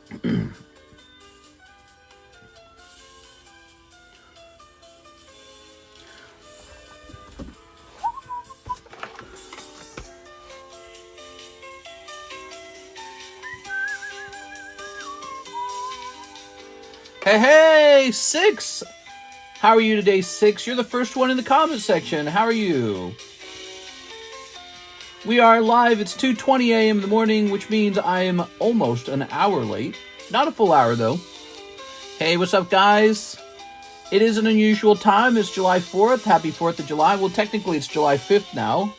Hey, Six! How are you today, Six? You're the first one in the comment section. How are you? We are live. It's 2:20 a.m. in the morning, which means I am almost an hour late. Not a full hour, though. Hey, what's up, guys? It is an unusual time. It's July 4th. Happy 4th of July. Well, technically, it's July 5th now.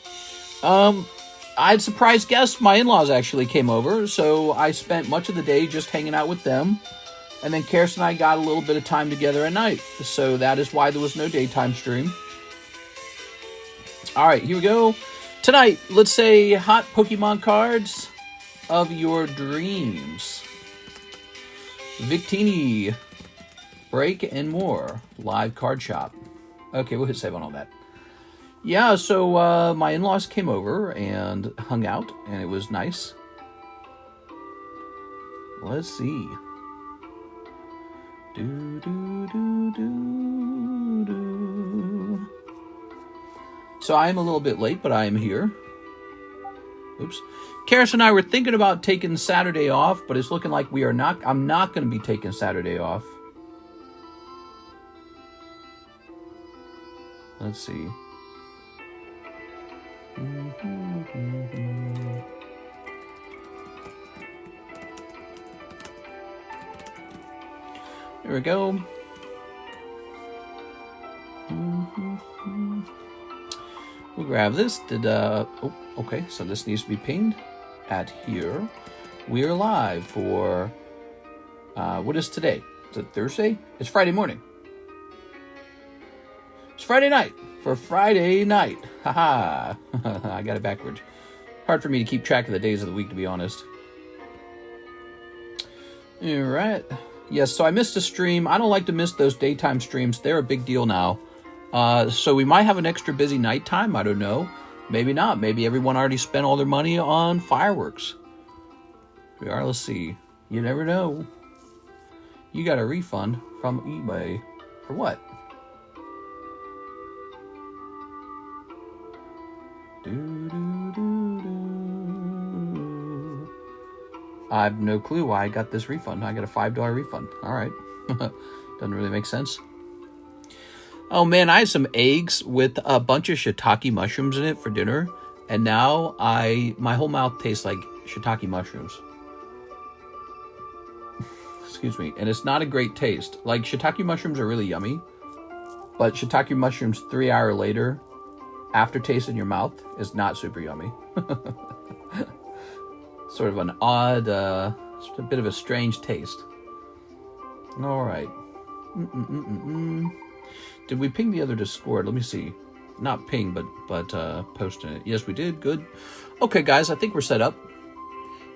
I had surprise guests. My in-laws actually came over, so I spent much of the day just hanging out with them. And then Kirsten and I got a little bit of time together at night. So that is why there was no daytime stream. All right, here we go. Tonight, let's say hot Pokemon cards of your dreams. Victini, break, and more. Live card shop. Okay, we'll hit save on all that. Yeah, so my in-laws came over and hung out, and it was nice. Let's see. So I am a little bit late, but I am here. Oops. Karis and I were thinking about taking Saturday off, but it's looking like we are not. I'm not going to be taking Saturday off. Let's see. There we go. We'll grab this. Oh, okay. So this needs to be pinged at here. We are live for, what is today? Is it Thursday? It's Friday morning. It's Friday night for Friday night. Haha. I got it backwards. Hard for me to keep track of the days of the week, to be honest. All right. Yes, so I missed a stream. I don't like to miss those daytime streams. They're a big deal now. So we might have an extra busy nighttime. I don't know. Maybe not. Maybe everyone already spent all their money on fireworks. We are. Let's see. You never know. You got a refund from eBay. For what? I have no clue why I got this refund. I got a $5 refund. All right. Doesn't really make sense. Oh, man, I had some eggs with a bunch of shiitake mushrooms in it for dinner. And now my whole mouth tastes like shiitake mushrooms. Excuse me. And it's not a great taste. Like, shiitake mushrooms are really yummy. But shiitake mushrooms 3 hours later, aftertaste in your mouth, is not super yummy. Sort of an odd, a bit of a strange taste. All right. Did we ping the other Discord? Let me see. Not ping, but post in it. Yes, we did. Good. Okay, guys, I think we're set up.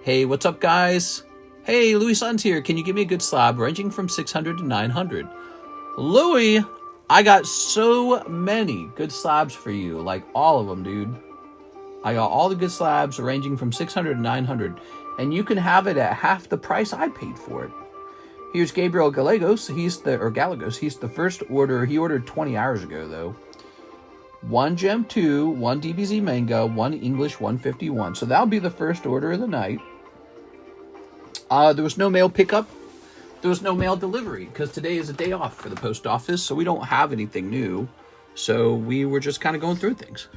Hey, what's up, guys? Hey, Louis Sun's here. Can you give me a good slab ranging from 600 to 900? Louis, I got so many good slabs for you. Like, all of them, dude. I got all the good slabs ranging from 600 to 900, and you can have it at half the price I paid for it. Here's Gabriel Gallegos. He's the first order. He ordered 20 hours ago, though. 1 Gem 2, 1 DBZ Manga, 1 English 151. So that'll be the first order of the night. There was no mail pickup. There was no mail delivery, because today is a day off for the post office, so we don't have anything new. So we were just kind of going through things.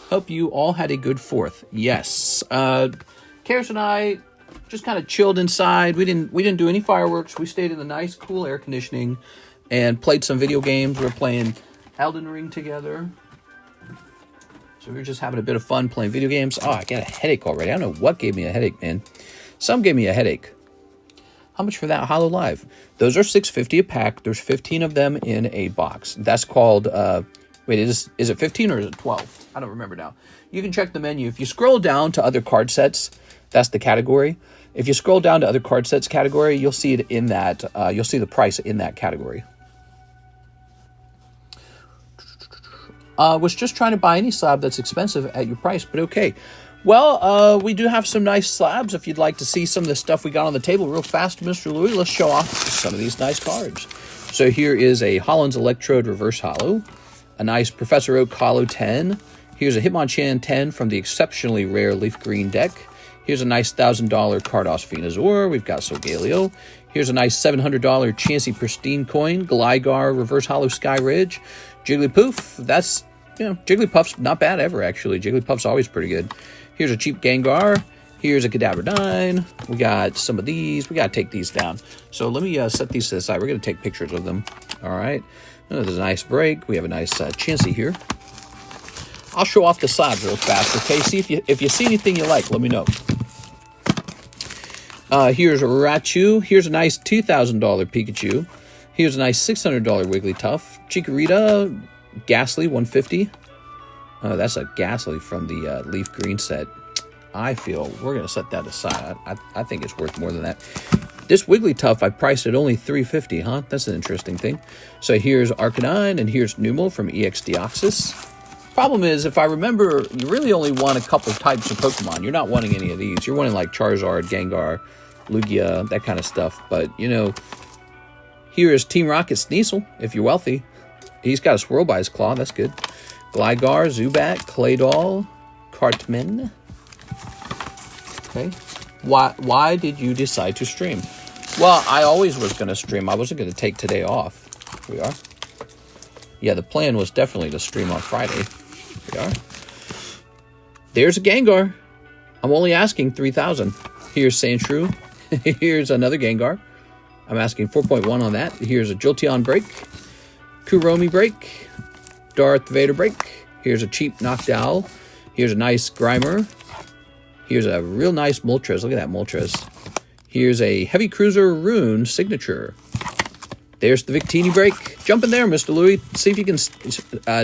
Hope you all had a good 4th. Yes. Karis and I just kind of chilled inside. We didn't do any fireworks. We stayed in the nice, cool air conditioning and played some video games. We were playing Elden Ring together. So we were just having a bit of fun playing video games. Oh, I got a headache already. I don't know what gave me a headache, man. Some gave me a headache. How much for that Hollow Live? Those are $6.50 a pack. There's 15 of them in a box. That's called... Wait, is it 15 or is it 12? I don't remember now. You can check the menu. If you scroll down to other card sets, that's the category. If you scroll down to other card sets category, you'll see it in that. You'll see the price in that category. Was just trying to buy any slab that's expensive at your price, but okay. Well, we do have some nice slabs. If you'd like to see some of the stuff we got on the table real fast, Mr. Louie, let's show off some of these nice cards. So here is a Holland's Electrode Reverse Hollow, a nice Professor Oak Hollow 10. Here's a Hitmonchan 10 from the exceptionally rare Leaf Green deck. Here's a nice $1,000 Carddass Venusaur. We've got Solgaleo. Here's a nice $700 Chansey Pristine coin, Gligar Reverse Hollow Sky Ridge, Jigglypuff. That's, Jigglypuff's not bad ever, actually. Jigglypuff's always pretty good. Here's a cheap Gengar. Here's a Cadaver9. We got some of these. We got to take these down. So let me set these to the side. We're going to take pictures of them. All right. There's a nice break. We have a nice Chansey here. I'll show off the slabs real fast, okay? See if you see anything you like, let me know. Here's a Raichu. Here's a nice $2,000 Pikachu. Here's a nice $600 Wigglytuff. Chikorita, Ghastly, $150. Oh, that's a Ghastly from the Leaf Green set. I feel we're going to set that aside. I think it's worth more than that. This Wigglytuff, I priced at only $350, huh? That's an interesting thing. So here's Arcanine, and here's Numel from EX Deoxys. Problem is, if I remember, you really only want a couple types of Pokemon. You're not wanting any of these. You're wanting like Charizard, Gengar, Lugia, that kind of stuff. But, here is Team Rocket's Sneasel, if you're wealthy. He's got a swirl by his claw. That's good. Gligar, Zubat, Claydol, Cartman. Okay. Why did you decide to stream? Well, I always was going to stream. I wasn't going to take today off. Here we are. Yeah, the plan was definitely to stream on Friday. Here we are. There's a Gengar. I'm only asking 3,000. Here's Sandshrew. Here's another Gengar. I'm asking 4.1 on that. Here's a Jolteon break. Kuromi break. Darth Vader break. Here's a cheap Noctowl. Here's a nice Grimer. Here's a real nice Moltres. Look at that Moltres. Here's a Heavy Cruiser Rune signature. There's the Victini break. Jump in there, Mr. Louie. See if you can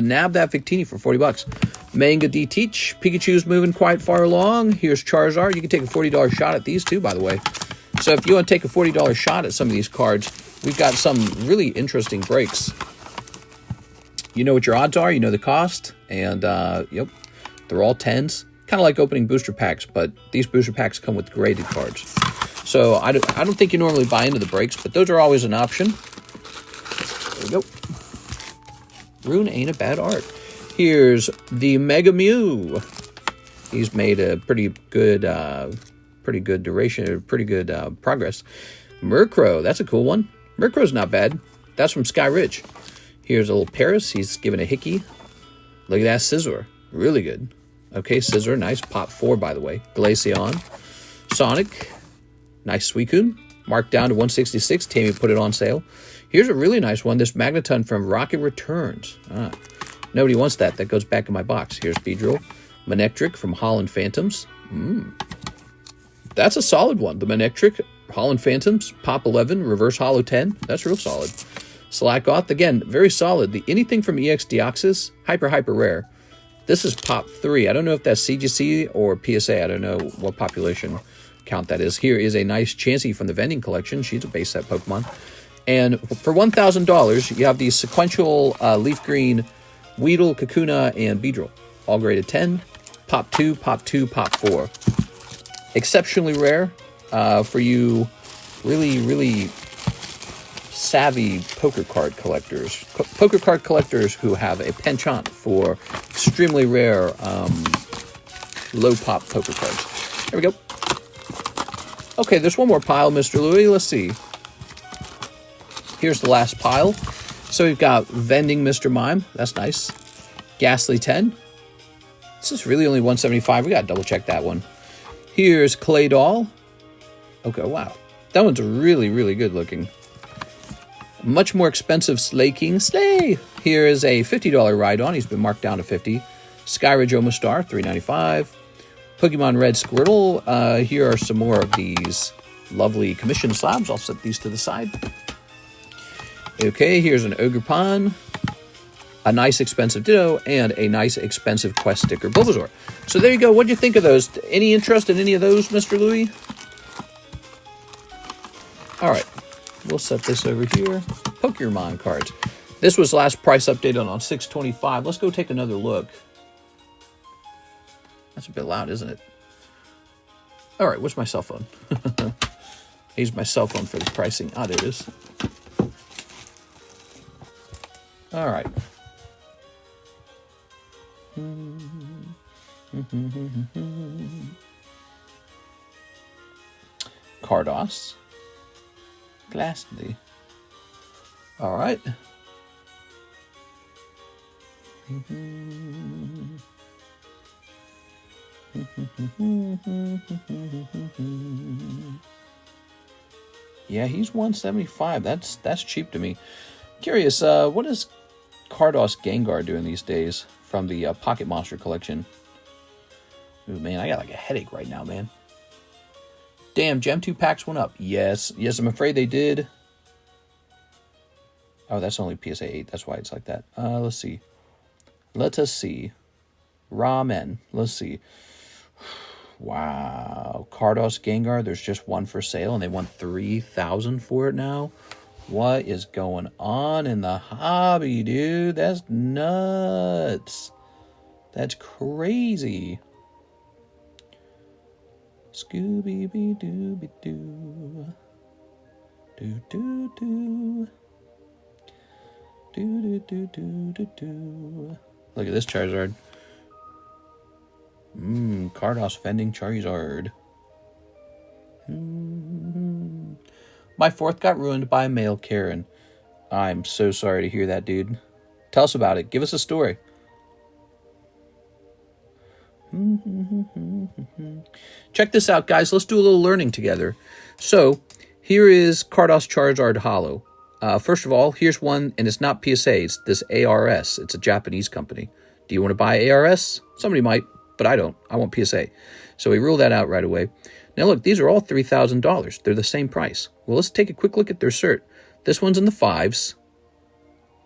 nab that Victini for 40 bucks. Manga D-Teach. Pikachu's moving quite far along. Here's Charizard. You can take a $40 shot at these too, by the way. So if you want to take a $40 shot at some of these cards, we've got some really interesting breaks. You know what your odds are. You know the cost. And, yep, they're all 10s. Kind of like opening booster packs, but these booster packs come with graded cards. So I don't think you normally buy into the breaks, but those are always an option. There we go. Rune ain't a bad art. Here's the Mega Mew. He's made a pretty good duration, pretty good progress. Murkrow, that's a cool one. Murkrow's not bad. That's from Sky Ridge. Here's a little Paris. He's given a Hickey. Look at that Scizor. Really good. Okay, Scizor, nice. Pop 4, by the way. Glaceon. Sonic. Nice Suicune. Marked down to 166. Tammy put it on sale. Here's a really nice one. This Magneton from Rocket Returns. Nobody wants that. That goes back in my box. Here's Beedrill. Manectric from Holland Phantoms. That's a solid one. The Manectric, Holland Phantoms, Pop 11, Reverse Hollow 10. That's real solid. Slackoth, again, very solid. Anything from EX Deoxys, hyper rare. This is Pop 3. I don't know if that's CGC or PSA. I don't know what population count that is. Here is a nice Chansey from the vending collection. She's a base set Pokemon. And for $1,000, you have these sequential Leaf Green Weedle, Kakuna, and Beedrill. All graded 10. Pop 2, Pop 2, Pop 4. Exceptionally rare for you really savvy poker card collectors. Poker card collectors who have a penchant for extremely rare low pop poker cards. There we go. Okay, there's one more pile, Mr. Louie. Let's see. Here's the last pile. So we've got Vending Mr. Mime. That's nice. Ghastly 10. This is really only 175. We got to double check that one. Here's Claydol. Okay, wow. That one's really good looking. Much more expensive Slaking. Slay! Here is a $50 Rhydon. He's been marked down to 50. Skyridge Omastar, $3.95. Pokemon Red Squirtle. Here are some more of these lovely commission slabs. I'll set these to the side. Okay, here's an Ogerpon. A nice expensive Ditto, and a nice expensive Quest sticker Bulbasaur. So there you go. What do you think of those? Any interest in any of those, Mr. Louie? All right. We'll set this over here. Pokemon cards. This was last price updated on 6/25. Let's go take another look. That's a bit loud, isn't it? All right, what's my cell phone? I use my cell phone for the pricing. Ah, there it is. All right. Carddass. Glassly. All right. Yeah, he's 175. That's cheap to me. Curious, what is Carddass Gengar doing these days from the Pocket Monster collection? Ooh, man, I got like a headache right now, man. Damn, Gem 2 packs went up. Yes, I'm afraid they did. Oh, that's only PSA 8. That's why it's like that. Let's see. Let us see. Ramen. Let's see. Wow. Carddass Gengar, there's just one for sale, and they want $3,000 for it now. What is going on in the hobby, dude? That's nuts. That's crazy. Scooby-Dooby-Doo. Do-do-do. Do-do-do-do-do-do. Look at this Charizard. Carddass Fending Charizard. My 4th got ruined by male Karen. I'm so sorry to hear that, dude. Tell us about it. Give us a story. Check this out, guys. Let's do a little learning together. So, here is Carddass Charizard Holo. First of all, here's one, and it's not PSA. It's this ARS. It's a Japanese company. Do you want to buy ARS? Somebody might, but I don't. I want PSA. So we rule that out right away. Now look, these are all $3,000. They're the same price. Well, let's take a quick look at their cert. This one's in the 5s.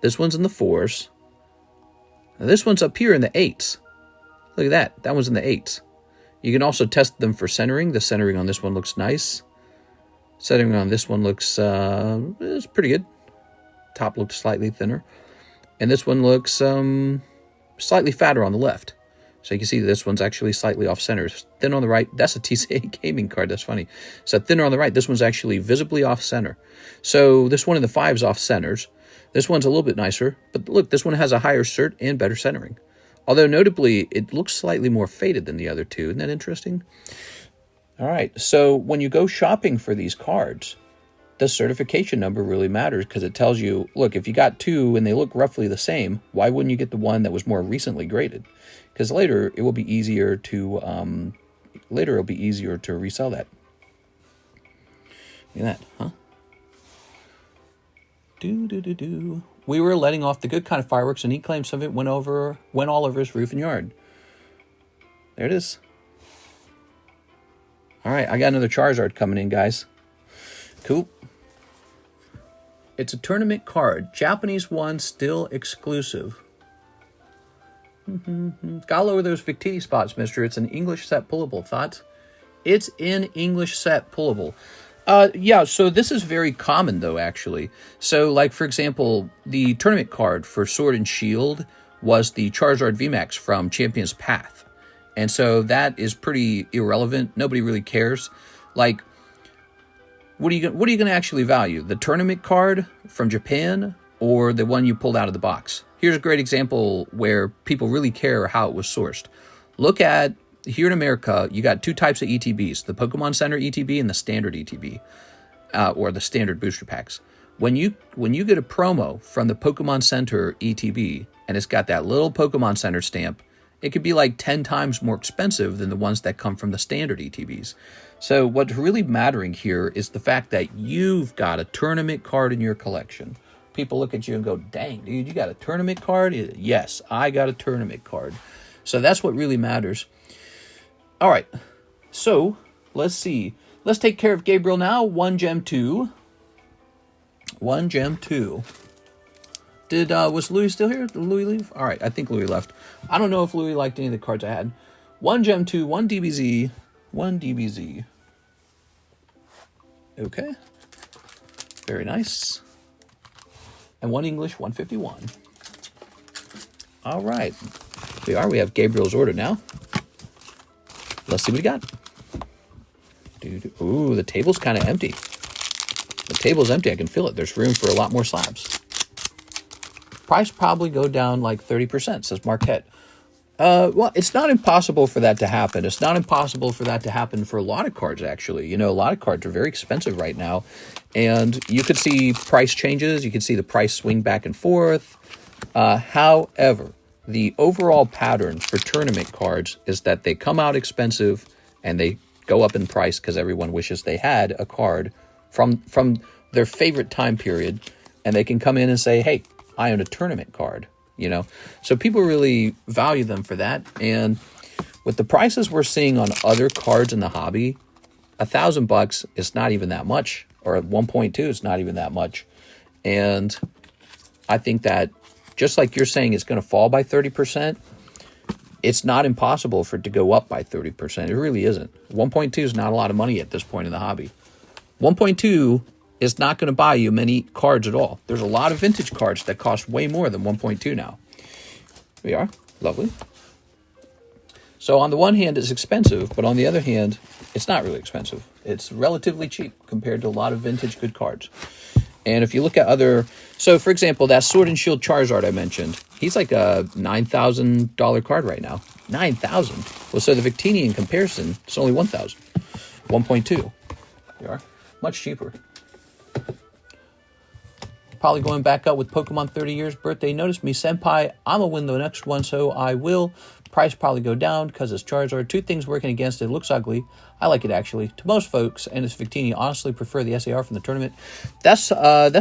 This one's in the 4s. Now this one's up here in the 8s. Look at that. That one's in the 8s. You can also test them for centering. The centering on this one looks nice. Centering on this one looks it's pretty good. Top looks slightly thinner. And this one looks slightly fatter on the left. So you can see this one's actually slightly off center. Thin on the right. That's a TCA gaming card. That's funny. So thinner on the right. This one's actually visibly off center. So this one in the 5's off centers. This one's a little bit nicer. But look, this one has a higher cert and better centering. Although notably, it looks slightly more faded than the other two. Isn't that interesting? All right. So when you go shopping for these cards, the certification number really matters because it tells you, look, if you got two and they look roughly the same, why wouldn't you get the one that was more recently graded? Because later it will be easier to resell that. Look at that, huh? We were letting off the good kind of fireworks, and he claimed some of it went all over his roof and yard. There it is. All right, I got another Charizard coming in, guys. Cool. It's a tournament card. Japanese one, still exclusive. Gotta lower those Victini spots, mister. It's an English set pullable. Thoughts? It's in English set pullable. Yeah, so this is very common, though, actually. So, like, for example, the tournament card for Sword and Shield was the Charizard VMAX from Champion's Path. And so that is pretty irrelevant. Nobody really cares. Like, what are you going to actually value? The tournament card from Japan or the one you pulled out of the box? Here's a great example where people really care how it was sourced. Look at, here in America, you got two types of ETBs, the Pokemon Center ETB and the standard ETB, or the standard booster packs. When you get a promo from the Pokemon Center ETB and it's got that little Pokemon Center stamp, it could be like 10 times more expensive than the ones that come from the standard ETBs. So what's really mattering here is the fact that you've got a tournament card in your collection. People look at you and go, dang, dude, you got a tournament card? Yes, I got a tournament card. So that's what really matters. All right, so let's see. Let's take care of Gabriel now. 1 Gem 2. 1 Gem 2. Was Louis still here? Did Louis leave? All right, I think Louis left. I don't know if Louis liked any of the cards I had. 1 Gem 2, 1 DBZ, 1 DBZ. Okay. Very nice. And 1 English, 151. All right. We have Gabriel's order now. Let's see what we got. Ooh, the table's kind of empty. The table's empty. I can feel it. There's room for a lot more slabs. Price probably go down like 30%, says Marquette. Well, it's not impossible for that to happen. It's not impossible for that to happen for a lot of cards, actually. You know, a lot of cards are very expensive right now. And you could see price changes. You could see the price swing back and forth. However, the overall pattern for tournament cards is that they come out expensive and they go up in price because everyone wishes they had a card from their favorite time period. And they can come in and say, hey, I own a tournament card. You know, so people really value them for that. And with the prices we're seeing on other cards in the hobby, $1,000 is not even that much, or at 1.2 is not even that much. And I think that just like you're saying it's going to fall by 30%, it's not impossible for it to go up by 30%. It really isn't. 1.2 is not a lot of money at this point in the hobby. 1.2 is not going to buy you many cards at all. There's a lot of vintage cards that cost way more than 1.2 now. Here we are. Lovely. So on the one hand, it's expensive, but on the other hand, it's not really expensive. It's relatively cheap compared to a lot of vintage good cards. And if you look at other... So, for example, that Sword and Shield Charizard I mentioned, he's like a $9,000 card right now. $9,000. Well, so the Victini in comparison, it's only $1,000. 1.2. Here we are. Much cheaper. Probably going back up with Pokemon 30 years birthday. Notice me, Senpai. I'm going to win the next one, so I will. Price probably go down because it's Charizard. Two things working against it. It looks ugly. I like it, actually. To most folks, and it's Victini, honestly prefer the SAR from the tournament. That's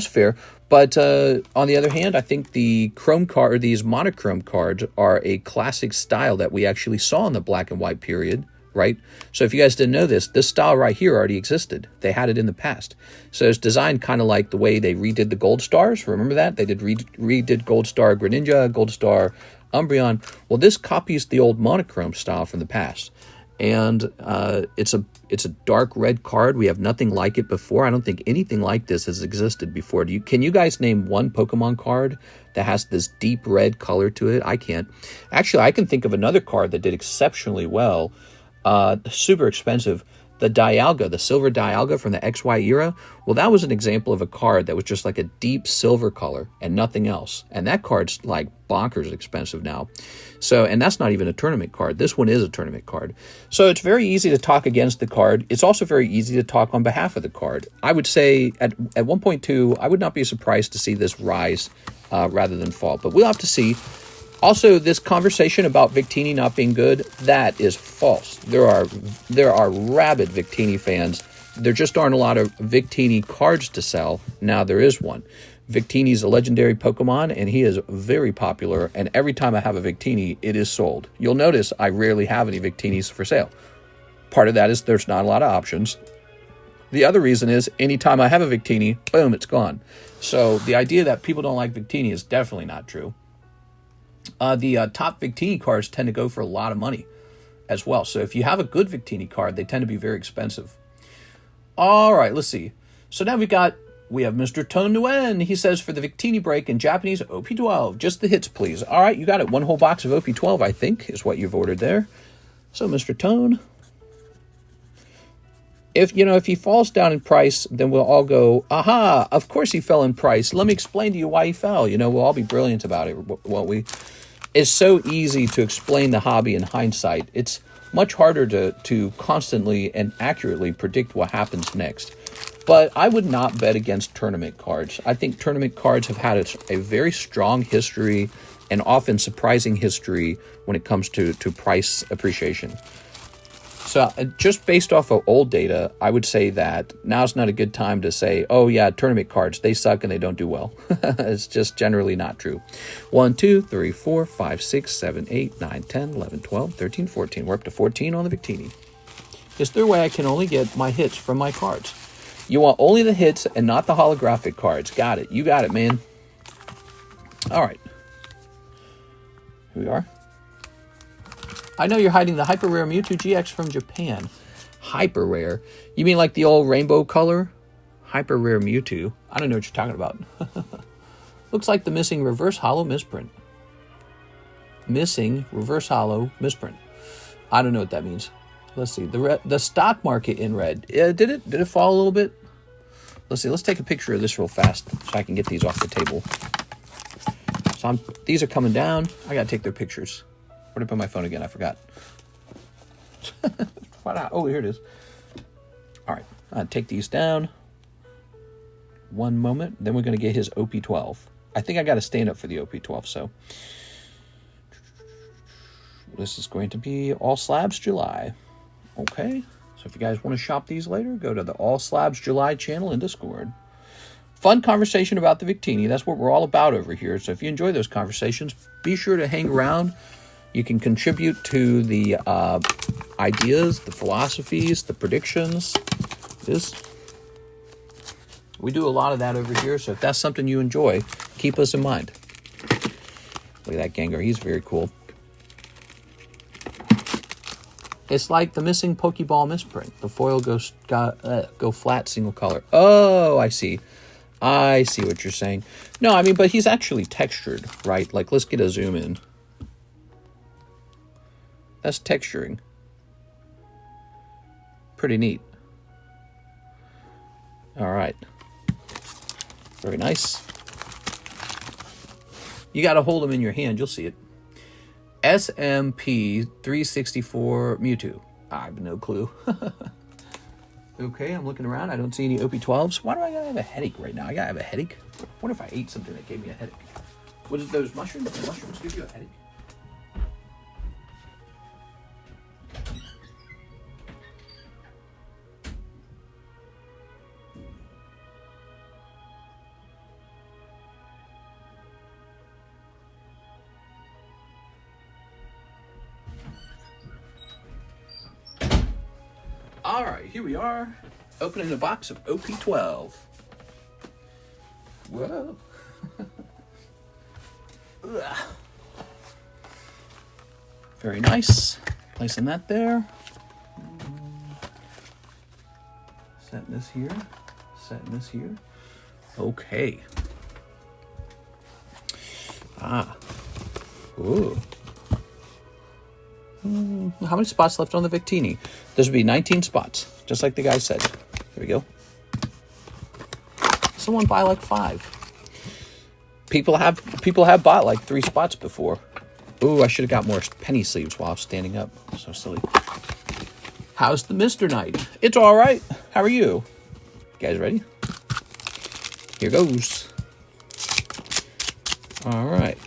fair. But on the other hand, I think the chrome card, or these monochrome cards, are a classic style that we actually saw in the black and white period. Right? So if you guys didn't know this style right here already existed. They had it in the past. So it's designed kind of like the way they redid the Gold Stars. Remember that? They redid Gold Star Greninja, Gold Star Umbreon. Well, this copies the old monochrome style from the past. And it's a dark red card. We have nothing like it before. I don't think anything like this has existed before. Can you guys name one Pokemon card that has this deep red color to it? I can't. Actually, I can think of another card that did exceptionally well. Super expensive. The Dialga, the silver Dialga from the XY era. Well, that was an example of a card that was just like a deep silver color and nothing else. And that card's like bonkers expensive now. So, and that's not even a tournament card. This one is a tournament card. So it's very easy to talk against the card. It's also very easy to talk on behalf of the card. I would say at 1.2, I would not be surprised to see this rise rather than fall. But we'll have to see. Also, this conversation about Victini not being good, that is false. There are rabid Victini fans. There just aren't a lot of Victini cards to sell. Now there is one. Victini's a legendary Pokemon, and he is very popular. And every time I have a Victini, it is sold. You'll notice I rarely have any Victinis for sale. Part of that is there's not a lot of options. The other reason is anytime I have a Victini, boom, it's gone. So the idea that people don't like Victini is definitely not true. The top Victini cards tend to go for a lot of money as well. So if you have a good Victini card, they tend to be very expensive. All right, let's see. So now we have Mr. Tone Nguyen. He says, for the Victini break in Japanese, OP12. Just the hits, please. All right, you got it. One whole box of OP12, I think, is what you've ordered there. So, Mr. Tone, if he falls down in price, then we'll all go, aha, of course he fell in price. Let me explain to you why he fell. We'll all be brilliant about it, won't we? It's so easy to explain the hobby in hindsight. It's much harder to constantly and accurately predict what happens next. But I would not bet against tournament cards. I think tournament cards have had a very strong history and often surprising history when it comes to price appreciation. So just based off of old data, I would say that now's not a good time to say, oh yeah, tournament cards, they suck and they don't do well. It's just generally not true. 1, 2, 3, 4, 5, 6, 7, 8, 9, 10, 11, 12, 13, 14. We're up to 14 on the Victini. Is there a way I can only get my hits from my cards? You want only the hits and not the holographic cards. Got it. You got it, man. All right. Here we are. I know you're hiding the hyper rare Mewtwo GX from Japan. Hyper rare? You mean like the old rainbow color? Hyper rare Mewtwo. I don't know what you're talking about. Looks like the missing reverse hollow misprint. Missing reverse hollow misprint. I don't know what that means. let's see. The stock market in red. Did it fall a little bit? Let's see. Let's take a picture of this real fast so I can get these off the table. So these are coming down. I gotta take their pictures. Where did I put my phone again? I forgot. Oh, here it is. All right, I'll take these down. One moment. Then we're gonna get his OP12. I think I gotta stand up for the OP12. So this is going to be All Slabs July. Okay. So if you guys want to shop these later, go to the All Slabs July channel in Discord. Fun conversation about the Victini. That's what we're all about over here. So if you enjoy those conversations, be sure to hang around. You can contribute to the ideas, the philosophies, the predictions. We do a lot of that over here. So if that's something you enjoy, keep us in mind. Look at that Gengar. He's very cool. It's like the missing Pokeball misprint. The foil go flat, single color. Oh, I see. I see what you're saying. No, I mean, but he's actually textured, right? Like, let's get a zoom in. That's texturing. Pretty neat. All right. Very nice. You got to hold them in your hand. You'll see it. SMP 364 Mewtwo. I have no clue. Okay, I'm looking around. I don't see any OP12s. Why do I gotta have a headache right now? I gotta have a headache. What if I ate something that gave me a headache? What is those mushrooms? Do mushrooms give you a headache? All right, here we are, opening a box of OP12. Whoa. Very nice. Placing that there. Setting this here. Setting this here. Okay. Ooh. How many spots left on the Victini? There's will be 19 spots, just like the guy said. There we go. Someone buy like 5. People have bought like 3 spots before. Ooh, I should have got more penny sleeves while I was standing up. So silly. How's the Mr. Knight? It's all right. How are you? You guys ready? Here goes. All right.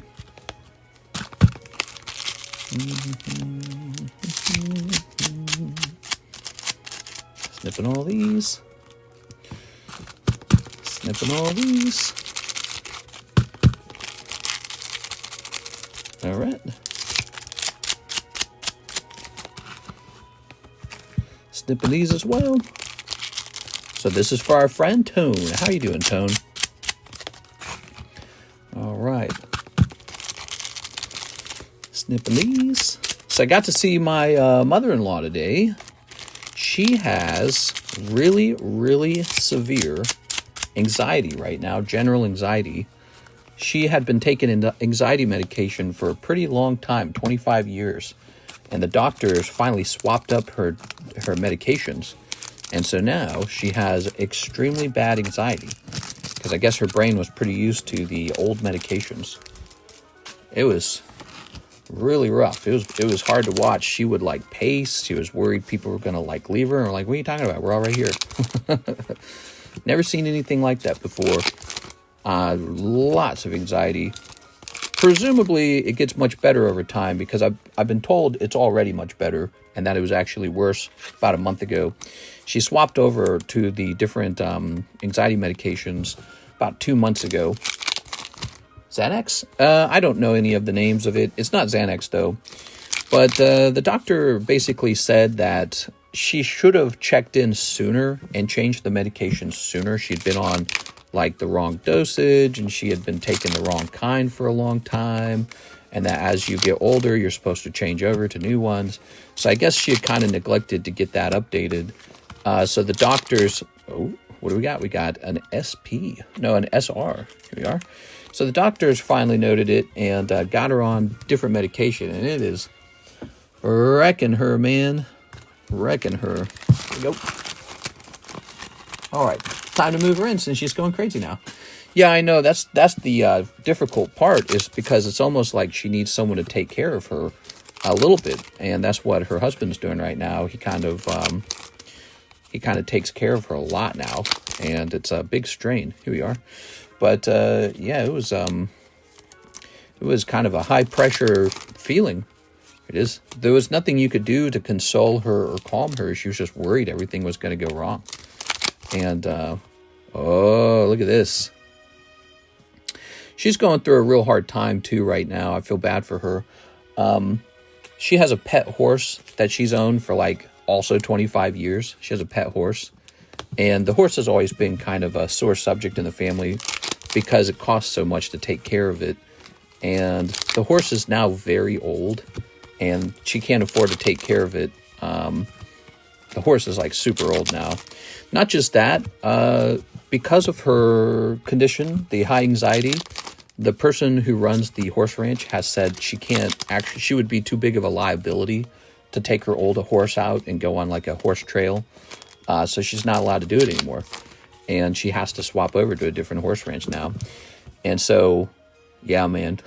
Snipping all these. Snipping all these. All right. Snipping these as well. So this is for our friend Tone. How you doing, Tone? All right. Snipping these. So I got to see my mother-in-law today. She has really, really severe anxiety right now, general anxiety. She had been taking anxiety medication for a pretty long time, 25 years. And the doctors finally swapped up her medications. And so now she has extremely bad anxiety. Because I guess her brain was pretty used to the old medications. It was really rough. It was hard to watch. She would like pace. She was worried people were gonna like leave her. And like, what are you talking about? We're all right here. Never seen anything like that before. Lots of anxiety. Presumably it gets much better over time because I've been told it's already much better and that it was actually worse about a month ago. She swapped over to the different anxiety medications about 2 months ago. Xanax? I don't know any of the names of it. It's not Xanax, though. But the doctor basically said that she should have checked in sooner and changed the medication sooner. She'd been on, like, the wrong dosage, and she had been taking the wrong kind for a long time, and that as you get older, you're supposed to change over to new ones. So I guess she had kind of neglected to get that updated. So the doctors... Oh, what do we got? We got an SP. No, an SR. Here we are. So the doctors finally noted it and got her on different medication. And it is wrecking her, man. wrecking her. There we go. All right, time to move her in since she's going crazy now. Yeah, I know. That's the difficult part, is because it's almost like she needs someone to take care of her a little bit, and that's what her husband's doing right now. He kind of takes care of her a lot now, and it's a big strain. Here we are. But yeah, it was kind of a high pressure feeling. It is. There was nothing you could do to console her or calm her. She was just worried everything was going to go wrong. And oh, look at this. She's going through a real hard time too right now. I feel bad for her. She has a pet horse that she's owned for like also 25 years. She has a pet horse. And the horse has always been kind of a sore subject in the family because it costs so much to take care of it. And the horse is now very old and she can't afford to take care of it. The horse is like super old now. Not just that, because of her condition, the high anxiety, the person who runs the horse ranch has said she would be too big of a liability to take her old horse out and go on like a horse trail. So she's not allowed to do it anymore. And she has to swap over to a different horse ranch now. And so, yeah, man,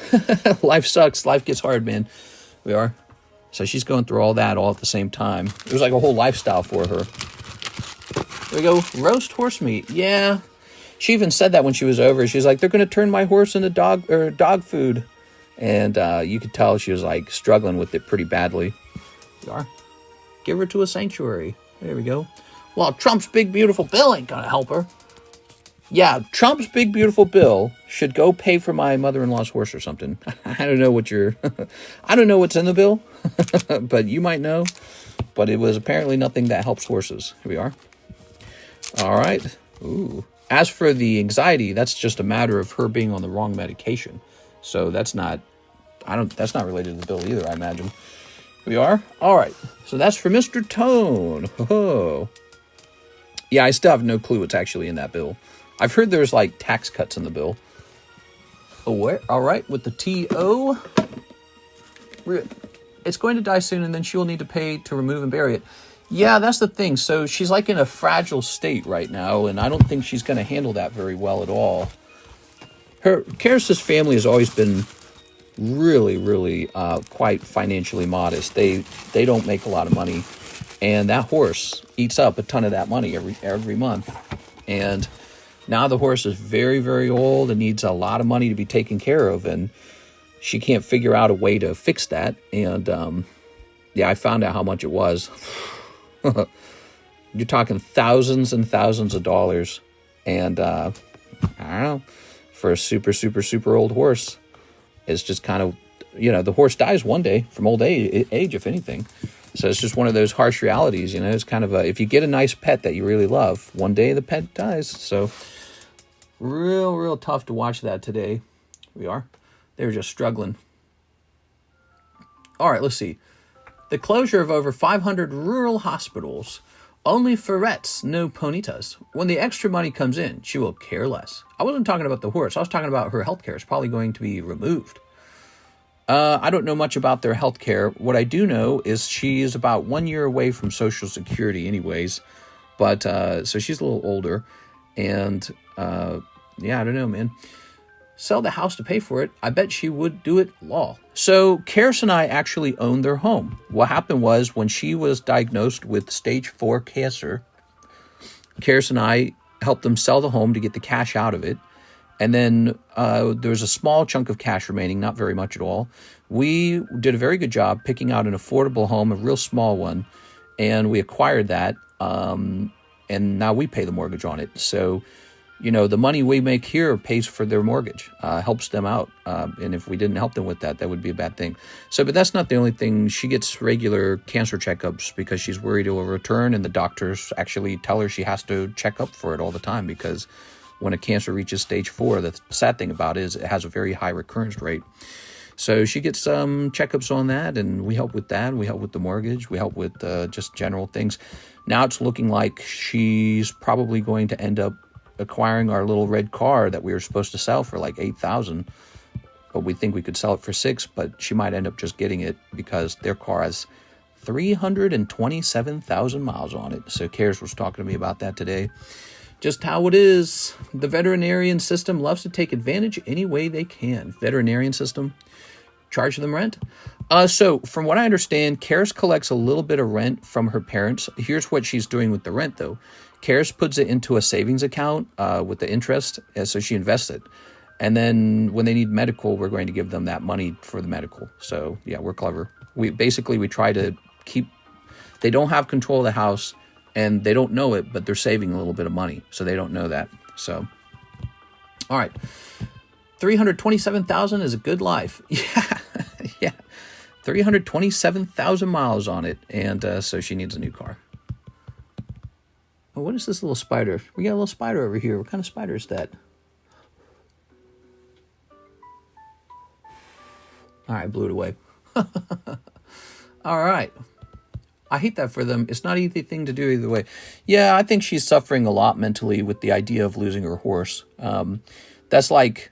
life sucks. Life gets hard, man. We are. So she's going through all that all at the same time. It was like a whole lifestyle for her. There we go. Roast horse meat. Yeah. She even said that when she was over. She's like, they're going to turn my horse into dog food. And you could tell she was like struggling with it pretty badly. We are. Give her to a sanctuary. There we go. Well, Trump's big, beautiful bill ain't going to help her. Yeah, Trump's big, beautiful bill should go pay for my mother-in-law's horse or something. I don't know what I don't know what's in the bill, but you might know. But it was apparently nothing that helps horses. Here we are. All right. Ooh. As for the anxiety, that's just a matter of her being on the wrong medication. So that's not related to the bill either, I imagine. Here we are. All right. So that's for Mr. Tone. Oh. Yeah, I still have no clue what's actually in that bill. I've heard there's like tax cuts in the bill. Oh, all right. With the TO, it's going to die soon, and then she will need to pay to remove and bury it. Yeah, that's the thing. So she's like in a fragile state right now, and I don't think she's going to handle that very well at all. Karis's family has always been really, really quite financially modest. They don't make a lot of money, and that horse eats up a ton of that money every month. And now the horse is very, very old and needs a lot of money to be taken care of, and she can't figure out a way to fix that. And yeah, I found out how much it was. You're talking thousands and thousands of dollars. And I don't know, for a super, super, super old horse, it's just kind of, the horse dies one day from old age, if anything. So it's just one of those harsh realities, it's kind of if you get a nice pet that you really love, one day the pet dies. So real, real tough to watch that today. We are. They were just struggling. All right, let's see. The closure of over 500 rural hospitals. Only ferrets, no ponitas. When the extra money comes in, she will care less. I wasn't talking about the horse. I was talking about her health care. It's probably going to be removed. I don't know much about their health care. What I do know is she is about 1 year away from Social Security anyways. But, so she's a little older. And, yeah, I don't know, man. Sell the house to pay for it. I bet she would do it law. So Karis and I actually owned their home. What happened was when she was diagnosed with stage 4 cancer, Karis and I helped them sell the home to get the cash out of it. And then there was a small chunk of cash remaining, not very much at all. We did a very good job picking out an affordable home, a real small one, and we acquired that. And now we pay the mortgage on it. So, the money we make here pays for their mortgage, helps them out. And if we didn't help them with that, that would be a bad thing. So, but that's not the only thing. She gets regular cancer checkups because she's worried it will return. And the doctors actually tell her she has to check up for it all the time because when a cancer reaches stage 4, the sad thing about it is it has a very high recurrence rate. So she gets some checkups on that, and we help with that. We help with the mortgage. We help with just general things. Now it's looking like she's probably going to end up acquiring our little red car that we were supposed to sell for like $8,000, but we think we could sell it for $6,000, but she might end up just getting it because their car has 327,000 miles on it. So Karis was talking to me about that today. Just how it is. The veterinarian system loves to take advantage any way they can. Veterinarian system, charge them rent. So from what I understand, Karis collects a little bit of rent from her parents. Here's what she's doing with the rent, though. Karis puts it into a savings account with the interest, so she invests it. And then when they need medical, we're going to give them that money for the medical. So, yeah, we're clever. We try to keep... They don't have control of the house, and they don't know it, but they're saving a little bit of money, so they don't know that. So, all right. 327,000 is a good life. Yeah, yeah. 327,000 miles on it, and so she needs a new car. Oh, what is this little spider? We got a little spider over here. What kind of spider is that? All right, blew it away. All right. I hate that for them. It's not an easy thing to do either way. Yeah, I think she's suffering a lot mentally with the idea of losing her horse. That's like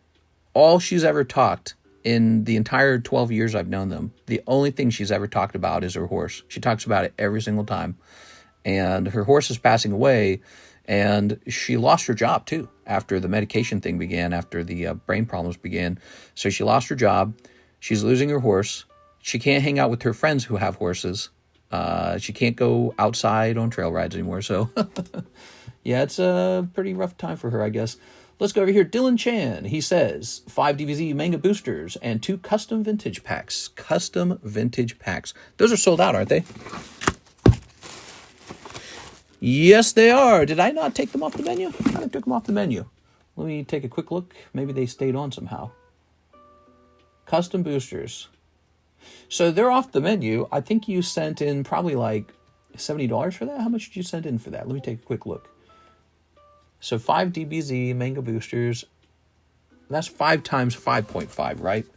all she's ever talked in the entire 12 years I've known them. The only thing she's ever talked about is her horse. She talks about it every single time. And her horse is passing away, and she lost her job, too, after the medication thing began, after the brain problems began. So she lost her job. She's losing her horse. She can't hang out with her friends who have horses. She can't go outside on trail rides anymore. So, yeah, it's a pretty rough time for her, I guess. Let's go over here. Dylan Chan, he says, 5 DVZ manga boosters and 2 custom vintage packs. Custom vintage packs. Those are sold out, aren't they? Yes, they are. Did I not take them off the menu? I took them off the menu. Let me take a quick look. Maybe they stayed on somehow. Custom boosters. So they're off the menu. I think you sent in probably like $70 for that. How much did you send in for that? Let me take a quick look. So 5 DBZ manga boosters. That's 5 times 5.5, right?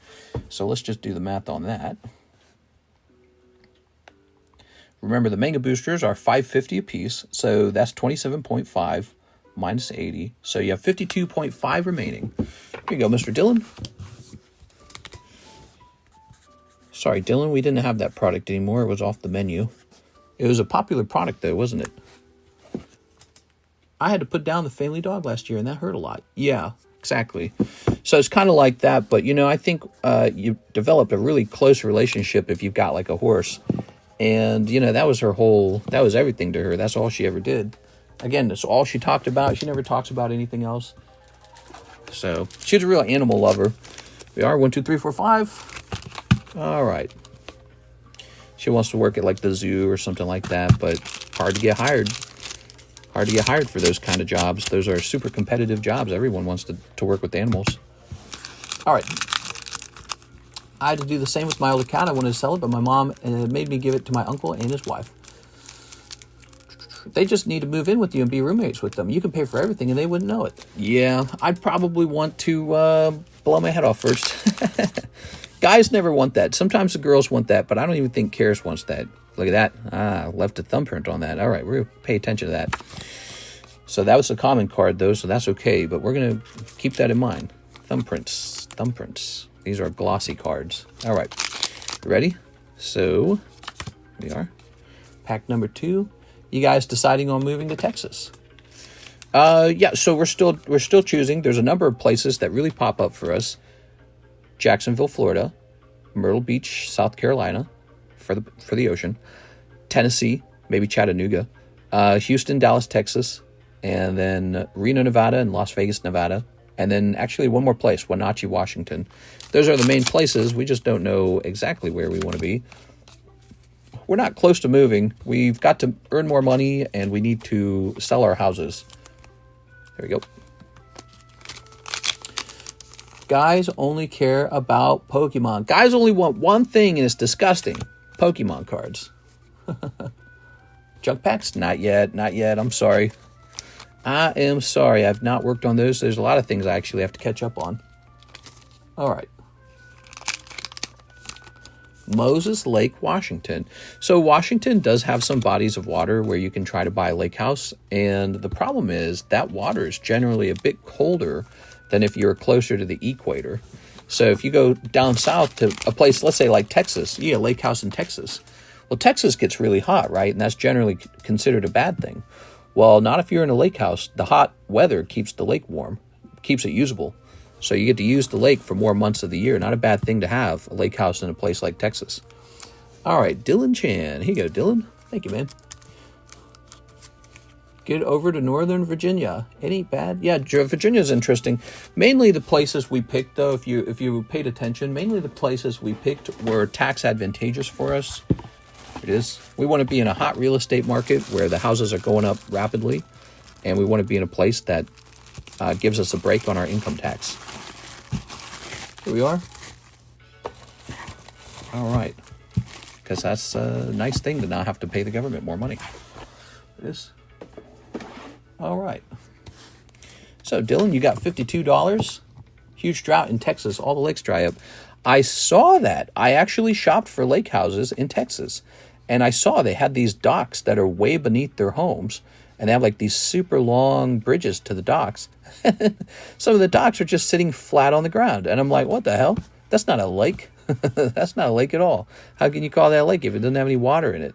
So let's just do the math on that. Remember, the manga boosters are $5.50 a piece, so that's 27.5 minus 80. So you have 52.5 remaining. Here you go, Mr. Dylan. Sorry, Dylan, we didn't have that product anymore. It was off the menu. It was a popular product, though, wasn't it? I had to put down the family dog last year, and that hurt a lot. Yeah, exactly. So it's kind of like that, but, you know, I think you develop a really close relationship if you've got, like, a horse. And, you know, that was everything to her. That's all she ever did. Again, that's all she talked about. She never talks about anything else. So, she's a real animal lover. We are 1, 2, 3, 4, 5. All right. She wants to work at, like, the zoo or something like that, but hard to get hired. Hard to get hired for those kind of jobs. Those are super competitive jobs. Everyone wants to work with animals. All right. I had to do the same with my older cat. I wanted to sell it, but my mom made me give it to my uncle and his wife. They just need to move in with you and be roommates with them. You can pay for everything, and they wouldn't know it. Yeah, I'd probably want to blow my head off first. Guys never want that. Sometimes the girls want that, but I don't even think Karis wants that. Look at that. Ah, left a thumbprint on that. All right, we're going to pay attention to that. So that was a common card, though, so that's okay, but we're going to keep that in mind. Thumbprints. These are glossy cards. All right. Ready? So, here we are. Pack number 2. You guys deciding on moving to Texas? Yeah, so we're still choosing. There's a number of places that really pop up for us. Jacksonville, Florida. Myrtle Beach, South Carolina for the ocean. Tennessee, maybe Chattanooga. Houston, Dallas, Texas. And then Reno, Nevada and Las Vegas, Nevada. And then actually one more place, Wenatchee, Washington. Those are the main places. We just don't know exactly where we want to be. We're not close to moving. We've got to earn more money, and we need to sell our houses. There we go. Guys only care about Pokemon. Guys only want one thing, and it's disgusting. Pokemon cards. Junk packs? Not yet. I'm sorry. I am sorry. I've not worked on those. There's a lot of things I actually have to catch up on. All right. Moses Lake, Washington. So Washington does have some bodies of water where you can try to buy a lake house. And the problem is that water is generally a bit colder than if you're closer to the equator. So if you go down south to a place, let's say like Texas, yeah, lake house in Texas. Well, Texas gets really hot, right? And that's generally considered a bad thing. Well, not if you're in a lake house. The hot weather keeps the lake warm, keeps it usable. So you get to use the lake for more months of the year. Not a bad thing to have, a lake house in a place like Texas. All right, Dylan Chan. Here you go, Dylan. Thank you, man. Get over to Northern Virginia. Any bad? Yeah, Virginia's interesting. Mainly the places we picked, though, if you paid attention, mainly the places we picked were tax advantageous for us. It is. We want to be in a hot real estate market where the houses are going up rapidly, and we want to be in a place that gives us a break on our income tax. Here we are. All right. Because that's a nice thing to not have to pay the government more money. It is. All right. So, Dylan, you got $52. Huge drought in Texas. All the lakes dry up. I saw that. I actually shopped for lake houses in Texas. And I saw they had these docks that are way beneath their homes. And they have like these super long bridges to the docks. Some of the docks are just sitting flat on the ground. And I'm like, what the hell? That's not a lake. That's not a lake at all. How can you call that a lake if it doesn't have any water in it?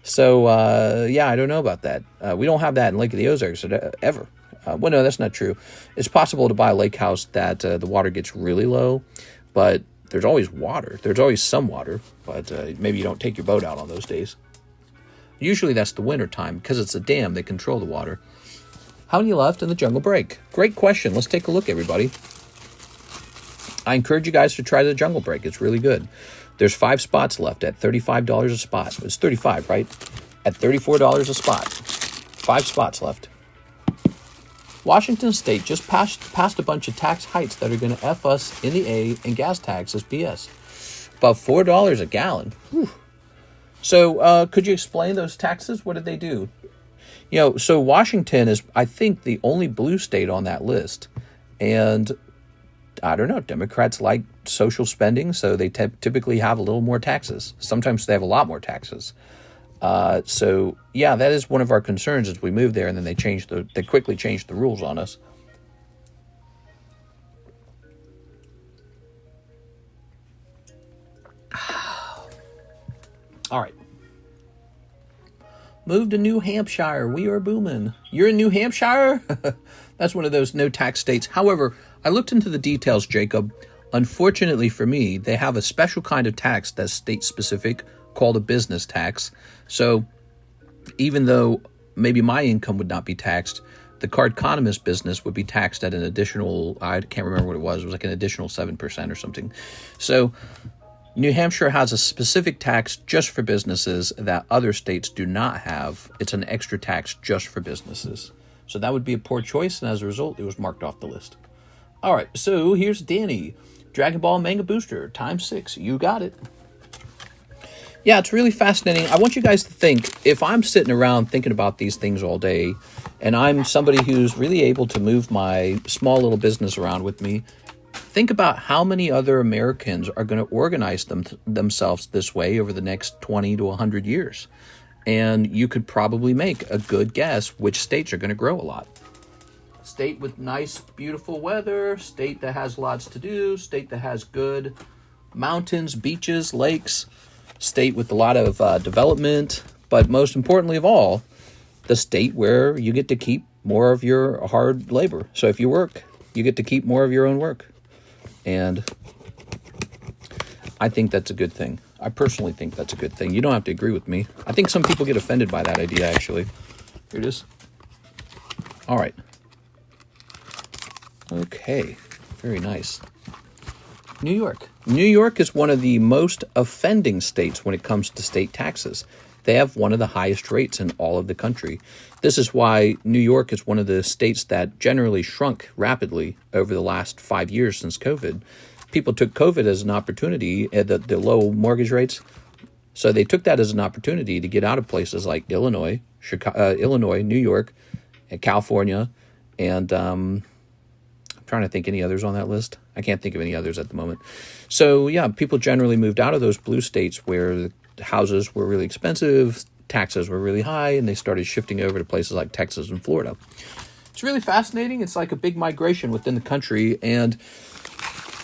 So, yeah, I don't know about that. We don't have that in Lake of the Ozarks ever. Well, no, that's not true. It's possible to buy a lake house that the water gets really low, but there's always water. There's always some water, but maybe you don't take your boat out on those days. Usually that's the winter time because it's a dam. They control the water. How many left in the jungle break? Great question. Let's take a look, everybody. I encourage you guys to try the jungle break. It's really good. There's 5 spots left at $35 a spot. It's 35, right? At $34 a spot. 5 spots left. Washington State just passed a bunch of tax hikes that are going to F us in the A and gas taxes BS. About $4 a gallon. Whew. So could you explain those taxes? What did they do? You know, so Washington is, I think, the only blue state on that list. And I don't know, Democrats like social spending, so they typically have a little more taxes. Sometimes they have a lot more taxes. So, yeah, that is one of our concerns as we move there, and then they quickly changed the rules on us. All right. Move to New Hampshire. We are booming. You're in New Hampshire? That's one of those no tax states. However, I looked into the details, Jacob. Unfortunately for me, they have a special kind of tax that's state specific called a business tax. So even though maybe my income would not be taxed, the Carddass business would be taxed at an additional, I can't remember what it was like an additional 7% or something. So New Hampshire has a specific tax just for businesses that other states do not have. It's an extra tax just for businesses. So that would be a poor choice, and as a result, it was marked off the list. All right, so here's Danny. Dragon Ball Manga Booster, ×6. You got it. Yeah, it's really fascinating. I want you guys to think, if I'm sitting around thinking about these things all day, and I'm somebody who's really able to move my small little business around with me, think about how many other Americans are going to organize themselves this way over the next 20 to 100 years. And you could probably make a good guess which states are going to grow a lot. State with nice, beautiful weather, state that has lots to do, state that has good mountains, beaches, lakes, state with a lot of development, but most importantly of all, the state where you get to keep more of your hard labor. So if you work, you get to keep more of your own work. And I think that's a good thing. I personally think that's a good thing. You don't have to agree with me. I think some people get offended by that idea, actually. Here it is. All right. Okay. Very nice. New York. New York is one of the most offending states when it comes to state taxes. They have one of the highest rates in all of the country. This is why New York is one of the states that generally shrunk rapidly over the last 5 years since COVID. People took COVID as an opportunity, the low mortgage rates. So they took that as an opportunity to get out of places like Illinois, New York, and California, and I'm trying to think any others on that list. I can't think of any others at the moment. So yeah, people generally moved out of those blue states where the houses were really expensive, taxes were really high, and they started shifting over to places like Texas and Florida. It's really fascinating. It's like a big migration within the country, and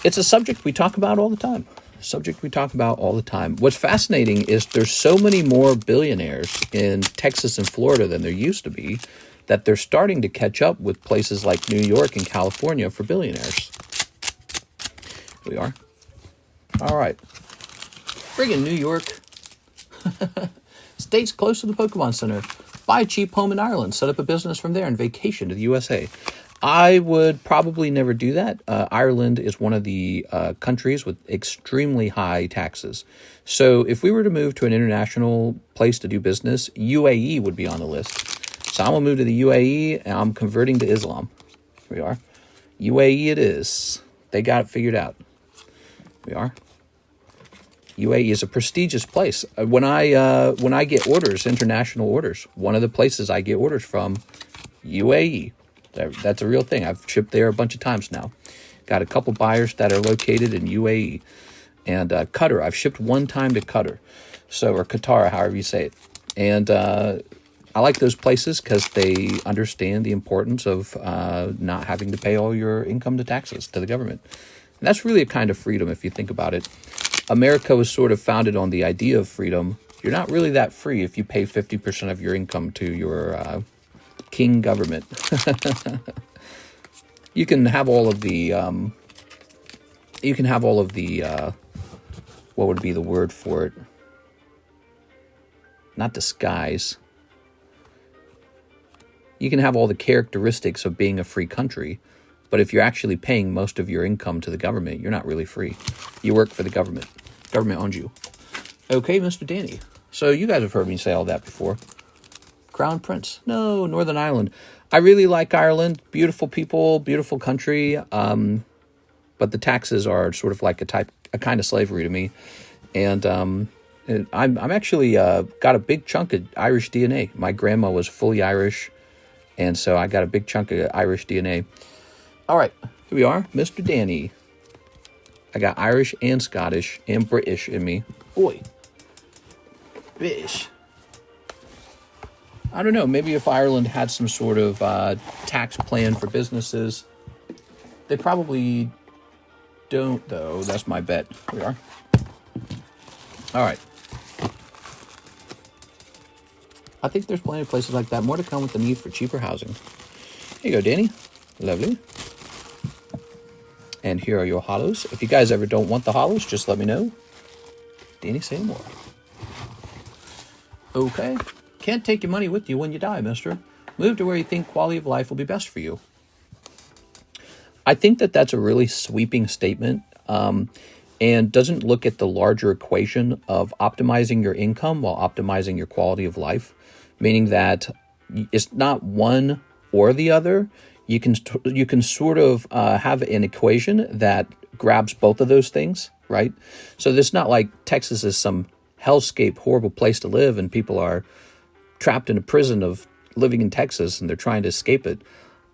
it's a subject we talk about all the time. subject we talk about all the time. What's fascinating is there's so many more billionaires in Texas and Florida than there used to be, that they're starting to catch up with places like New York and California for billionaires. Here we are. All right. Friggin' New York. Stays close to the Pokemon Center. Buy a cheap home in Ireland. Set up a business from there and vacation to the USA. I would probably never do that. Ireland is one of the countries with extremely high taxes. So if we were to move to an international place to do business, UAE would be on the list. So I'm going to move to the UAE, and I'm converting to Islam. Here we are. UAE it is. They got it figured out. Here we are. UAE is a prestigious place. When I get orders, international orders, one of the places I get orders from, UAE. That's a real thing. I've shipped there a bunch of times now. Got a couple buyers that are located in UAE. And Qatar, I've shipped one time to Qatar. So, or Qatar, however you say it. And I like those places because they understand the importance of not having to pay all your income to taxes to the government. And that's really a kind of freedom if you think about it. America was sort of founded on the idea of freedom. You're not really that free if you pay 50% of your income to your king government. You can have all of the what would be the word for it? Not disguise. You can have all the characteristics of being a free country, but if you're actually paying most of your income to the government, you're not really free. You work for the government. Government owns you. Okay, Mr. Danny. So you guys have heard me say all that before. Crown Prince. No, Northern Ireland. I really like Ireland. Beautiful people, beautiful country. But the taxes are sort of like a kind of slavery to me. And I'm actually got a big chunk of Irish DNA. My grandma was fully Irish. And so I got a big chunk of Irish DNA. All right, here we are, Mr. Danny. I got Irish and Scottish and British in me. Boy, British. I don't know, maybe if Ireland had some sort of tax plan for businesses. They probably don't, though. That's my bet. Here we are. All right. I think there's plenty of places like that. More to come with the need for cheaper housing. Here you go, Danny. Lovely. And here are your hollows. If you guys ever don't want the hollows, just let me know. Danny, say more. Okay. Can't take your money with you when you die, mister. Move to where you think quality of life will be best for you. I think that that's a really sweeping statement and doesn't look at the larger equation of optimizing your income while optimizing your quality of life, meaning that it's not one or the other. You can sort of have an equation that grabs both of those things, right? So it's not like Texas is some hellscape, horrible place to live, and people are trapped in a prison of living in Texas and they're trying to escape it.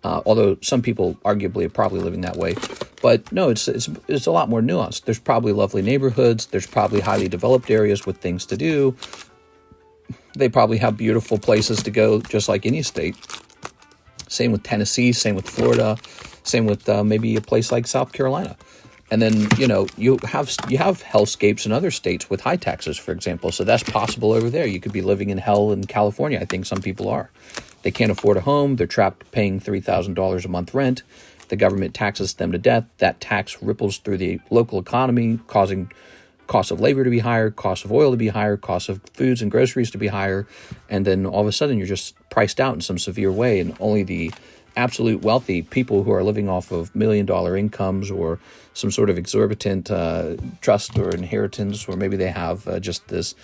Although some people arguably are probably living that way. But no, it's a lot more nuanced. There's probably lovely neighborhoods. There's probably highly developed areas with things to do. They probably have beautiful places to go, just like any state. Same with Tennessee, same with Florida, same with maybe a place like South Carolina. And then, you have hellscapes in other states with high taxes, for example. So that's possible over there. You could be living in hell in California. I think some people are. They can't afford a home. They're trapped paying $3,000 a month rent. The government taxes them to death. That tax ripples through the local economy, causing cost of labor to be higher, cost of oil to be higher, cost of foods and groceries to be higher. And then all of a sudden you're just priced out in some severe way. And only the absolute wealthy people who are living off of $1 million incomes or some sort of exorbitant trust or inheritance, or maybe they have just this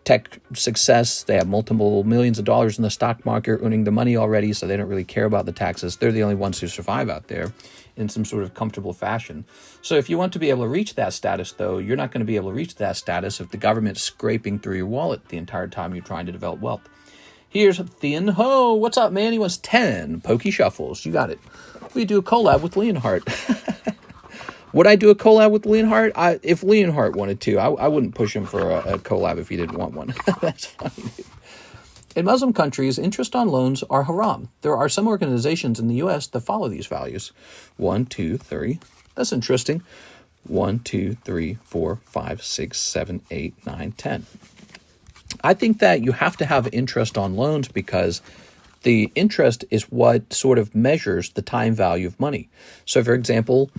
tech success. They have multiple millions of dollars in the stock market earning the money already, so they don't really care about the taxes. They're the only ones who survive out there in some sort of comfortable fashion. So if you want to be able to reach that status, though, you're not going to be able to reach that status if the government's scraping through your wallet the entire time you're trying to develop wealth. Here's Thin Ho. What's up, man? He wants 10 Pokey Shuffles. You got it. We do a collab with Leonhardt. Would I do a collab with Leonhardt? If Leonhardt wanted to, I wouldn't push him for a collab if he didn't want one. That's funny. In Muslim countries, interest on loans are haram. There are some organizations in the U.S. that follow these values. 1, 2, 3. That's interesting. 1, 2, 3, 4, 5, 6, 7, 8, 9, 10. I think that you have to have interest on loans because the interest is what sort of measures the time value of money. So, for example,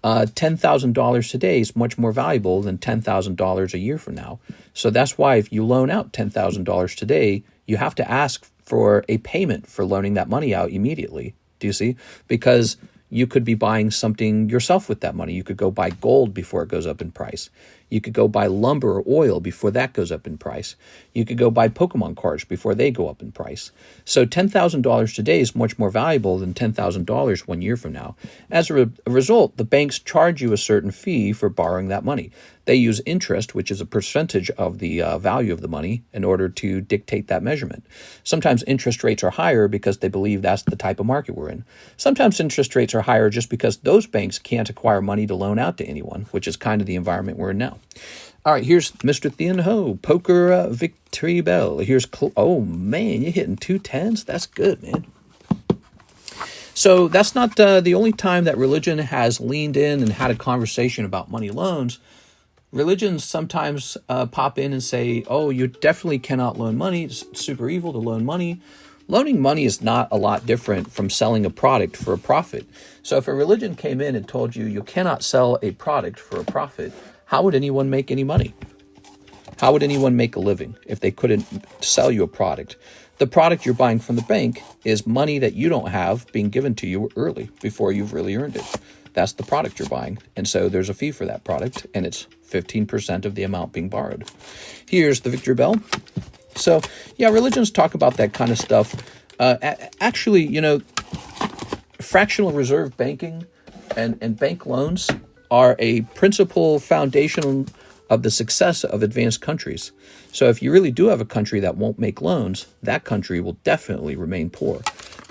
$10,000 today is much more valuable than $10,000 a year from now. So that's why if you loan out $10,000 today, you have to ask for a payment for loaning that money out immediately. Do you see? Because you could be buying something yourself with that money. You could go buy gold before it goes up in price. You could go buy lumber or oil before that goes up in price. You could go buy Pokemon cards before they go up in price. So $10,000 today is much more valuable than $10,000 1 year from now. As a result, the banks charge you a certain fee for borrowing that money. They use interest, which is a percentage of the value of the money, in order to dictate that measurement. Sometimes interest rates are higher because they believe that's the type of market we're in. Sometimes interest rates are higher just because those banks can't acquire money to loan out to anyone, which is kind of the environment we're in now. All right, here's Mr. Thien Ho, Poker Victory Bell. Here's, oh man, you're hitting 2 10s? That's good, man. So that's not the only time that religion has leaned in and had a conversation about money loans. Religions sometimes pop in and say, oh, you definitely cannot loan money. It's super evil to loan money. Loaning money is not a lot different from selling a product for a profit. So if a religion came in and told you you cannot sell a product for a profit, how would anyone make any money? How would anyone make a living if they couldn't sell you a product? The product you're buying from the bank is money that you don't have being given to you early before you've really earned it. That's the product you're buying. And so there's a fee for that product, and it's 15% of the amount being borrowed. Here's the Victory Bell. So, yeah, religions talk about that kind of stuff. Actually, you know, fractional reserve banking and bank loans are a principal foundation of the success of advanced countries. So if you really do have a country that won't make loans, that country will definitely remain poor,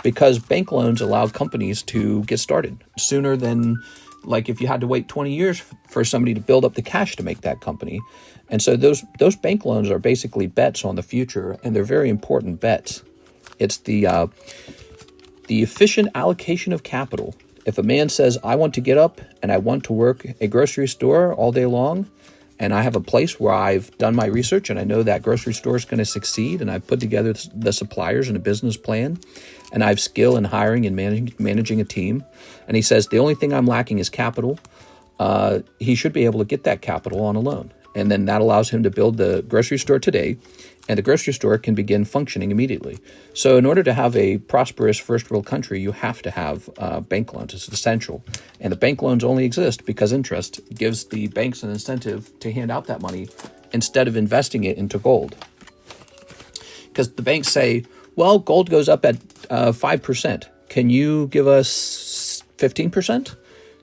because bank loans allow companies to get started sooner than, like, if you had to wait 20 years for somebody to build up the cash to make that company. And so those bank loans are basically bets on the future, and they're very important bets. It's the efficient allocation of capital. If a man says, I want to get up and I want to work a grocery store all day long, and I have a place where I've done my research and I know that grocery store is going to succeed, and I've put together the suppliers and a business plan, and I have skill in hiring and managing a team, and he says, the only thing I'm lacking is capital, he should be able to get that capital on a loan. And then that allows him to build the grocery store today, and the grocery store can begin functioning immediately. So in order to have a prosperous first world country, you have to have bank loans. It's essential. And the bank loans only exist because interest gives the banks an incentive to hand out that money instead of investing it into gold. Because the banks say, well, gold goes up at 5%. Can you give us 15%?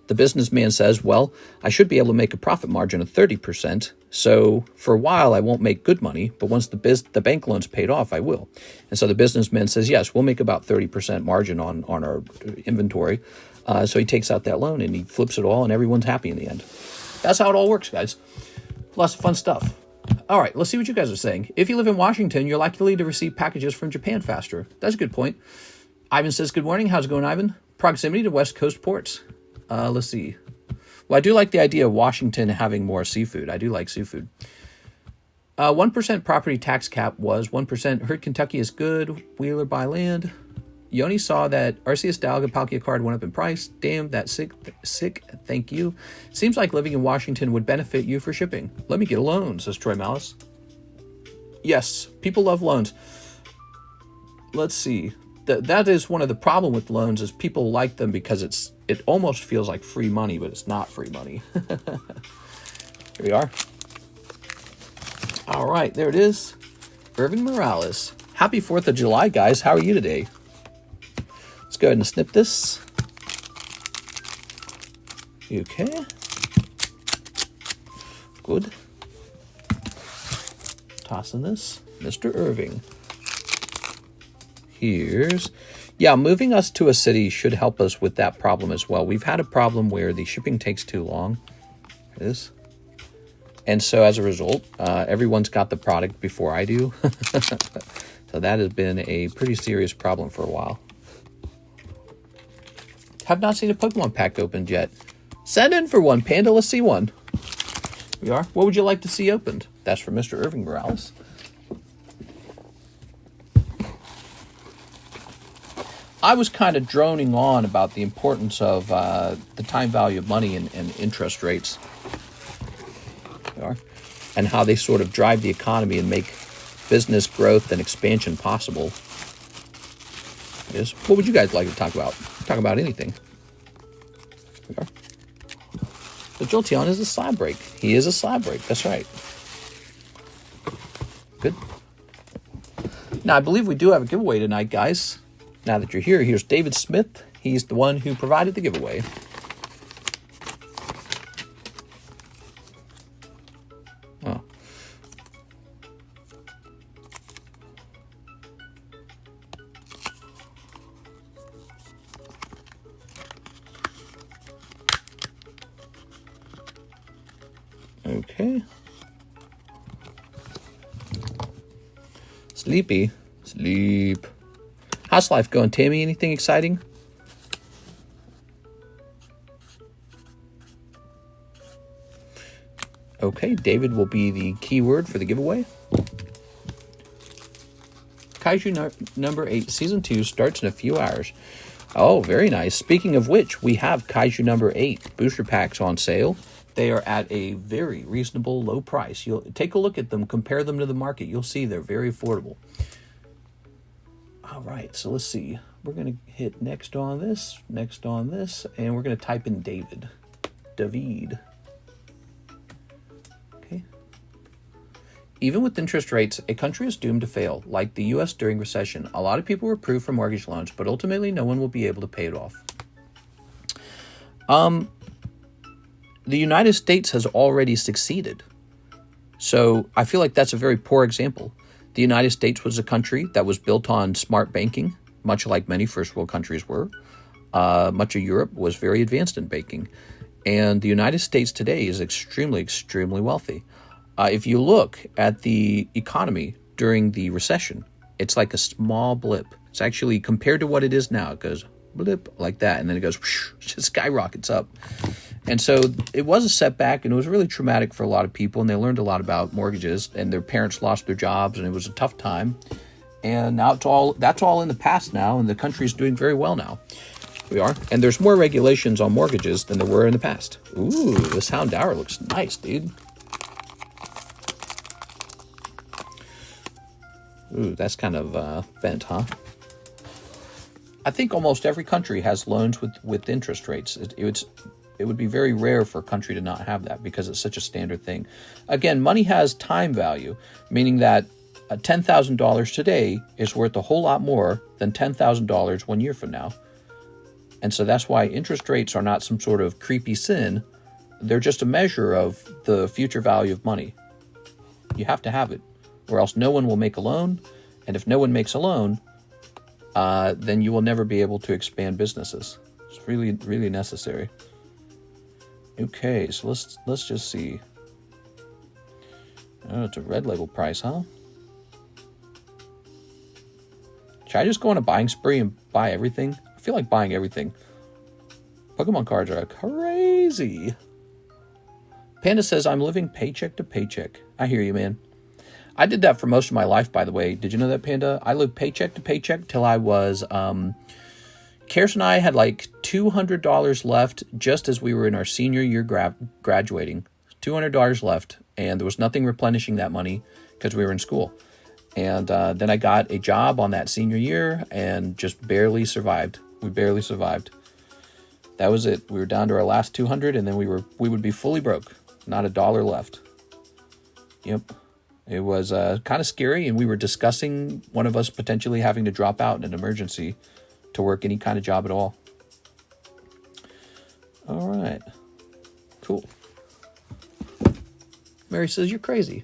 The businessman says, well, I should be able to make a profit margin of 30%. So for a while, I won't make good money, but once the bank loan's paid off, I will. And so the businessman says, yes, we'll make about 30% margin on our inventory. So he takes out that loan and he flips it all, and everyone's happy in the end. That's how it all works, guys. Lots of fun stuff. All right, let's see what you guys are saying. If you live in Washington, you're likely to receive packages from Japan faster. That's a good point. Ivan says, good morning. How's it going, Ivan? Proximity to West Coast ports. Let's see. Well, I do like the idea of Washington having more seafood. I do like seafood. 1% property tax cap was 1%. Heard Kentucky is good. Wheeler by land. Yoni saw that Arceus Dalga Palkia card went up in price. Damn, that's sick. Thank you. Seems like living in Washington would benefit you for shipping. Let me get a loan, says Troy Malice. Yes, people love loans. Let's see. That is one of the problem with loans, is people like them because it almost feels like free money, but it's not free money. Here we are. All right, there it is. Irving Morales. Happy 4th of July, guys. How are you today? Let's go ahead and snip this. Okay. Good. Tossing this. Mr. Irving. Moving us to a city should help us with that problem as well. We've had a problem where the shipping takes too long. It is. And so as a result, everyone's got the product before I do. So that has been a pretty serious problem for a while. Have not seen a Pokemon pack opened yet. Send in for one, Panda. Let's see one. We are. What would you like to see opened? That's for Mr. Irving Morales. I was kind of droning on about the importance of the time value of money and interest rates. We are. And how they sort of drive the economy and make business growth and expansion possible. Yes. What would you guys like to talk about? Talk about anything. We are. The Jolteon is a slab break. He is a slab break. That's right. Good. Now, I believe we do have a giveaway tonight, guys. Now that you're here, here's David Smith. He's the one who provided the giveaway. Oh. Okay. Sleepy. Sleep. How's life going, Tammy? Anything exciting? Okay, David will be the keyword for the giveaway. Kaiju number 8, Season 2 starts in a few hours. Oh, very nice. Speaking of which, we have Kaiju number 8 booster packs on sale. They are at a very reasonable low price. You'll take a look at them, compare them to the market. You'll see they're very affordable. All right, so let's see. We're going to hit next on this, and we're going to type in David. David. Okay. Even with interest rates, a country is doomed to fail, like the U.S. during recession. A lot of people were approved for mortgage loans, but ultimately no one will be able to pay it off. The United States has already succeeded. So I feel like that's a very poor example. The United States was a country that was built on smart banking, much like many first world countries were. Much of Europe was very advanced in banking. And the United States today is extremely, extremely wealthy. If you look at the economy during the recession, it's like a small blip. It's actually, compared to what it is now, it goes blip like that, and then it goes, whoosh, just skyrockets up. And so it was a setback, and it was really traumatic for a lot of people, and they learned a lot about mortgages, and their parents lost their jobs, and it was a tough time. And now that's all in the past now, and the country's doing very well now. We are. And there's more regulations on mortgages than there were in the past. Ooh, this Houndour looks nice, dude. Ooh, that's kind of bent, huh? I think almost every country has loans with interest rates. It would be very rare for a country to not have that because it's such a standard thing. Again, money has time value, meaning that $10,000 today is worth a whole lot more than $10,000 1 year from now. And so that's why interest rates are not some sort of creepy sin. They're just a measure of the future value of money. You have to have it, or else no one will make a loan. And if no one makes a loan, then you will never be able to expand businesses. It's really, really necessary. Okay, so let's just see. Oh, it's a red label price, huh? Should I just go on a buying spree and buy everything? I feel like buying everything. Pokemon cards are crazy. Panda says, I'm living paycheck to paycheck. I hear you, man. I did that for most of my life, by the way. Did you know that, Panda? I lived paycheck to paycheck till I was... Karis and I had like $200 left just as we were in our senior year graduating. $200 left, and there was nothing replenishing that money because we were in school. And then I got a job on that senior year and just barely survived. We barely survived. That was it. We were down to our last 200, and then we would be fully broke. Not a dollar left. Yep. It was kind of scary, and we were discussing one of us potentially having to drop out in an emergency to work any kind of job at all. All right. Cool. Mary says, you're crazy.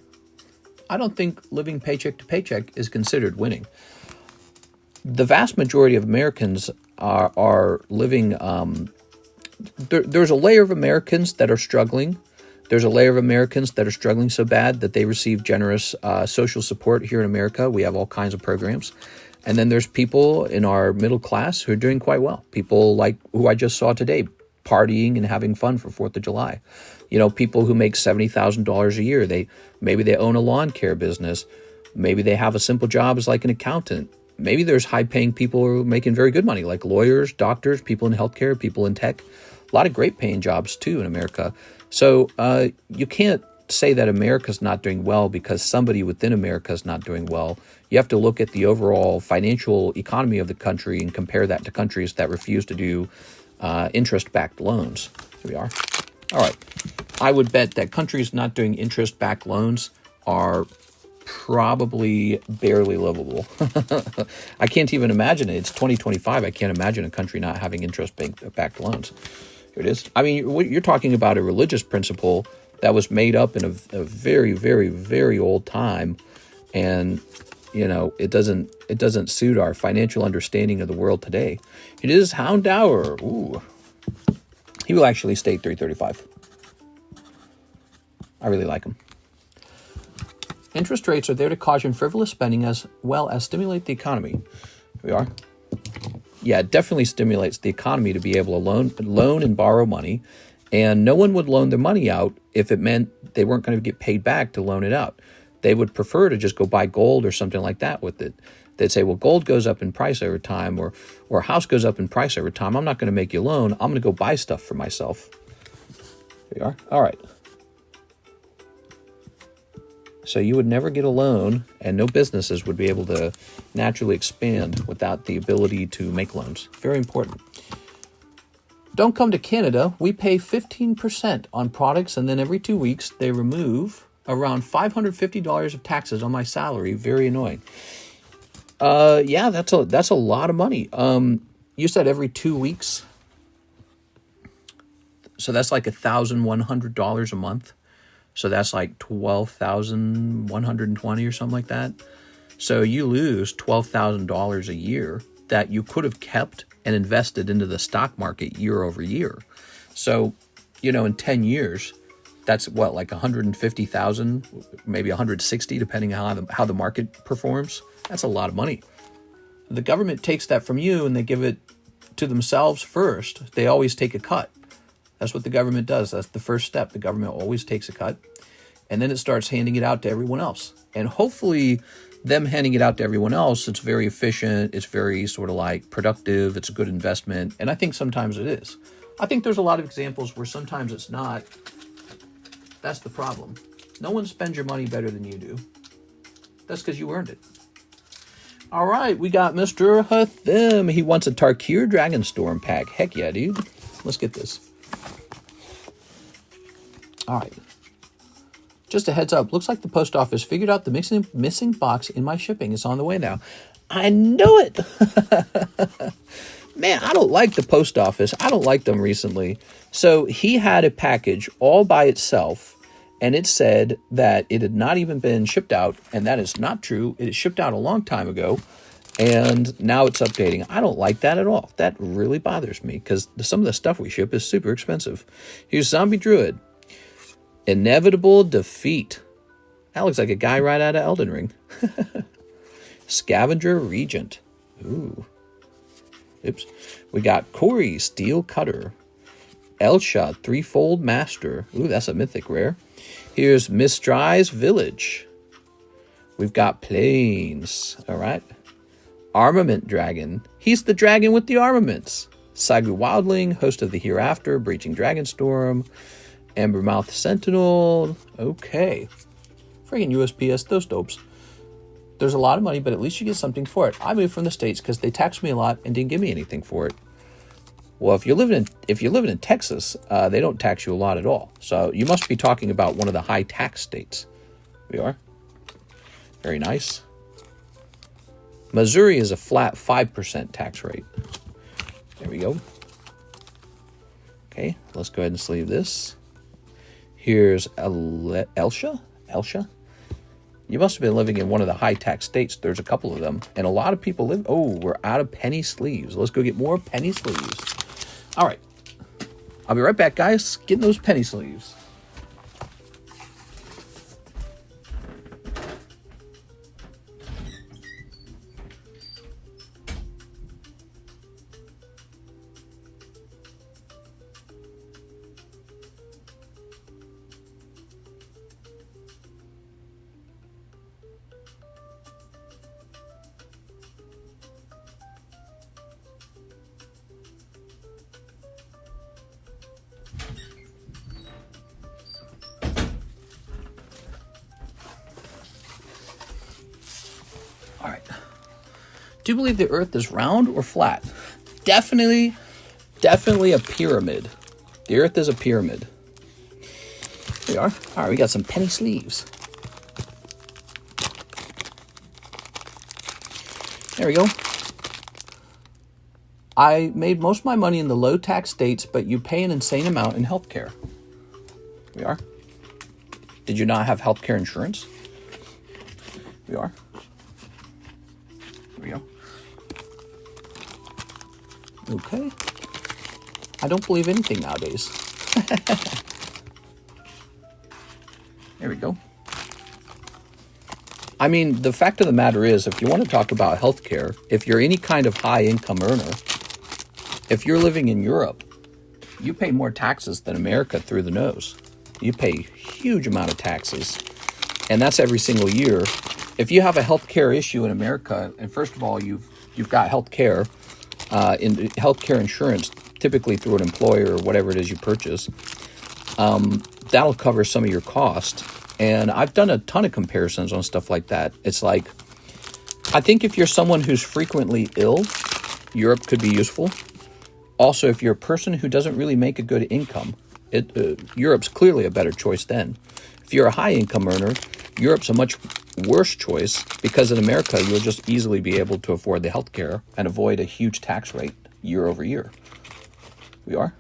I don't think living paycheck to paycheck is considered winning. The vast majority of Americans are living... there's a layer of Americans that are struggling. There's a layer of Americans that are struggling so bad that they receive generous social support here in America. We have all kinds of programs. And then there's people in our middle class who are doing quite well. People like who I just saw today, partying and having fun for 4th of July. You know, people who make $70,000 a year, maybe they own a lawn care business. Maybe they have a simple job as like an accountant. Maybe there's high-paying people who are making very good money, like lawyers, doctors, people in healthcare, people in tech. A lot of great-paying jobs, too, in America. So you can't say that America's not doing well because somebody within America is not doing well. You have to look at the overall financial economy of the country and compare that to countries that refuse to do interest-backed loans. Here we are. All right. I would bet that countries not doing interest-backed loans are probably barely livable. I can't even imagine it. It's 2025. I can't imagine a country not having interest-backed loans. Here it is. I mean, you're talking about a religious principle that was made up in a very, very, very old time, and you know it doesn't suit our financial understanding of the world today. It is Houndour. Ooh, he will actually stay 335. I really like him. Interest rates are there to caution frivolous spending as well as stimulate the economy. Here we are. Yeah, it definitely stimulates the economy to be able to loan and borrow money. And no one would loan their money out if it meant they weren't going to get paid back to loan it out. They would prefer to just go buy gold or something like that with it. They'd say, well, gold goes up in price over time, or a house goes up in price over time. I'm not going to make you a loan. I'm going to go buy stuff for myself. Here we are. All right. So you would never get a loan, and no businesses would be able to naturally expand without the ability to make loans. Very important. Don't come to Canada. We pay 15% on products, and then every 2 weeks they remove around $550 of taxes on my salary. Very annoying. Yeah, that's a lot of money. You said every 2 weeks, so that's like $1,100 a month. So that's like $12,120 or something like that. So you lose $12,000 a year that you could have kept and invested into the stock market year over year. So, you know, in 10 years, that's what, like 150,000, maybe 160, depending on how the market performs. That's a lot of money. The government takes that from you and they give it to themselves first. They always take a cut. That's what the government does. That's the first step. The government always takes a cut. And then it starts handing it out to everyone else. And hopefully them handing it out to everyone else, it's very efficient. It's very sort of like productive. It's a good investment. And I think sometimes it is. I think there's a lot of examples where sometimes it's not. That's the problem. No one spends your money better than you do. That's because you earned it. All right, we got Mr. Hathim. He wants a Tarkir Dragonstorm pack. Heck yeah, dude. Let's get this. All right. Just a heads up. Looks like the post office figured out the missing box in my shipping. It's on the way now. I knew it. Man, I don't like the post office. I don't like them recently. So he had a package all by itself, and it said that it had not even been shipped out, and that is not true. It is shipped out a long time ago, and now it's updating. I don't like that at all. That really bothers me, because some of the stuff we ship is super expensive. Here's Zombie Druid. Inevitable Defeat. That looks like a guy right out of Elden Ring. Scavenger Regent. Ooh. Oops. We got Corey, Steel Cutter. Elsha, Threefold Master. Ooh, that's a mythic rare. Here's Mistry's Village. We've got Plains. All right. Armament Dragon. He's the dragon with the armaments. Sagu Wildling, Host of the Hereafter, Breaching Dragonstorm. Ambermouth Sentinel. Okay. Friggin' USPS, those dopes. There's a lot of money, but at least you get something for it. I moved from the States because they taxed me a lot and didn't give me anything for it. Well, if you're living in Texas, they don't tax you a lot at all. So you must be talking about one of the high tax states. We are. Very nice. Missouri is a flat 5% tax rate. There we go. Okay, let's go ahead and sleeve this. Here's Elsha. You must have been living in one of the high-tax states. There's a couple of them. And a lot of people live... Oh, we're out of penny sleeves. Let's go get more penny sleeves. All right. I'll be right back, guys. Getting those penny sleeves. Do you believe the Earth is round or flat? Definitely a pyramid. The Earth is a pyramid. Here we are. All right, we got some penny sleeves. There we go. I made most of my money in the low tax states, but you pay an insane amount in healthcare. Here we are. Did you not have healthcare insurance? Here we are. Here we go. Okay. I don't believe anything nowadays. There we go. I mean, the fact of the matter is, if you want to talk about healthcare, if you're any kind of high income earner, if you're living in Europe, you pay more taxes than America through the nose. You pay a huge amount of taxes, and that's every single year. If you have a healthcare issue in America, and first of all, you've got healthcare, healthcare insurance, typically through an employer or whatever it is you purchase, that'll cover some of your cost. And I've done a ton of comparisons on stuff like that. It's like, I think if you're someone who's frequently ill, Europe could be useful. Also, if you're a person who doesn't really make a good income, Europe's clearly a better choice then. If you're a high income earner, Europe's a much worse choice, because in America, you'll just easily be able to afford the health care and avoid a huge tax rate year over year. We are.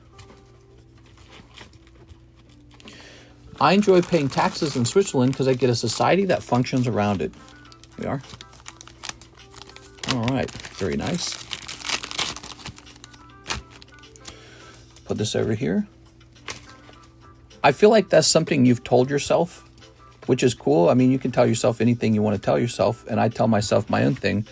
I enjoy paying taxes in Switzerland because I get a society that functions around it. We are. All right. Very nice. Put this over here. I feel like that's something you've told yourself, which is cool. I mean, you can tell yourself anything you want to tell yourself, and I tell myself my own thing.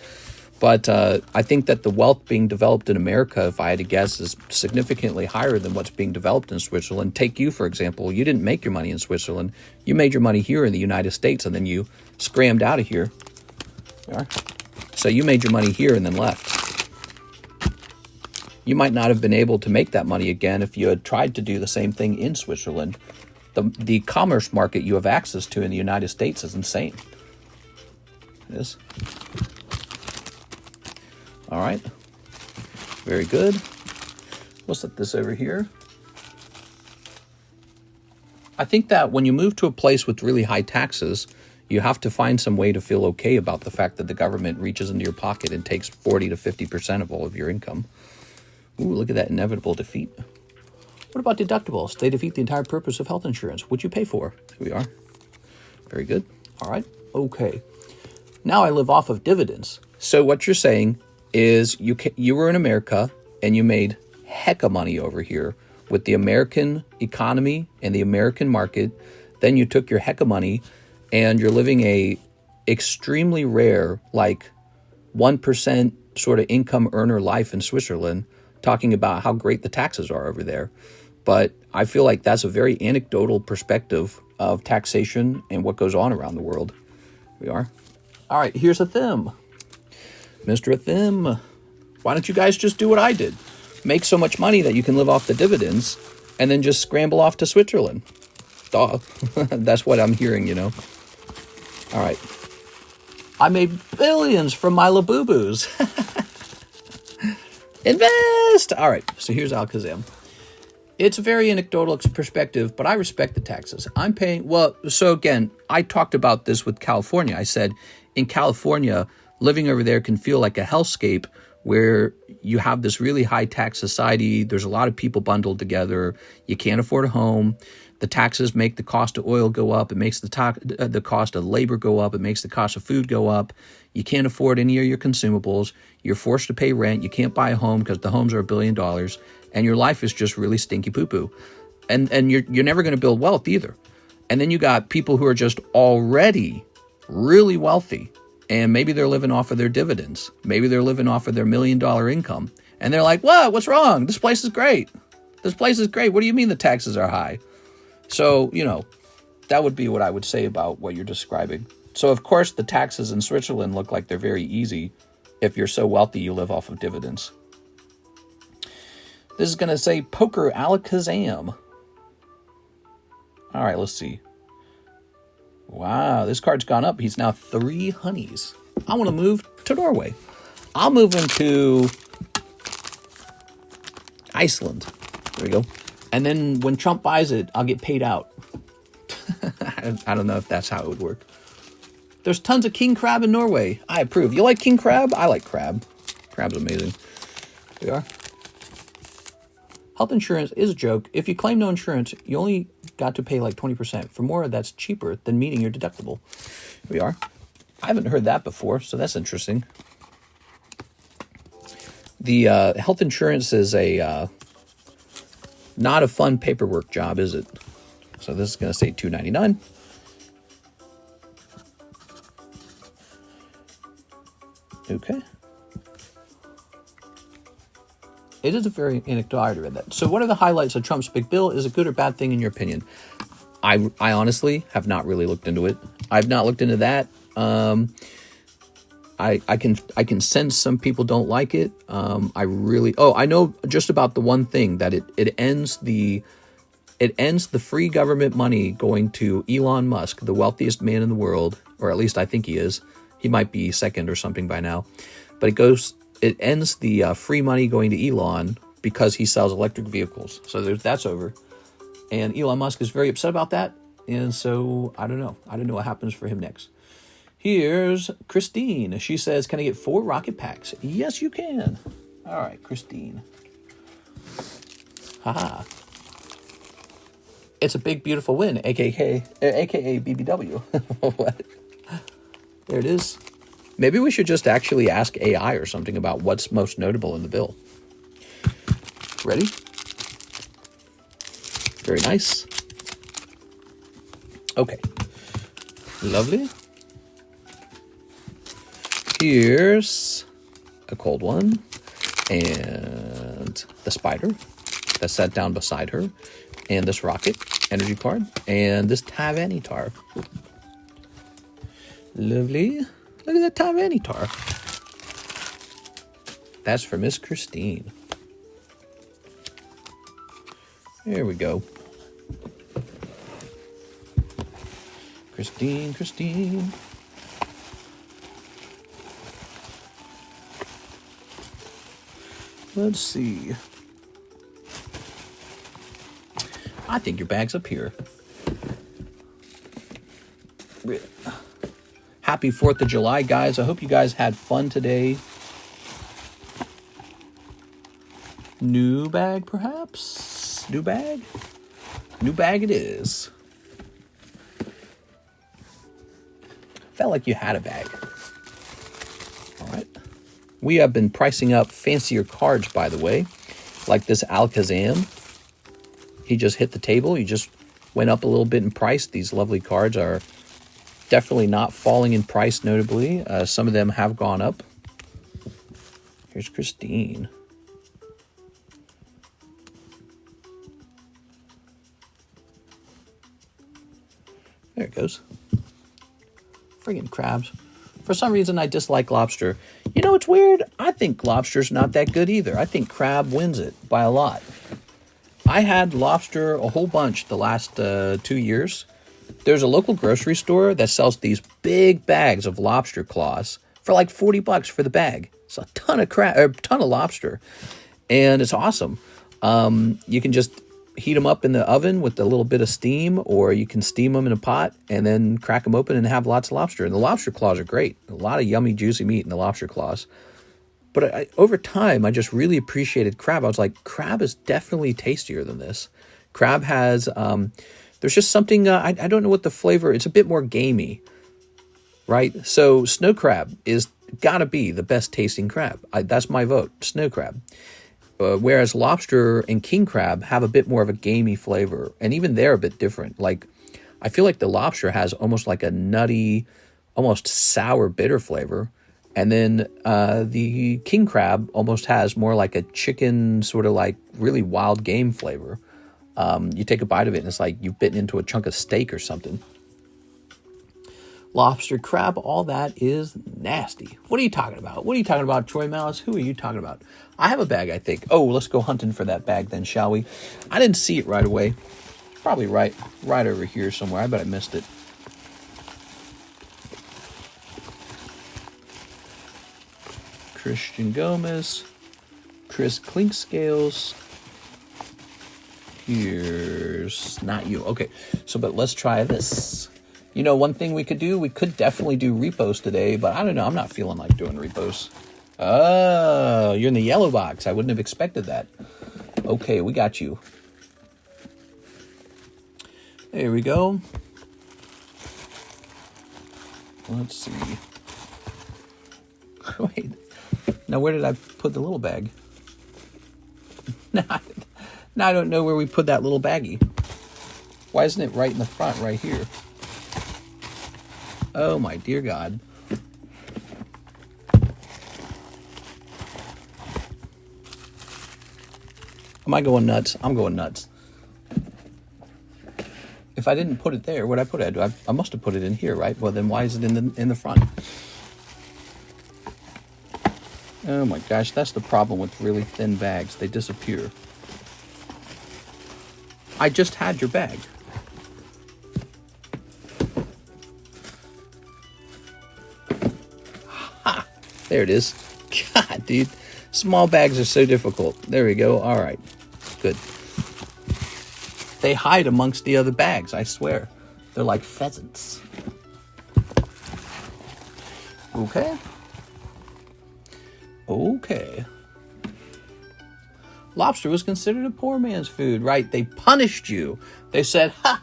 But I think that the wealth being developed in America, if I had to guess, is significantly higher than what's being developed in Switzerland. Take you, for example. You didn't make your money in Switzerland. You made your money here in the United States, and then you scrammed out of here. So you made your money here and then left. You might not have been able to make that money again if you had tried to do the same thing in Switzerland. The commerce market you have access to in the United States is insane. It is. All right. Very good. We'll set this over here. I think that when you move to a place with really high taxes, you have to find some way to feel okay about the fact that the government reaches into your pocket and takes 40 to 50% of all of your income. Ooh, look at that inevitable defeat. What about deductibles? They defeat the entire purpose of health insurance. What'd you pay for? Here we are. Very good. All right. Okay. Now I live off of dividends. So what you're saying is you were in America and you made heck of money over here with the American economy and the American market. Then you took your heck of money and you're living a extremely rare, like 1% sort of income earner life in Switzerland, talking about how great the taxes are over there. But I feel like that's a very anecdotal perspective of taxation and what goes on around the world. We are. All right, here's a theme. Mr. Thim, why don't you guys just do what I did? Make so much money that you can live off the dividends and then just scramble off to Switzerland. Duh. That's what I'm hearing, you know. All right. I made billions from my Labubu's. Invest! All right, so here's Alakazam. It's a very anecdotal perspective, but I respect the taxes. I'm paying, well, so again, I talked about this with California. I said, in California, living over there can feel like a hellscape where you have this really high tax society. There's a lot of people bundled together. You can't afford a home. The taxes make the cost of oil go up. It makes the cost of labor go up. It makes the cost of food go up. You can't afford any of your consumables. You're forced to pay rent. You can't buy a home because the homes are $1 billion. And your life is just really stinky poo-poo. And you're never going to build wealth either. And then you got people who are just already really wealthy. And maybe they're living off of their dividends. Maybe they're living off of their $1 million income. And they're like, what? What's wrong? This place is great. This place is great. What do you mean the taxes are high? So, you know, that would be what I would say about what you're describing. So, of course, the taxes in Switzerland look like they're very easy if you're so wealthy you live off of dividends. This is going to say Poker Alakazam. All right, let's see. Wow, this card's gone up. He's now 3 honeys. I want to move to Norway. I'll move into Iceland. There we go. And then when Trump buys it, I'll get paid out. I don't know if that's how it would work. There's tons of king crab in Norway. I approve. You like king crab? I like crab. Crab's amazing. There we are. Health insurance is a joke. If you claim no insurance, you only got to pay like 20%. For more, that's cheaper than meeting your deductible. Here we are. I haven't heard that before, so that's interesting. The health insurance is a not a fun paperwork job, is it? So this is going to say $2.99. Okay. It is a very anecdotal. I read that. So what are the highlights of Trump's big bill? Is it good or bad thing in your opinion? I honestly have not really looked into it. I've not looked into that. I can sense some people don't like it. I know just about the one thing that it ends the free government money going to Elon Musk, the wealthiest man in the world, or at least I think he is. He might be second or something by now, but it ends the free money going to Elon because he sells electric vehicles. So that's over. And Elon Musk is very upset about that. And so I don't know. I don't know what happens for him next. Here's Christine. She says, can I get 4 rocket packs? Yes, you can. All right, Christine. Haha. It's a big, beautiful win, aka BBW. What? There it is. Maybe we should just actually ask AI or something about what's most notable in the bill. Ready? Very nice. Okay. Lovely. Here's a cold one. And the spider that sat down beside her. And this rocket energy card. And this Tavanitar. Lovely. Look at that Tavanitar. That's for Miss Christine. There we go. Christine. Let's see. I think your bag's up here. Happy 4th of July, guys. I hope you guys had fun today. New bag, perhaps? New bag? New bag it is. Felt like you had a bag. All right. We have been pricing up fancier cards, by the way. Like this Alakazam. He just hit the table. He just went up a little bit in price. These lovely cards are definitely not falling in price, notably. Some of them have gone up. Here's Christine. There it goes. Friggin' crabs. For some reason, I dislike lobster. You know, it's weird. I think lobster's not that good either. I think crab wins it by a lot. I had lobster a whole bunch the last 2 years. There's a local grocery store that sells these big bags of lobster claws for like $40 for the bag. It's a ton of lobster, and it's awesome. You can just heat them up in the oven with a little bit of steam, or you can steam them in a pot and then crack them open and have lots of lobster. And the lobster claws are great. A lot of yummy, juicy meat in the lobster claws. But over time, I just really appreciated crab. I was like, crab is definitely tastier than this. Crab has, there's just something, I don't know what the flavor, it's a bit more gamey, right? So snow crab is gotta be the best tasting crab. That's my vote, snow crab. Whereas lobster and king crab have a bit more of a gamey flavor. And even they're a bit different. Like, I feel like the lobster has almost like a nutty, almost sour, bitter flavor. And then the king crab almost has more like a chicken, sort of like really wild game flavor. You take a bite of it and it's like you've bitten into a chunk of steak or something. Lobster, crab, all that is nasty. What are you talking about? What are you talking about, Troy Malice? Who are you talking about? I have a bag, I think. Oh, let's go hunting for that bag then, shall we? I didn't see it right away. Probably right over here somewhere. I bet I missed it. Christian Gomez, Chris Clinkscales. Here's not you. Okay, so but let's try this. You know, one thing we could do, we could definitely do repos today, but I don't know. I'm not feeling like doing repos. Oh, you're in the yellow box. I wouldn't have expected that. Okay, we got you. There we go. Let's see. Wait. Now, where did I put the little bag? Now I don't know where we put that little baggie. Why isn't it right in the front, right here? Oh, my dear God. Am I going nuts? I'm going nuts. If I didn't put it there, where'd I put it? I must have put it in here, right? Well, then why is it in the front? Oh my gosh, that's the problem with really thin bags. They disappear. I just had your bag. Ha! There it is. God, dude. Small bags are so difficult. There we go. All right. Good. They hide amongst the other bags, I swear. They're like pheasants. Okay. Okay. Lobster was considered a poor man's food, right? They punished you. They said, ha!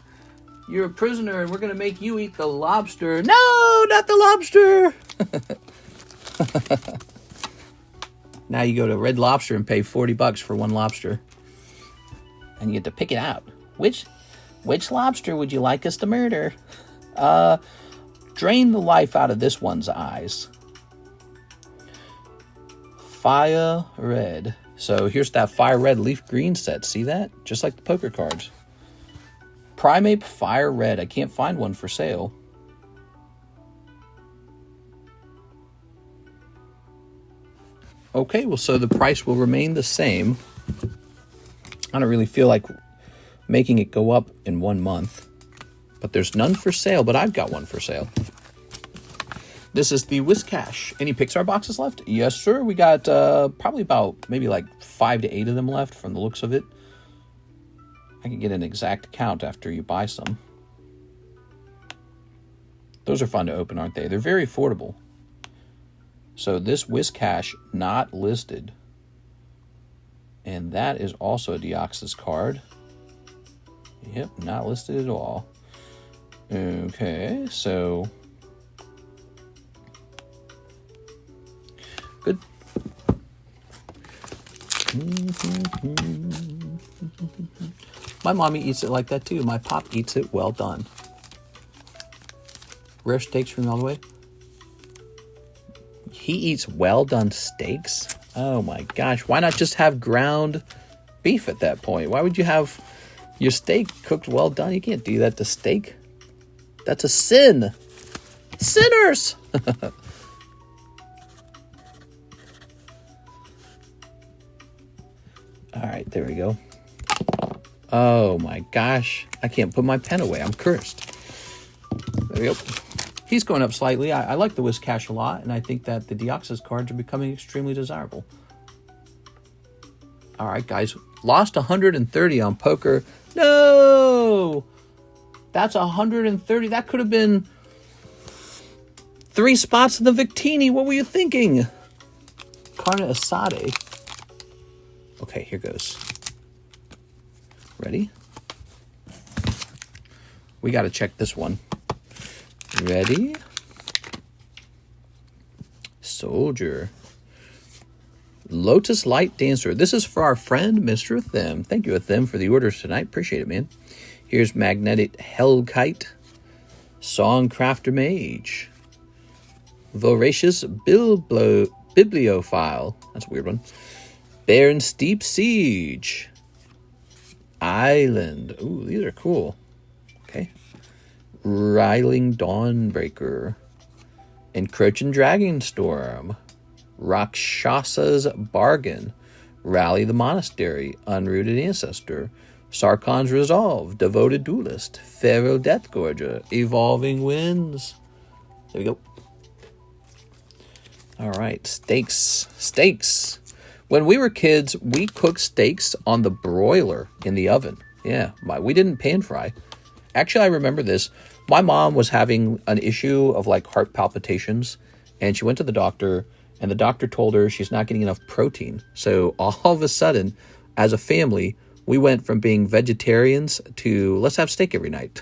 You're a prisoner and we're going to make you eat the lobster. No, not the lobster! Now you go to Red Lobster and pay $40 for one lobster. And you get to pick it out. Which lobster would you like us to murder? Drain the life out of this one's eyes. Fire red. So here's that fire red leaf green set. See that? Just like the poker cards. Primate fire red. I can't find one for sale. Okay, well, so the price will remain the same. I don't really feel like making it go up in 1 month. But there's none for sale, but I've got one for sale. This is the Whiskash. Any Pixar boxes left? Yes, sir. We got probably about maybe like 5 to 8 of them left from the looks of it. I can get an exact count after you buy some. Those are fun to open, aren't they? They're very affordable. So this Whiskash not listed. And that is also a Deoxys card. Yep, not listed at all. Okay, so good. My mommy eats it like that too. My pop eats it well done. Rare steaks from all the way. He eats well done steaks? Oh my gosh. Why not just have ground beef at that point? Why would you have your steak cooked well done? You can't do that to steak. That's a sin. Sinners! All right, there we go. Oh my gosh. I can't put my pen away. I'm cursed. There we go. He's going up slightly. I like the Whiskash a lot, and I think that the Deoxys cards are becoming extremely desirable. All right, guys. Lost 130 on poker. No! That's 130. That could have been 3 spots in the Victini. What were you thinking? Carne asada. Okay, here goes. Ready? We got to check this one. Ready? Soldier. Lotus Light Dancer. This is for our friend, Mr. Them. Thank you, Them, for the orders tonight. Appreciate it, man. Here's Magnetic Hellkite. Songcrafter Mage. Voracious Bibliophile. That's a weird one. Baron Steep Siege. Island. Ooh, these are cool. Okay. Riling Dawnbreaker. Encroaching Dragonstorm. Rakshasa's Bargain. Rally the Monastery. Unrooted Ancestor. Sarkon's Resolve. Devoted Duelist. Pharaoh Deathgorger. Evolving Winds. There we go. All right, steaks. Steaks. When we were kids, we cooked steaks on the broiler in the oven. Yeah, we didn't pan fry. Actually, I remember this. My mom was having an issue of like heart palpitations, and she went to the doctor, and the doctor told her she's not getting enough protein. So all of a sudden, as a family, we went from being vegetarians to let's have steak every night.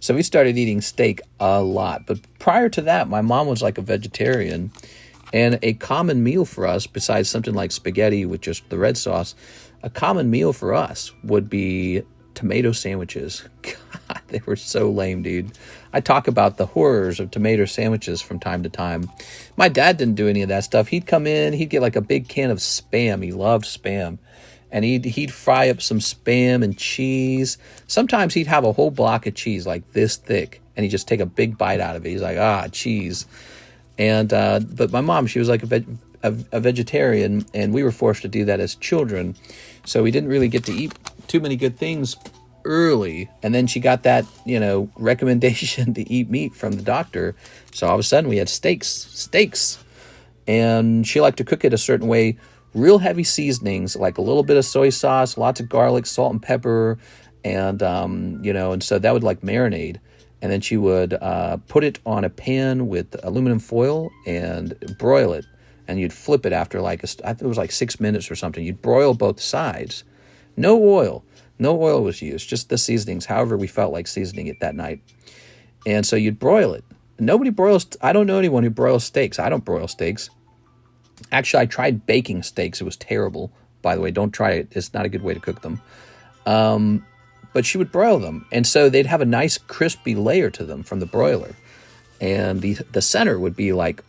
So we started eating steak a lot. But prior to that, my mom was like a vegetarian. And a common meal for us, besides something like spaghetti with just the red sauce, a common meal for us would be tomato sandwiches. God, they were so lame, dude. I talk about the horrors of tomato sandwiches from time to time. My dad didn't do any of that stuff. He'd come in, he'd get like a big can of Spam. He loved Spam. And he'd fry up some Spam and cheese. Sometimes he'd have a whole block of cheese like this thick, and he'd just take a big bite out of it. He's like, cheese. And but my mom, she was like a vegetarian, and we were forced to do that as children. So we didn't really get to eat too many good things early. And then she got that, recommendation to eat meat from the doctor. So all of a sudden we had steaks. And she liked to cook it a certain way, real heavy seasonings, like a little bit of soy sauce, lots of garlic, salt and pepper. And, and so that would like marinate. And then she would put it on a pan with aluminum foil and broil it. And you'd flip it after I think it was like 6 minutes or something. You'd broil both sides. No oil. No oil was used, just the seasonings, however we felt like seasoning it that night. And so you'd broil it. Nobody broils. I don't know anyone who broils steaks. I don't broil steaks. Actually, I tried baking steaks. It was terrible. By the way, don't try it. It's not a good way to cook them. But she would broil them. And so they'd have a nice crispy layer to them from the broiler. And the center would be like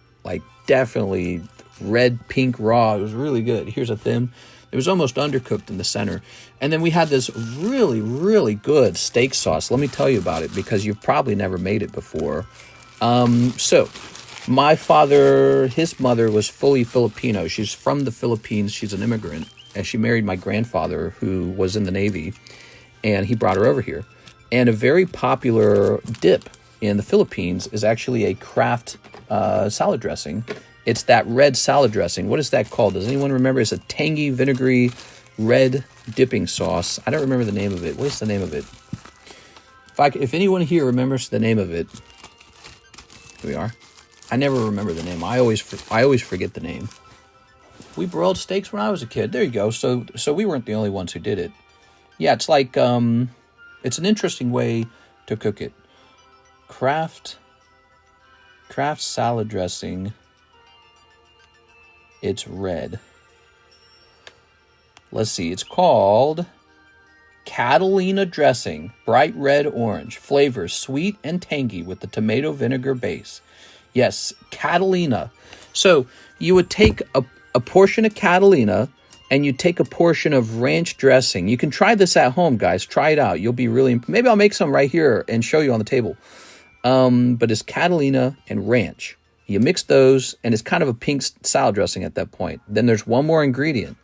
definitely red, pink, raw. It was really good. Here's a thing. It was almost undercooked in the center. And then we had this really, really good steak sauce. Let me tell you about it because you've probably never made it before. So my father, his mother was fully Filipino. She's from the Philippines. She's an immigrant. And she married my grandfather, who was in the Navy. And he brought her over here. And a very popular dip in the Philippines is actually a Kraft salad dressing. It's that red salad dressing. What is that called? Does anyone remember? It's a tangy, vinegary, red dipping sauce. I don't remember the name of it. What is the name of it? If anyone here remembers the name of it, here we are. I never remember the name. I always forget the name. We broiled steaks when I was a kid. There you go. So we weren't the only ones who did it. Yeah, it's like it's an interesting way to cook it. Kraft salad dressing. It's red. Let's see. It's called Catalina dressing. Bright red orange. Flavors sweet and tangy with the tomato vinegar base. Yes, Catalina. So you would take a portion of Catalina and you take a portion of ranch dressing. You can try this at home, guys. Try it out. You'll be really... Maybe I'll make some right here and show you on the table. But it's Catalina and ranch. You mix those, and it's kind of a pink salad dressing at that point. Then there's one more ingredient.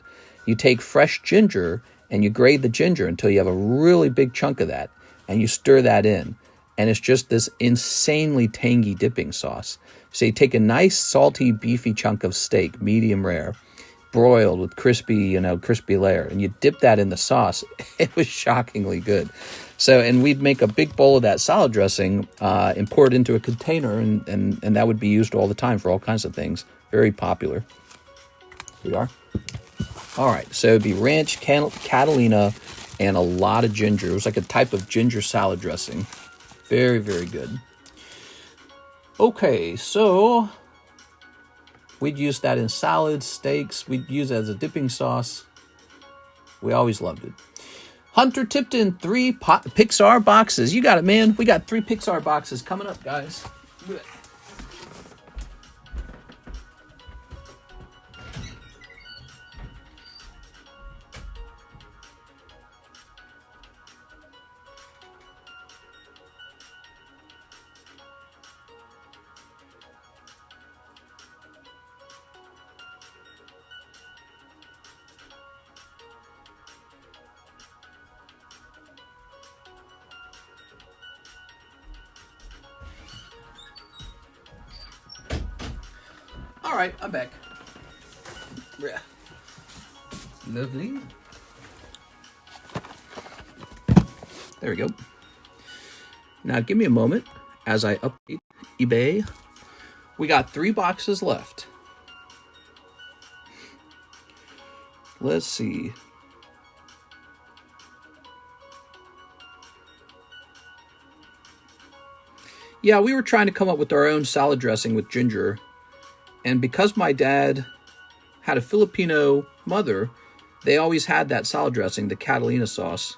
You take fresh ginger, and you grate the ginger until you have a really big chunk of that, and you stir that in. And it's just this insanely tangy dipping sauce. So you take a nice, salty, beefy chunk of steak, medium rare, broiled with crispy layer, and you dip that in the sauce. It was shockingly good. So, and we'd make a big bowl of that salad dressing and pour it into a container, and that would be used all the time for all kinds of things. Very popular. Here we are. All right, so it'd be ranch, Catalina, and a lot of ginger. It was like a type of ginger salad dressing. Very, very good. Okay, so we'd use that in salads, steaks. We'd use it as a dipping sauce. We always loved it. Hunter tipped in 3 Pixar boxes. You got it, man. We got 3 Pixar boxes coming up, guys. Good. All right, I'm back. Yeah. Lovely. There we go. Now give me a moment as I update eBay. We got 3 boxes left. Let's see. Yeah, we were trying to come up with our own salad dressing with ginger. And because my dad had a Filipino mother, they always had that salad dressing, the Catalina sauce.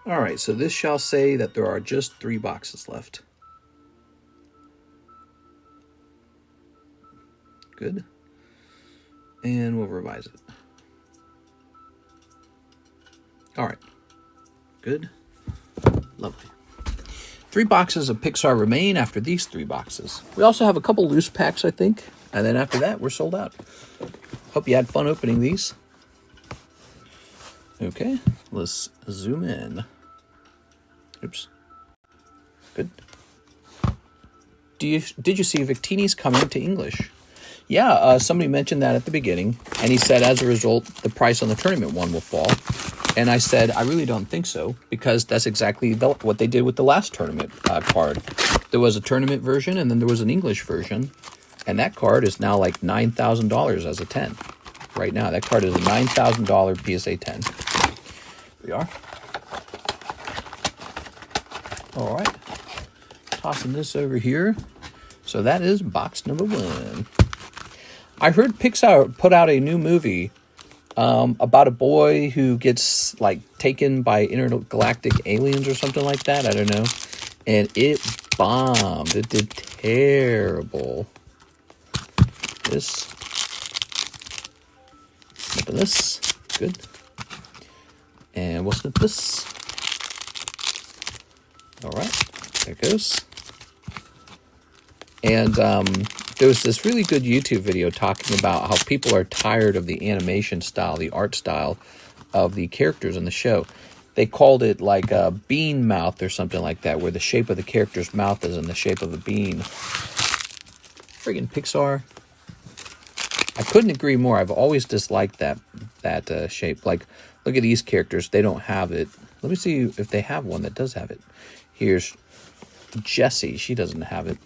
All right, so this shall say that there are just 3 boxes left. Good. And we'll revise it. All right. Good. Lovely. 3 boxes of Pixar remain after these 3 boxes. We also have a couple loose packs, I think. And then after that, we're sold out. Hope you had fun opening these. Okay, let's zoom in. Oops. Good. Did you see Victini's coming to English? Yeah, somebody mentioned that at the beginning. And he said, as a result, the price on the tournament one will fall. And I said, I really don't think so, because that's exactly what they did with the last tournament card. There was a tournament version, and then there was an English version. And that card is now like $9,000 as a 10. Right now, that card is a $9,000 PSA 10. Here we are. All right. Tossing this over here. So that is box number 1. I heard Pixar put out a new movie about a boy who gets like taken by intergalactic aliens or something like that. I don't know. And it bombed. It did terrible. This. Snipping this. Good. And we'll snip this. All right. There it goes. And there was this really good YouTube video talking about how people are tired of the animation style, the art style of the characters in the show. They called it like a bean mouth or something like that, where the shape of the character's mouth is in the shape of a bean. Friggin' Pixar. I couldn't agree more. I've always disliked that shape. Like, look at these characters. They don't have it. Let me see if they have one that does have it. Here's Jessie. She doesn't have it.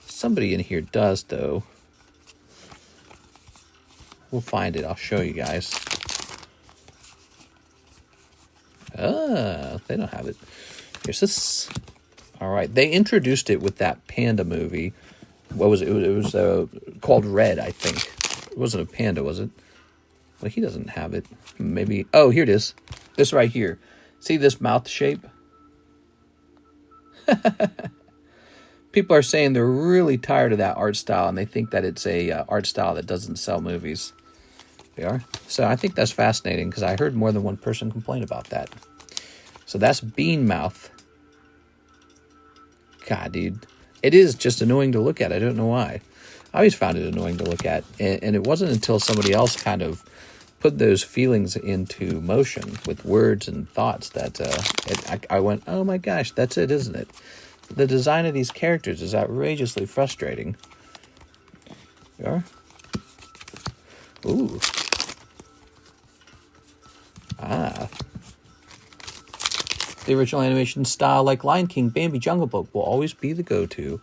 Somebody in here does, though. We'll find it. I'll show you guys. They don't have it. Here's this. All right. They introduced it with that panda movie. What was it? It was called Red, I think. It wasn't a panda, was it? Well, he doesn't have it. Maybe. Oh, here it is. This right here. See this mouth shape? People are saying they're really tired of that art style, and they think that it's a art style that doesn't sell movies. They are. So I think that's fascinating, because I heard more than one person complain about that. So that's Bean Mouth. God, dude. It is just annoying to look at. I don't know why. I always found it annoying to look at. And it wasn't until somebody else kind of put those feelings into motion with words and thoughts that I went, oh my gosh, that's it, isn't it? The design of these characters is outrageously frustrating. There we are. Ooh. Ah. The original animation style, like Lion King, Bambi, Jungle Book, will always be the go-to.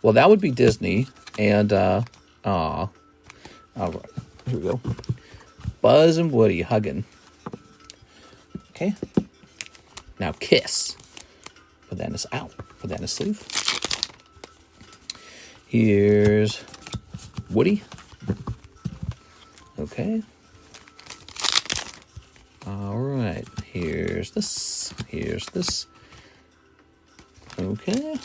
Well, that would be Disney. And, all right. Here we go. Buzz and Woody hugging. Okay. Now kiss. Put that in his out. Put that in his sleeve. Here's Woody. Okay. All right. Here's this. Here's this. Okay.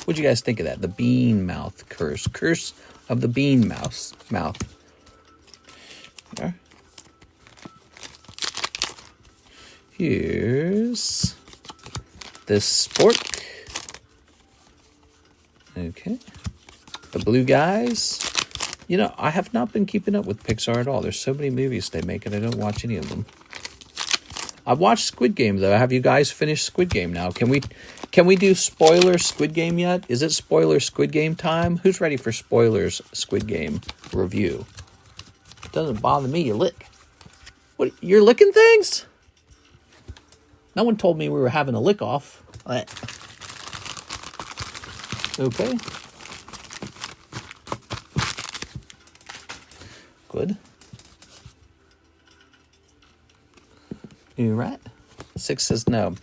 What'd you guys think of that? The bean mouth curse. Curse of the bean mouse mouth. There. Here's this spork. Okay. The blue guys. You know, I have not been keeping up with Pixar at all. There's so many movies they make, and I don't watch any of them. I've watched Squid Game though. Have you guys finished Squid Game now? Can we do spoiler Squid Game yet? Is it spoiler Squid Game time? Who's ready for spoilers Squid Game review? It doesn't bother me. You lick. What? You're licking things? No one told me we were having a lick off. Okay. Good. You right? 6 says no.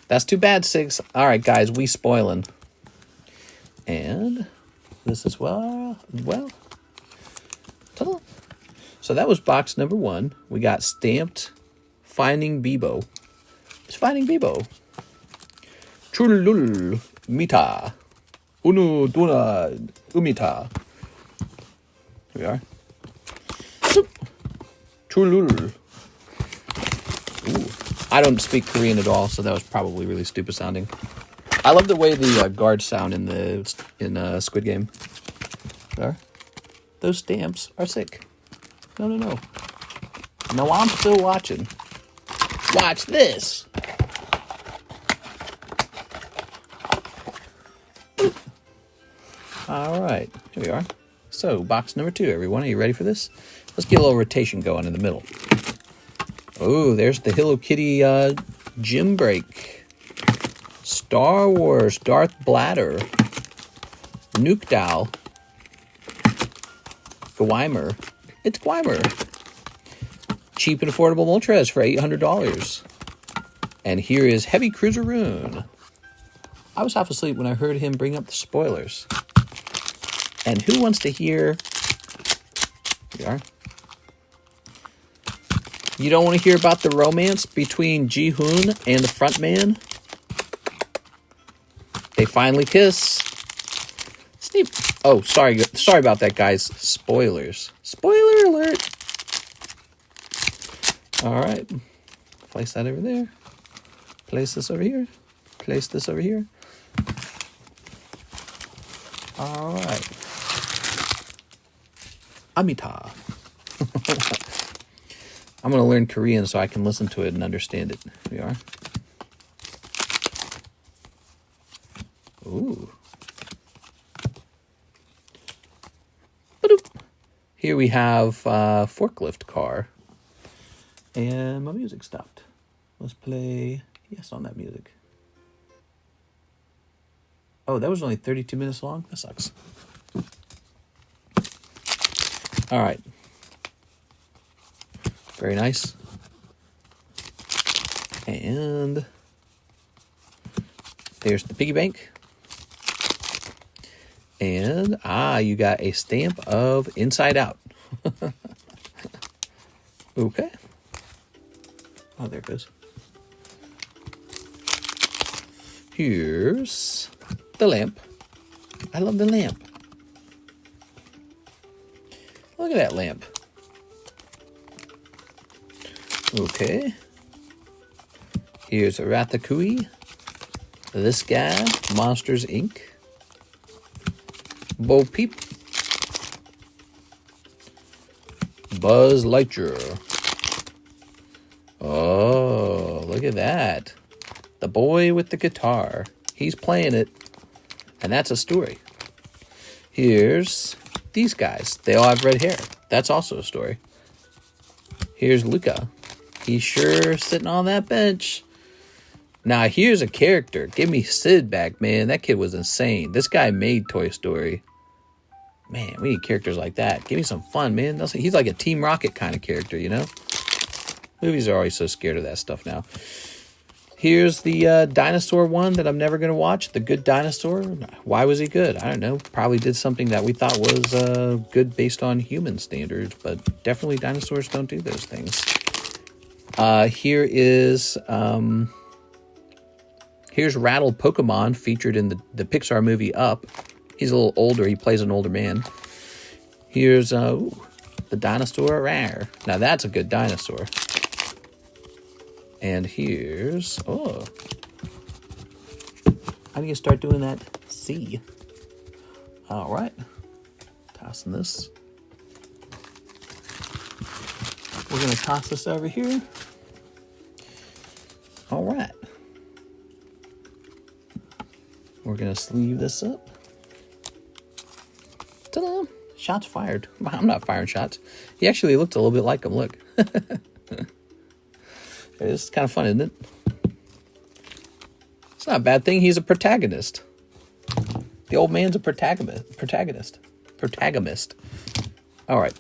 That's too bad, 6. All right, guys, we spoiling. And this as well. Ta-da. So that was box number 1. We got stamped Finding Bebo. It's Finding Bebo. Chulul mita. Unu duna umita. Here we are. Chulul. Ooh. I don't speak Korean at all, so that was probably really stupid sounding. I love the way the guards sound in Squid Game. There. Those stamps are sick. No. No, I'm still watching. Watch this. All right, here we are. So, box number 2, everyone. Are you ready for this? Let's get a little rotation going in the middle. Oh, there's the Hello Kitty gym break. Star Wars Darth Blatter. Nuke Doll. Gweimer. It's Gweimer. Cheap and affordable Moltres for $800. And here is Heavy Cruiseroon. I was half asleep when I heard him bring up the spoilers. And who wants to hear... Here we are. You don't want to hear about the romance between Ji-hoon and the front man? They finally kiss. Sneap. Oh, sorry about that, guys. Spoilers. Spoiler alert. All right. Place that over there. Place this over here. Place this over here. All right. Amita. I'm going to learn Korean so I can listen to it and understand it. Here we are. Ooh. Ba-doop. Here we have forklift car. And my music stopped. Let's play yes on that music. Oh, that was only 32 minutes long? That sucks. All right. Very nice. And there's the piggy bank. And, you got a stamp of Inside Out. Okay. Oh, there it goes. Here's the lamp. I love the lamp. Look at that lamp. Okay. Here's Ratatouille. This guy, Monsters, Inc. Bo Peep. Buzz Lightyear. Oh, look at that. The boy with the guitar. He's playing it. And that's a story. Here's these guys. They all have red hair. That's also a story. Here's Luca. He's sure sitting on that bench. Now, here's a character. Give me Sid back, man. That kid was insane. This guy made Toy Story. Man, we need characters like that. Give me some fun, man. He's like a Team Rocket kind of character, you know? Movies are always so scared of that stuff now. Here's the dinosaur one that I'm never going to watch. The Good Dinosaur. Why was he good? I don't know. Probably did something that we thought was good based on human standards, but definitely dinosaurs don't do those things. Here is... here's Rattle Pokemon, featured in the Pixar movie Up. He's a little older. He plays an older man. Here's the dinosaur. Rawr. Now that's a good dinosaur. And here's... Oh. How do you start doing that C? All right. Tossing this. We're going to toss this over here. We're going to sleeve this up. Ta-da! Shots fired. I'm not firing shots. He actually looked a little bit like him. Look. It's kind of fun, isn't it? It's not a bad thing. He's a protagonist. The old man's a protagonist. All right.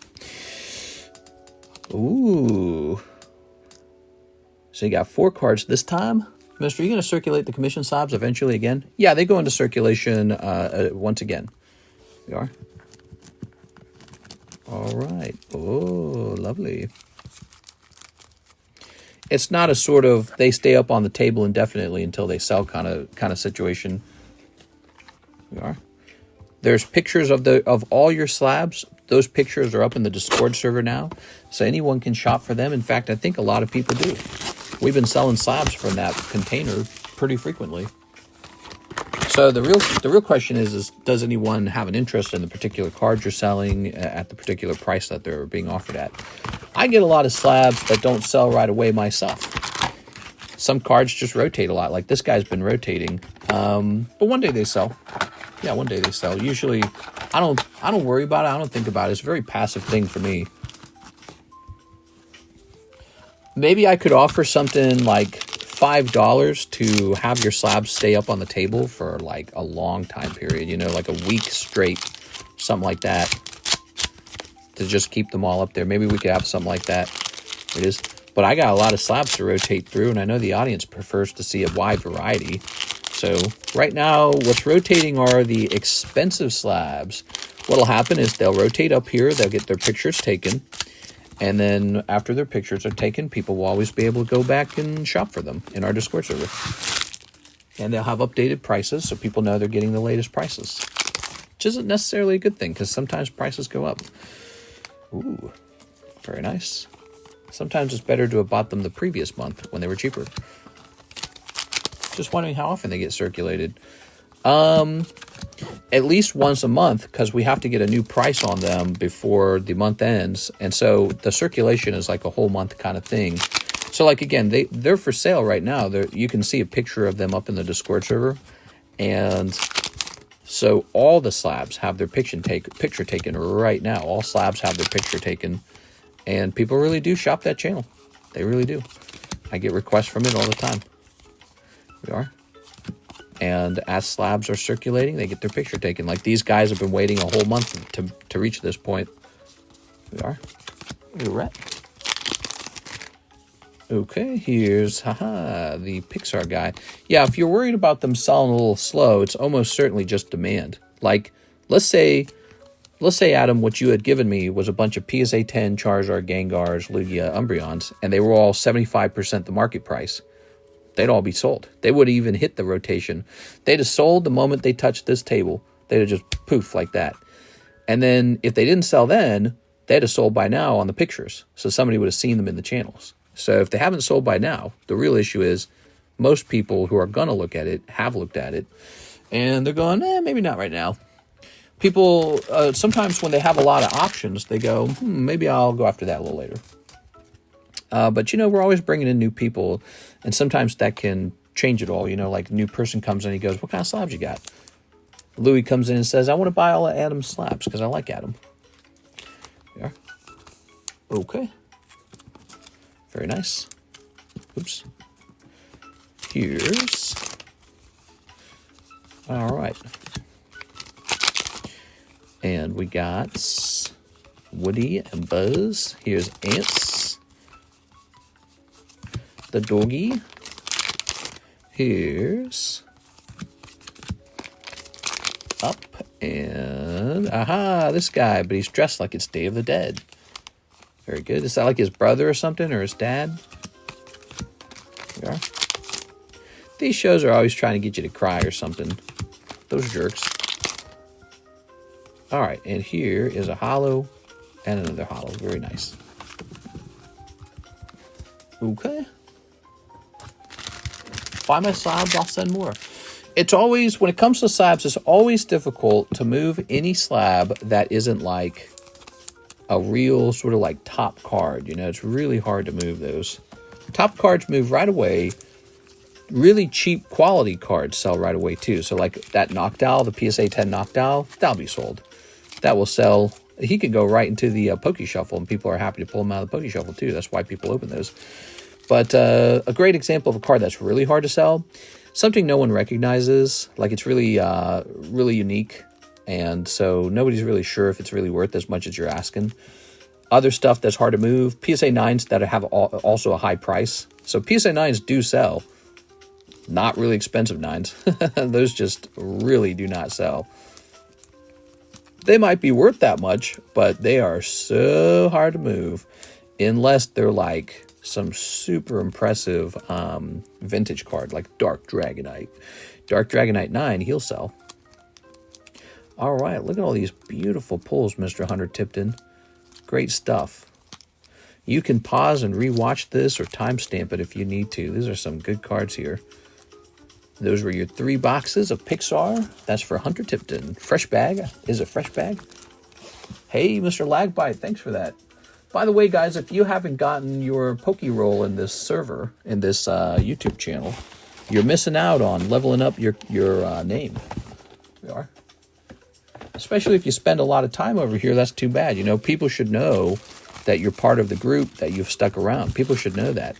Ooh. So you got 4 cards this time. Mister, are you going to circulate the commission slabs eventually again? Yeah, they go into circulation once again. We are. All right. Oh, lovely. It's not a sort of they stay up on the table indefinitely until they sell kind of situation. We are. There's pictures of all your slabs. Those pictures are up in the Discord server now, so anyone can shop for them. In fact, I think a lot of people do. We've been selling slabs from that container pretty frequently. So the real question is does anyone have an interest in the particular cards you're selling at the particular price that they're being offered at? I get a lot of slabs that don't sell right away myself. Some cards just rotate a lot, like this guy's been rotating. But one day they sell. Yeah, one day they sell. Usually, I don't worry about it. I don't think about it. It's a very passive thing for me. Maybe I could offer something like $5 to have your slabs stay up on the table for like a long time period. You know, like a week straight, something like that. To just keep them all up there. Maybe we could have something like that. It is. But I got a lot of slabs to rotate through, and I know the audience prefers to see a wide variety. So right now, what's rotating are the expensive slabs. What'll happen is they'll rotate up here. They'll get their pictures taken. And then after their pictures are taken, people will always be able to go back and shop for them in our Discord server. And they'll have updated prices so people know they're getting the latest prices. Which isn't necessarily a good thing because sometimes prices go up. Ooh, very nice. Sometimes it's better to have bought them the previous month when they were cheaper. Just wondering how often they get circulated. At least once a month, because we have to get a new price on them before the month ends. And so the circulation is like a whole month kind of thing. So like, again, they're for sale right now. You can see a picture of them up in the Discord server. And so all the slabs have their picture taken right now. All slabs have their picture taken. And people really do shop that channel. They really do. I get requests from it all the time. We are. And as slabs are circulating, they get their picture taken. Like these guys have been waiting a whole month to reach this point. We are. You're right. Okay, here's, the Pixar guy. Yeah, if you're worried about them selling a little slow, it's almost certainly just demand. Like, let's say, Adam, what you had given me was a bunch of PSA 10, Charizard, Gengars, Lugia, Umbreons, and they were all 75% the market price. They'd all be sold. They would have even hit the rotation. They'd have sold the moment they touched this table. They'd have just poof like that. And then if they didn't sell then, they'd have sold by now on the pictures. So somebody would have seen them in the channels. So if they haven't sold by now, the real issue is most people who are going to look at it have looked at it. And they're going, maybe not right now. People, sometimes when they have a lot of options, they go, maybe I'll go after that a little later. But, we're always bringing in new people, and sometimes that can change it all. Like a new person comes in, he goes, what kind of slabs you got? Louis comes in and says, I want to buy all of Adam's slabs because I like Adam. Yeah. Okay. Very nice. Oops. Here's... All right. And we got Woody and Buzz. Here's Ants. The doggy. Here's Up and this guy, but he's dressed like it's Day of the Dead. Very good. Is that like his brother or something, or his dad? Yeah. These shows are always trying to get you to cry or something. Those jerks. All right, and here is a hollow and another hollow. Very nice. Okay. Buy my slabs, I'll send more. It's always, when it comes to slabs, it's always difficult to move any slab that isn't like a real sort of like top card. It's really hard to move those. Top cards move right away. really cheap quality cards sell right away too. So like that Noctowl, the PSA 10 Noctowl, that'll be sold. That will sell. He could go right into the Poke Shuffle, and people are happy to pull him out of the Poke Shuffle too. That's why people open those. But a great example of a card that's really hard to sell, something no one recognizes, like it's really, really unique, and so nobody's really sure if it's really worth as much as you're asking. Other stuff that's hard to move, PSA 9s that have also a high price. So PSA 9s do sell. Not really expensive 9s. Those just really do not sell. They might be worth that much, but they are so hard to move unless they're like some super impressive vintage card like Dark Dragonite. Dark Dragonite 9, he'll sell. All right, look at all these beautiful pulls, Mr. Hunter Tipton. Great stuff. You can pause and rewatch this or timestamp it if you need to. These are some good cards here. Those were your 3 boxes of Pixar. That's for Hunter Tipton. Fresh bag. Is it fresh bag? Hey, Mr. Lagbite, thanks for that. By the way, guys, if you haven't gotten your Poke Roll in this server, in this YouTube channel, you're missing out on leveling up your name. We are. Especially if you spend a lot of time over here, that's too bad. You know, people should know that you're part of the group, that you've stuck around. People should know that.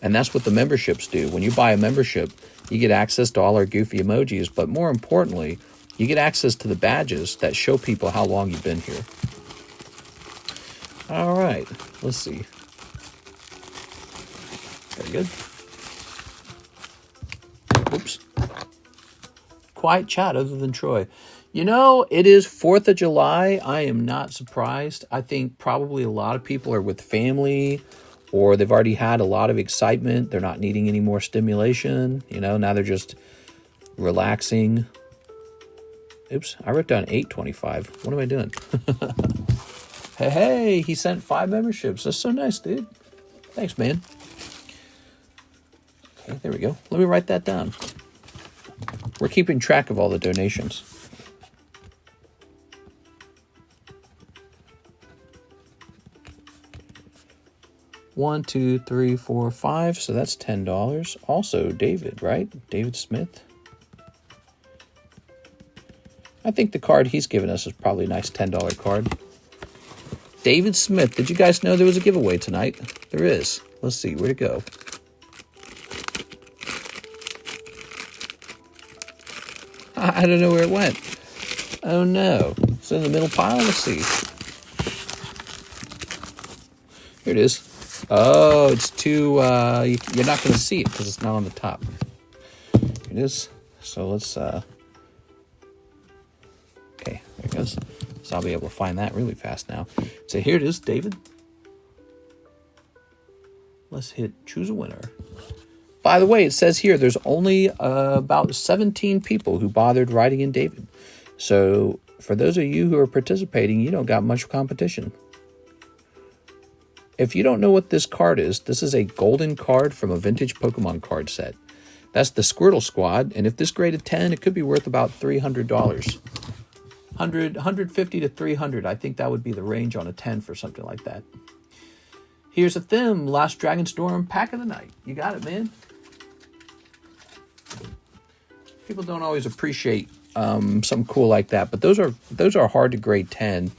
And that's what the memberships do. When you buy a membership, you get access to all our goofy emojis, but more importantly, you get access to the badges that show people how long you've been here. All right, let's see. Very good. Oops. Quiet chat other than Troy. You know, it is 4th of July. I am not surprised. I think probably a lot of people are with family, or they've already had a lot of excitement. They're not needing any more stimulation. You know, now they're just relaxing. Oops, I wrote down 825. What am I doing? Hey, he sent 5 memberships. That's so nice, dude. Thanks, man. Okay, there we go. Let me write that down. We're keeping track of all the donations. One, 2, 3, 4, 5. So that's $10. Also, David, right? David Smith. I think the card he's given us is probably a nice $10 card. David Smith. Did you guys know there was a giveaway tonight? There is. Let's see. Where'd it go? I don't know where it went. Oh, no. It's in the middle pile. Let's see. Here it is. Oh, it's too, you're not going to see it because it's not on the top. Here it is. So let's, okay, there it goes. So I'll be able to find that really fast now. So here it is, David. Let's hit choose a winner. By the way, it says here there's only about 17 people who bothered writing in David. So for those of you who are participating, you don't got much competition. If you don't know what this card is, this is a golden card from a vintage Pokemon card set. That's the Squirtle Squad, and if this graded 10, it could be worth about $300. 150 to 300. I think that would be the range on a 10 for something like that. Here's a Thim, Last Dragonstorm, Pack of the Night. You got it, man. People don't always appreciate something cool like that, but those are hard to grade 10.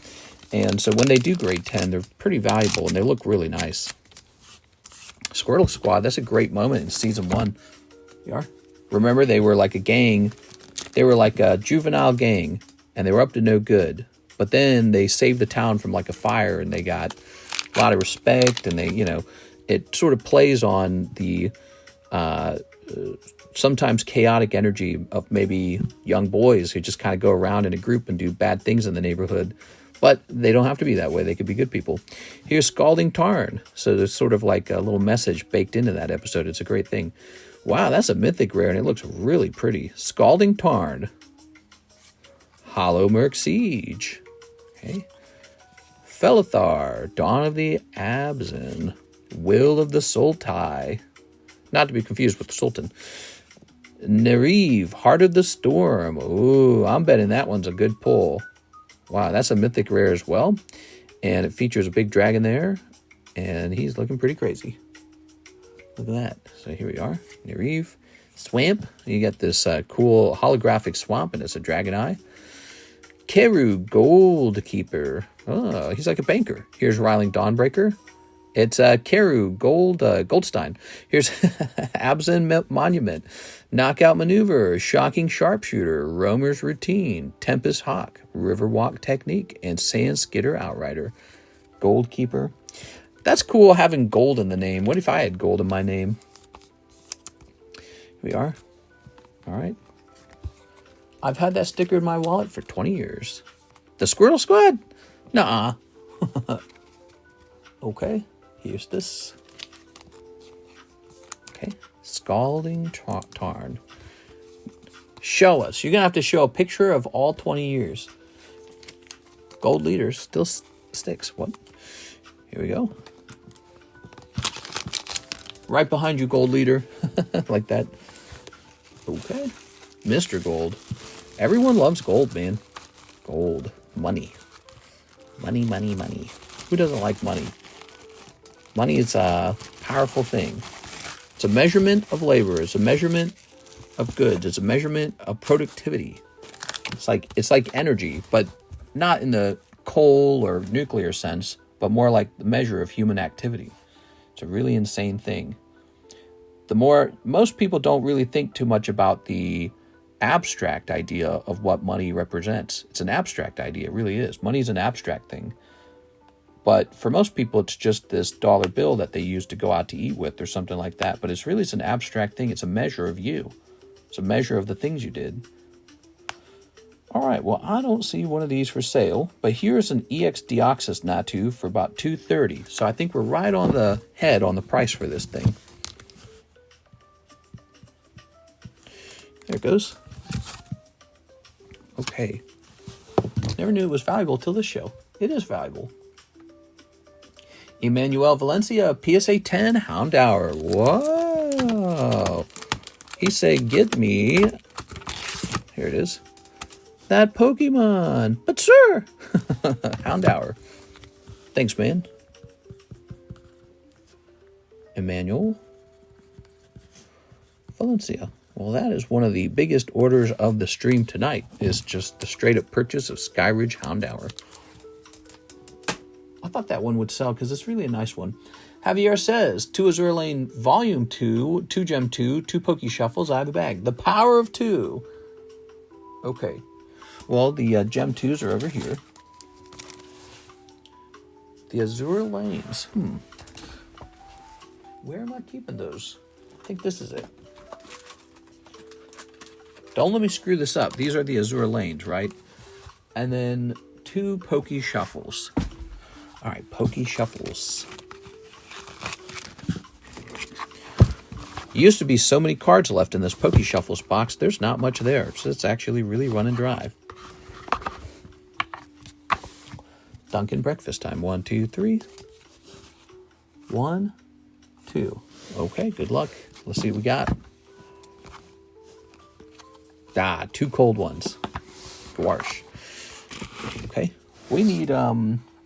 And so when they do grade 10, they're pretty valuable, and they look really nice. Squirtle Squad, that's a great moment in Season 1. You are? Remember, they were like a gang. They were like a juvenile gang, and they were up to no good. But then they saved the town from like a fire, and they got a lot of respect, and they, you know, it sort of plays on the sometimes chaotic energy of maybe young boys who just kind of go around in a group and do bad things in the neighborhood. But they don't have to be that way. They could be good people. Here's Scalding Tarn. So there's sort of like a little message baked into that episode. It's a great thing. Wow, that's a mythic rare, and it looks really pretty. Scalding Tarn. Hollow Merc Siege. Okay. Felithar. Dawn of the Abzan. Will of the Sultai. Not to be confused with the Sultan. Nereeve. Heart of the Storm. Ooh, I'm betting that one's a good pull. Wow, that's a mythic rare as well. And it features a big dragon there. And he's looking pretty crazy. Look at that. So here we are. Nereeve. Swamp. You get this cool holographic swamp, and it's a dragon eye. Keru Gold Keeper. Oh, he's like a banker. Here's Riling Dawnbreaker. It's Keru Goldstein. Here's Abzan Monument. Knockout Maneuver. Shocking Sharpshooter. Roamer's Routine. Tempest Hawk. Riverwalk Technique. And Sand Skidder Outrider. Gold Keeper. That's cool having gold in the name. What if I had gold in my name? Here we are. All right. I've had that sticker in my wallet for 20 years. The Squirrel Squad? Nuh-uh. Okay. Here's this. Okay. Scalding Tarn. Show us. You're going to have to show a picture of all 20 years. Gold leaders still sticks. What? Here we go. Right behind you, gold leader. Like that. Okay. Mr. Gold. Everyone loves gold, man. Gold. Money. Money, money, money. Who doesn't like money? Money is a powerful thing. It's a measurement of labor. It's a measurement of goods. It's a measurement of productivity. It's like energy, but not in the coal or nuclear sense, but more like the measure of human activity. It's a really insane thing. Most people don't really think too much about the abstract idea of what money represents. It's an abstract idea. It really is. Money is an abstract thing. But for most people, it's just this dollar bill that they use to go out to eat with or something like that. But it's an abstract thing. It's a measure of you. It's a measure of the things you did. All right, well, I don't see one of these for sale, but here's an EX Deoxys Natu for about $230. So I think we're right on the head on the price for this thing. There it goes. Okay. Never knew it was valuable till this show. It is valuable. Emmanuel Valencia, PSA 10 Houndour. Whoa. He said, get me. Here it is. That Pokemon. But sir. Houndour. Thanks, man. Emmanuel Valencia. Well, that is one of the biggest orders of the stream tonight, is just the straight-up purchase of Skyridge Houndour. I thought that one would sell because it's really a nice one. Javier says, 2 Azure Lane Volume 2, 2 Gem 2, 2 Poke Shuffles, I have a bag. The power of 2. Okay. Well, the Gem 2s are over here. The Azure Lanes. Where am I keeping those? I think this is it. Don't let me screw this up. These are the Azure Lanes, right? And then 2 Poke Shuffles. All right, Poke Shuffles. Used to be so many cards left in this Poke Shuffles box. There's not much there, so it's actually really running dry. Dunkin' breakfast time. 1, 2, 3. 1, 2. Okay, good luck. Let's see what we got. 2 cold ones. Gouache. Okay. We need,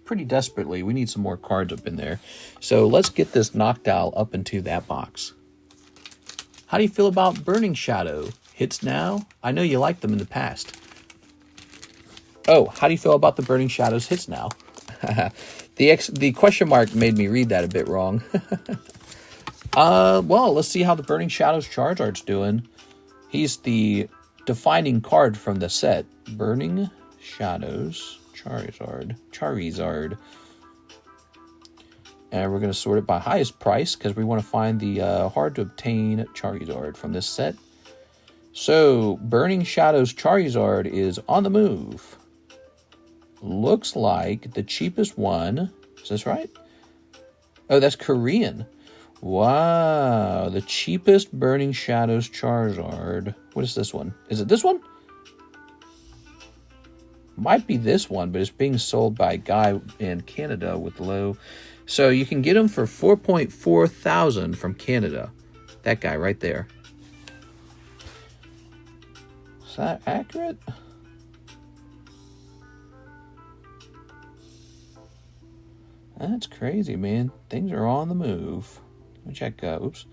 pretty desperately, we need some more cards up in there. So let's get this Noctowl up into that box. How do you feel about Burning Shadow? Hits now? I know you liked them in the past. Oh, how do you feel about the Burning Shadows hits now? The question mark made me read that a bit wrong. Well, let's see how the Burning Shadows Charizard's doing. He's the defining card from the set. Burning Shadows Charizard. And we're going to sort it by highest price because we want to find the hard to obtain Charizard from this set. So, Burning Shadows Charizard is on the move. Looks like the cheapest one. Is this right? Oh, that's Korean. Wow. The cheapest Burning Shadows Charizard. What is this one? Is it this one? Might be this one, but it's being sold by a guy in Canada with low. So you can get them for 4.4 thousand from Canada. That guy right there. Is that accurate? That's crazy, man. Things are on the move. Let me check. Oops.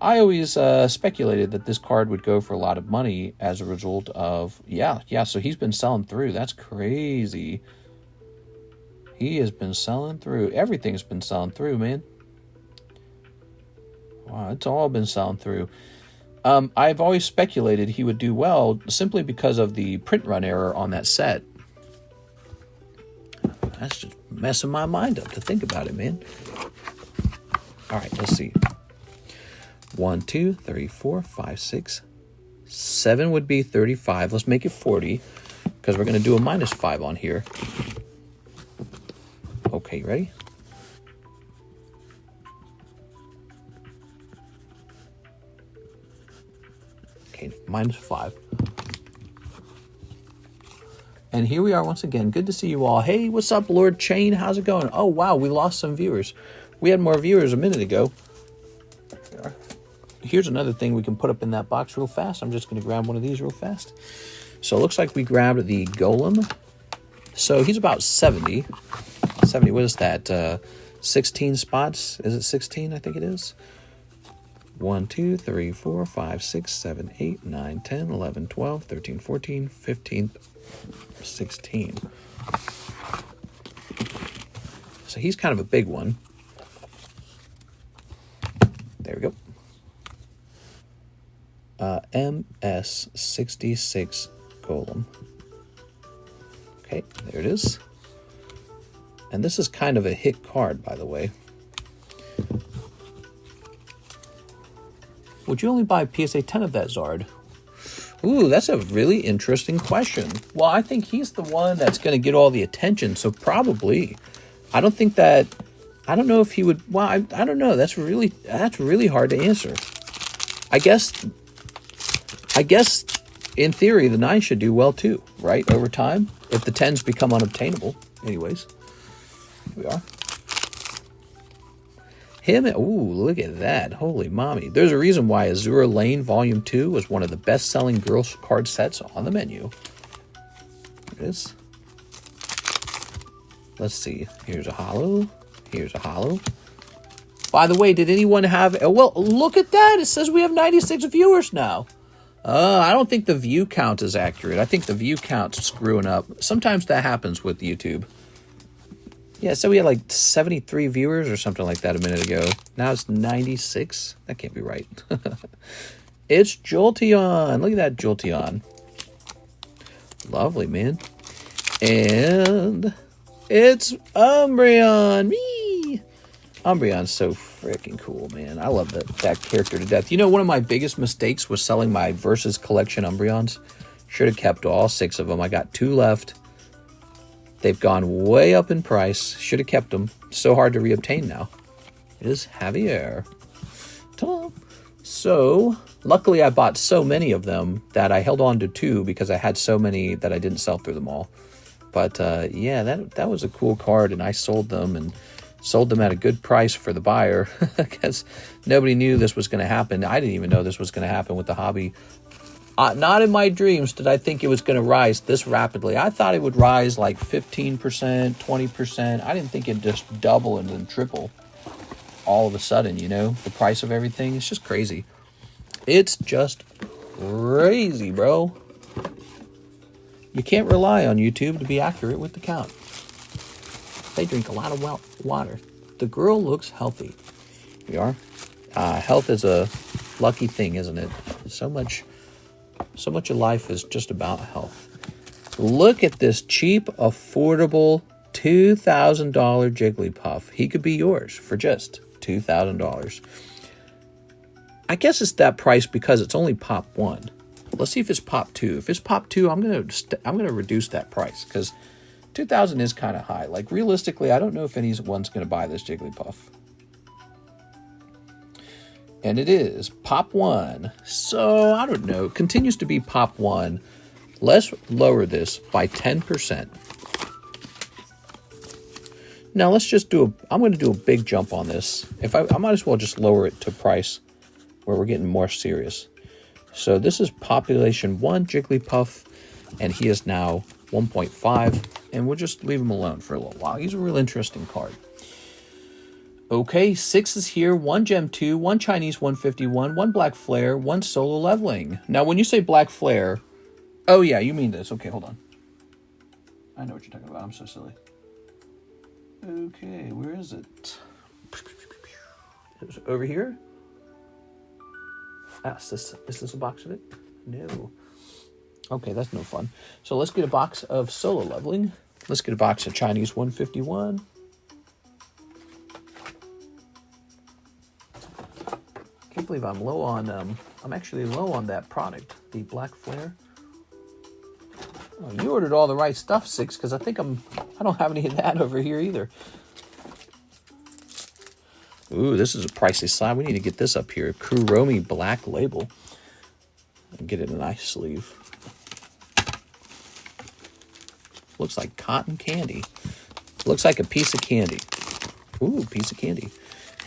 I always speculated that this card would go for a lot of money as a result of, yeah, so he's been selling through. That's crazy. He has been selling through. Everything's been selling through, man. Wow, it's all been selling through. I've always speculated he would do well simply because of the print run error on that set. That's just messing my mind up to think about it, man. All right, let's see. 1, 2, 3, 4, 5, 6, 7 would be 35. Let's make it 40 because we're going to do a -5 on here. Okay, ready? Okay, -5. And here we are once again. Good to see you all. Hey, what's up, Lord Chain? How's it going? Oh, wow, we lost some viewers. We had more viewers a minute ago. Here's another thing we can put up in that box real fast. I'm just going to grab one of these real fast. So it looks like we grabbed the Golem. So he's about 70. 70, what is that? 16 spots? Is it 16? I think it is. 1, 2, 3, 4, 5, 6, 7, 8, 9, 10, 11, 12, 13, 14, 15, 16. So he's kind of a big one. There we go. MS66 Golem. Okay, there it is. And this is kind of a hit card, by the way. Would you only buy PSA 10 of that Zard? Ooh, that's a really interesting question. Well, I think he's the one that's going to get all the attention, so probably. I don't think that... I don't know if he would... Well, I don't know. That's really hard to answer. I guess in theory the 9 should do well too, right? Over time, if the 10s become unobtainable. Anyways, here we are. Him, ooh, look at that. Holy mommy. There's a reason why Azura Lane Volume 2 was one of the best-selling girls card sets on the menu. There it is. Let's see. Here's a holo. Here's a holo. By the way, did anyone have... Well, look at that. It says we have 96 viewers now. I don't think the view count is accurate. I think the view count's screwing up. Sometimes that happens with YouTube. Yeah, so we had like 73 viewers or something like that a minute ago. Now it's 96. That can't be right. It's Jolteon. Look at that Jolteon. Lovely, man. And it's Umbreon. Me. Umbreon's so freaking cool, man. I love that character to death. You know, one of my biggest mistakes was selling my Versus collection Umbreons. Should have kept all 6 of them. I got 2 left. They've gone way up in price. Should have kept them. So hard to reobtain now. It is Javier. Ta-da. So, luckily I bought so many of them that I held on to 2 because I had so many that I didn't sell through them all. But, yeah, that was a cool card, and I sold them, and sold them at a good price for the buyer because nobody knew this was going to happen. I didn't even know this was going to happen with the hobby. Not in my dreams did I think it was going to rise this rapidly. I thought it would rise like 15%, 20%. I didn't think it'd just double and then triple all of a sudden, you know, the price of everything. It's just crazy. It's just crazy, bro. You can't rely on YouTube to be accurate with the count. They drink a lot of water. The girl looks healthy. We are. Health is a lucky thing, isn't it? So much of life is just about health. Look at this cheap, affordable $2,000 Jigglypuff. He could be yours for just $2,000. I guess it's that price because it's only Pop 1. Let's see if it's Pop 2. If it's Pop 2, I'm gonna reduce that price because 2,000 is kind of high. Like, realistically, I don't know if anyone's going to buy this Jigglypuff. And it is Pop 1. So, I don't know. It continues to be Pop 1. Let's lower this by 10%. Now, let's just I'm going to do a big jump on this. I might as well just lower it to price where we're getting more serious. So, this is Population 1 Jigglypuff. And he is now 1.5. And we'll just leave him alone for a little while. He's a real interesting card. Okay, 6 is here, 1 Gem 2, 1 Chinese 151, 1 Black Flare, 1 Solo Leveling. Now, when you say Black Flare, oh yeah, you mean this. Okay, hold on. I know what you're talking about. I'm so silly. Okay, where is it? Is it over here? Ah, is this a box of it? No. Okay, that's no fun. So let's get a box of Solo Leveling. Let's get a box of Chinese 151. I can't believe I'm low on, I'm actually low on that product, the Black Flare. Oh, you ordered all the right stuff, 6, because I don't have any of that over here either. Ooh, this is a pricey slab. We need to get this up here. Kuromi Black Label. And get it in a nice sleeve. Looks like cotton candy. Looks like a piece of candy. Ooh, piece of candy.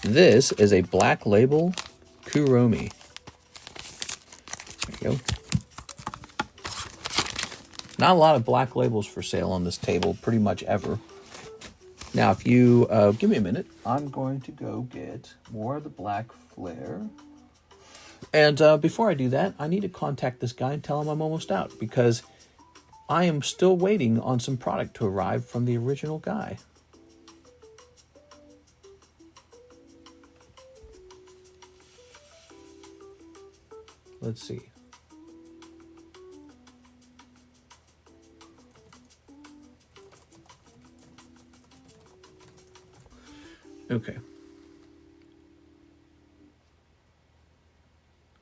This is a Black Label Kuromi. There you go. Not a lot of black labels for sale on this table, pretty much ever. Now, if you give me a minute, I'm going to go get more of the Black Flare. And before I do that, I need to contact this guy and tell him I'm almost out, because I am still waiting on some product to arrive from the original guy. Let's see. Okay.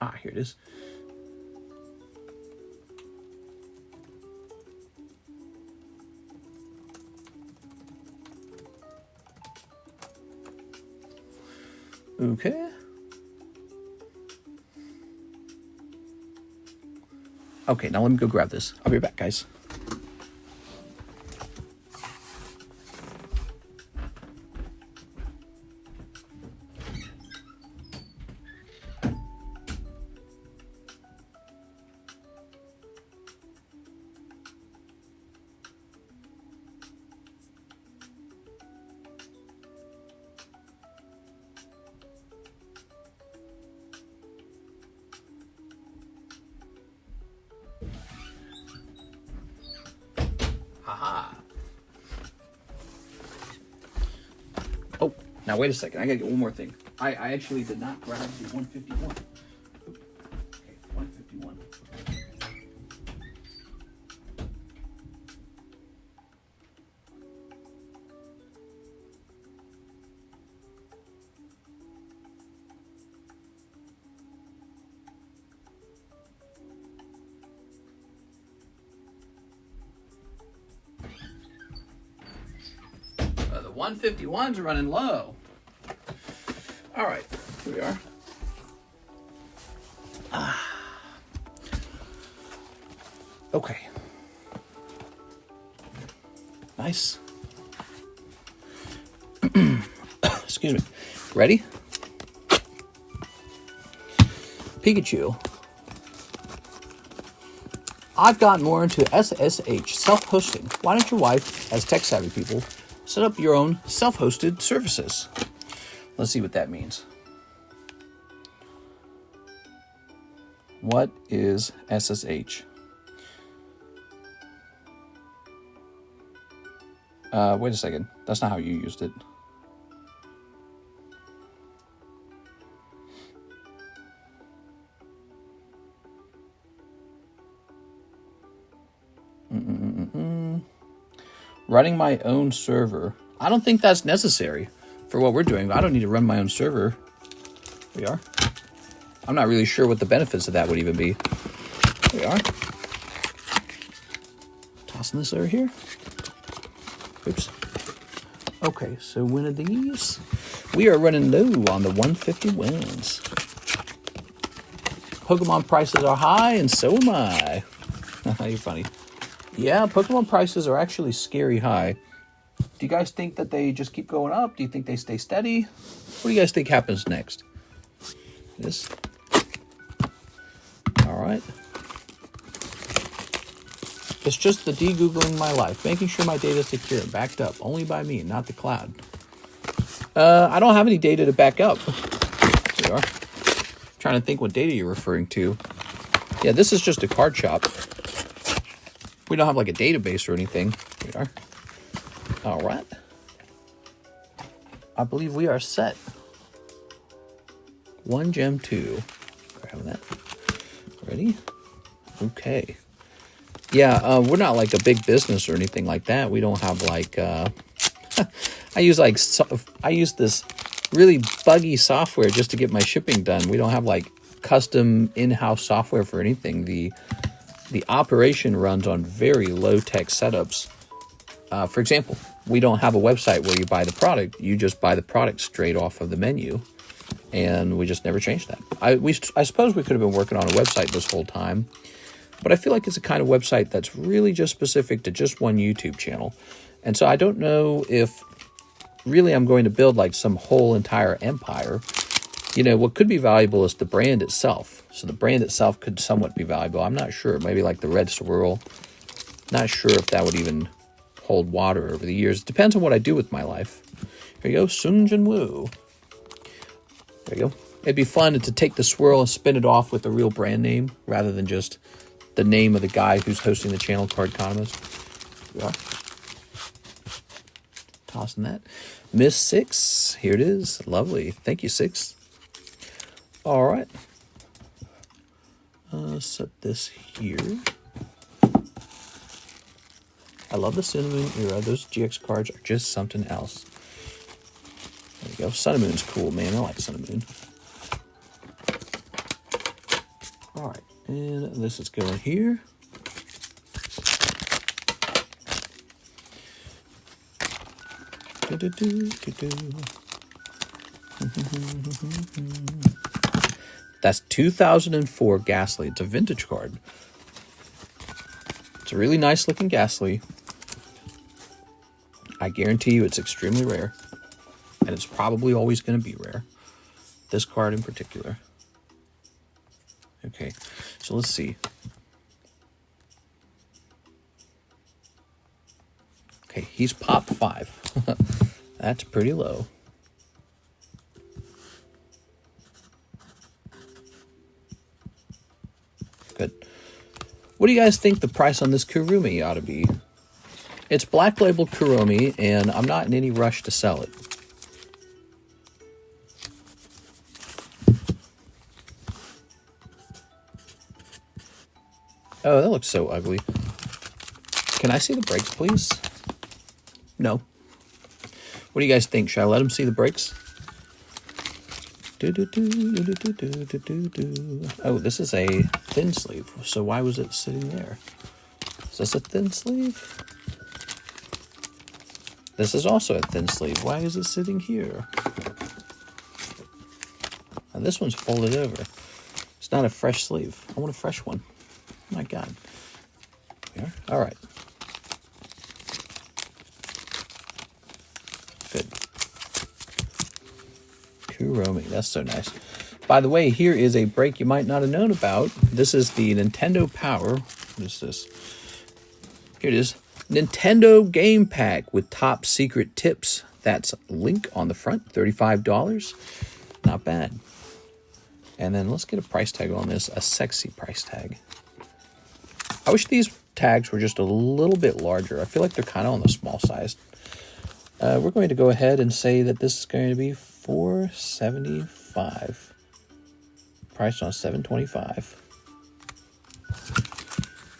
Ah, here it is. Okay. Okay, now let me go grab this. I'll be back, guys. Oh, now wait a second. I gotta get one more thing. I actually did not grab the 151. Okay, 151. The 151s are running low. All right, here we are. Okay. Nice. Excuse me. Ready? Pikachu. I've gotten more into SSH, self-hosting. Why don't your wife, as tech-savvy people, set up your own self-hosted services? Let's see what that means. What is SSH? Wait a second. That's not how you used it. Running my own server. I don't think that's necessary for what we're doing. I don't need to run my own server. Here we are. I'm not really sure what the benefits of that would even be. Here we are. Tossing this over here. Oops. Okay, so one of these. We are running low on the 150 wins. Pokemon prices are high, and so am I. You're funny. Yeah, Pokemon prices are actually scary high. Do you guys think that they just keep going up? Do you think they stay steady? What do you guys think happens next? This. All right. It's just the de-googling my life, making sure my data is secure, backed up only by me, not the cloud. I don't have any data to back up. There we are. Trying to think what data you're referring to. Yeah, this is just a card shop. We don't have like a database or anything. Here we are. All right. I believe we are set. 1 gem 2. Grabbing that. Ready? Okay. Yeah, we're not like a big business or anything like that. We don't have like I use this really buggy software just to get my shipping done. We don't have like custom in-house software for anything. The operation runs on very low-tech setups. For example, we don't have a website where you buy the product. You just buy the product straight off of the menu. And we just never changed that. I suppose we could have been working on a website this whole time. But I feel like it's a kind of website that's really just specific to just one YouTube channel. And so I don't know if really I'm going to build like some whole entire empire. You know, what could be valuable is the brand itself. So the brand itself could somewhat be valuable. I'm not sure. Maybe like the red swirl. Not sure if that would even hold water over the years. It depends on what I do with my life. Here you go, Sung Jin Woo. There you go. It'd be fun to take the swirl and spin it off with a real brand name rather than just the name of the guy who's hosting the channel, Carddass. Here we are. Tossing that. Miss 6. Here it is. Lovely. Thank you, 6. All right. Set this here. I love the Cinnamon era. Those GX cards are just something else. There we go. Sun and Moon's cool, man. I like Sun and Moon. All right. And this is going here. That's 2004 Ghastly. It's a vintage card. It's a really nice looking Ghastly. I guarantee you it's extremely rare. And it's probably always going to be rare. This card in particular. Okay, so let's see. Okay, he's popped 5. That's pretty low. Good. What do you guys think the price on this Kurumi ought to be? It's black label Kurumi, and I'm not in any rush to sell it. Oh, that looks so ugly. Can I see the brakes, please? No. What do you guys think? Should I let him see the brakes? Oh, this is a thin sleeve. So why was it sitting there? Is this a thin sleeve? This is also a thin sleeve. Why is it sitting here? And this one's folded over. It's not a fresh sleeve. I want a fresh one. My God. Here. All right. Good. Kuromi. That's so nice. By the way, here is a break you might not have known about. This is the Nintendo Power. What is this? Here it is. Nintendo Game Pack with top secret tips. That's Link on the front. $35. Not bad. And then let's get a price tag on this. A sexy price tag. I wish these tags were just a little bit larger. I feel like they're kind of on the small side. We're going to go ahead and say that this is going to be $475. Priced on $725.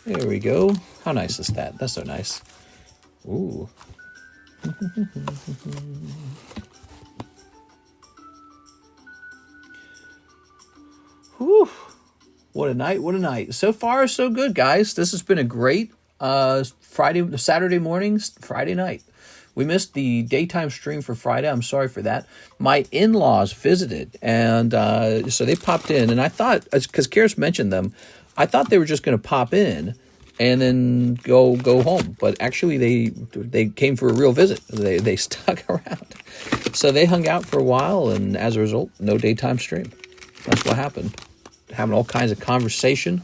There we go. How nice is that? That's so nice. Ooh. Whew. What a night, what a night. So far, so good, guys. This has been a great Saturday morning, Friday night. We missed the daytime stream for Friday. I'm sorry for that. My in-laws visited, and so they popped in. And I thought, because Karis mentioned them, I thought they were just going to pop in and then go home. But actually, they came for a real visit. They stuck around. So they hung out for a while, and as a result, no daytime stream. That's what happened. Having all kinds of conversation.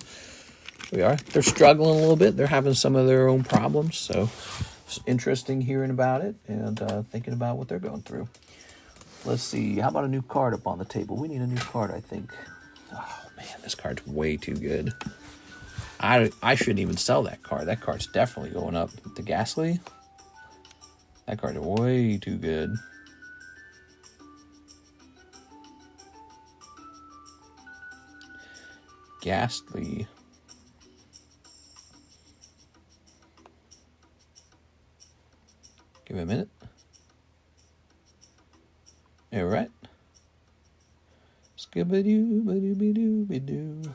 We are. They're struggling a little bit. They're having some of their own problems. So it's interesting hearing about it and thinking about what they're going through. Let's see. How about a new card up on the table? We need a new card, I think. Oh, man, this card's way too good. I shouldn't even sell that card. That card's definitely going up. The Ghastly. That card is way too good. Ghastly. Give it a minute. All right. Skibidoo-ba-doo-ba-doo-ba-doo.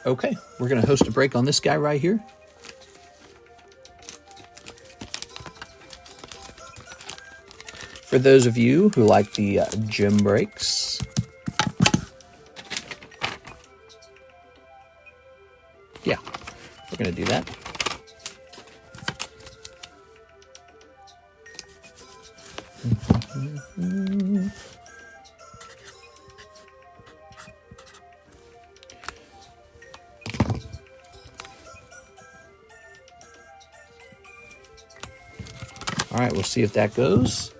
Okay, we're going to host a break on this guy right here. For those of you who like the gym breaks, yeah, we're going to do that. All right, we'll see if that goes.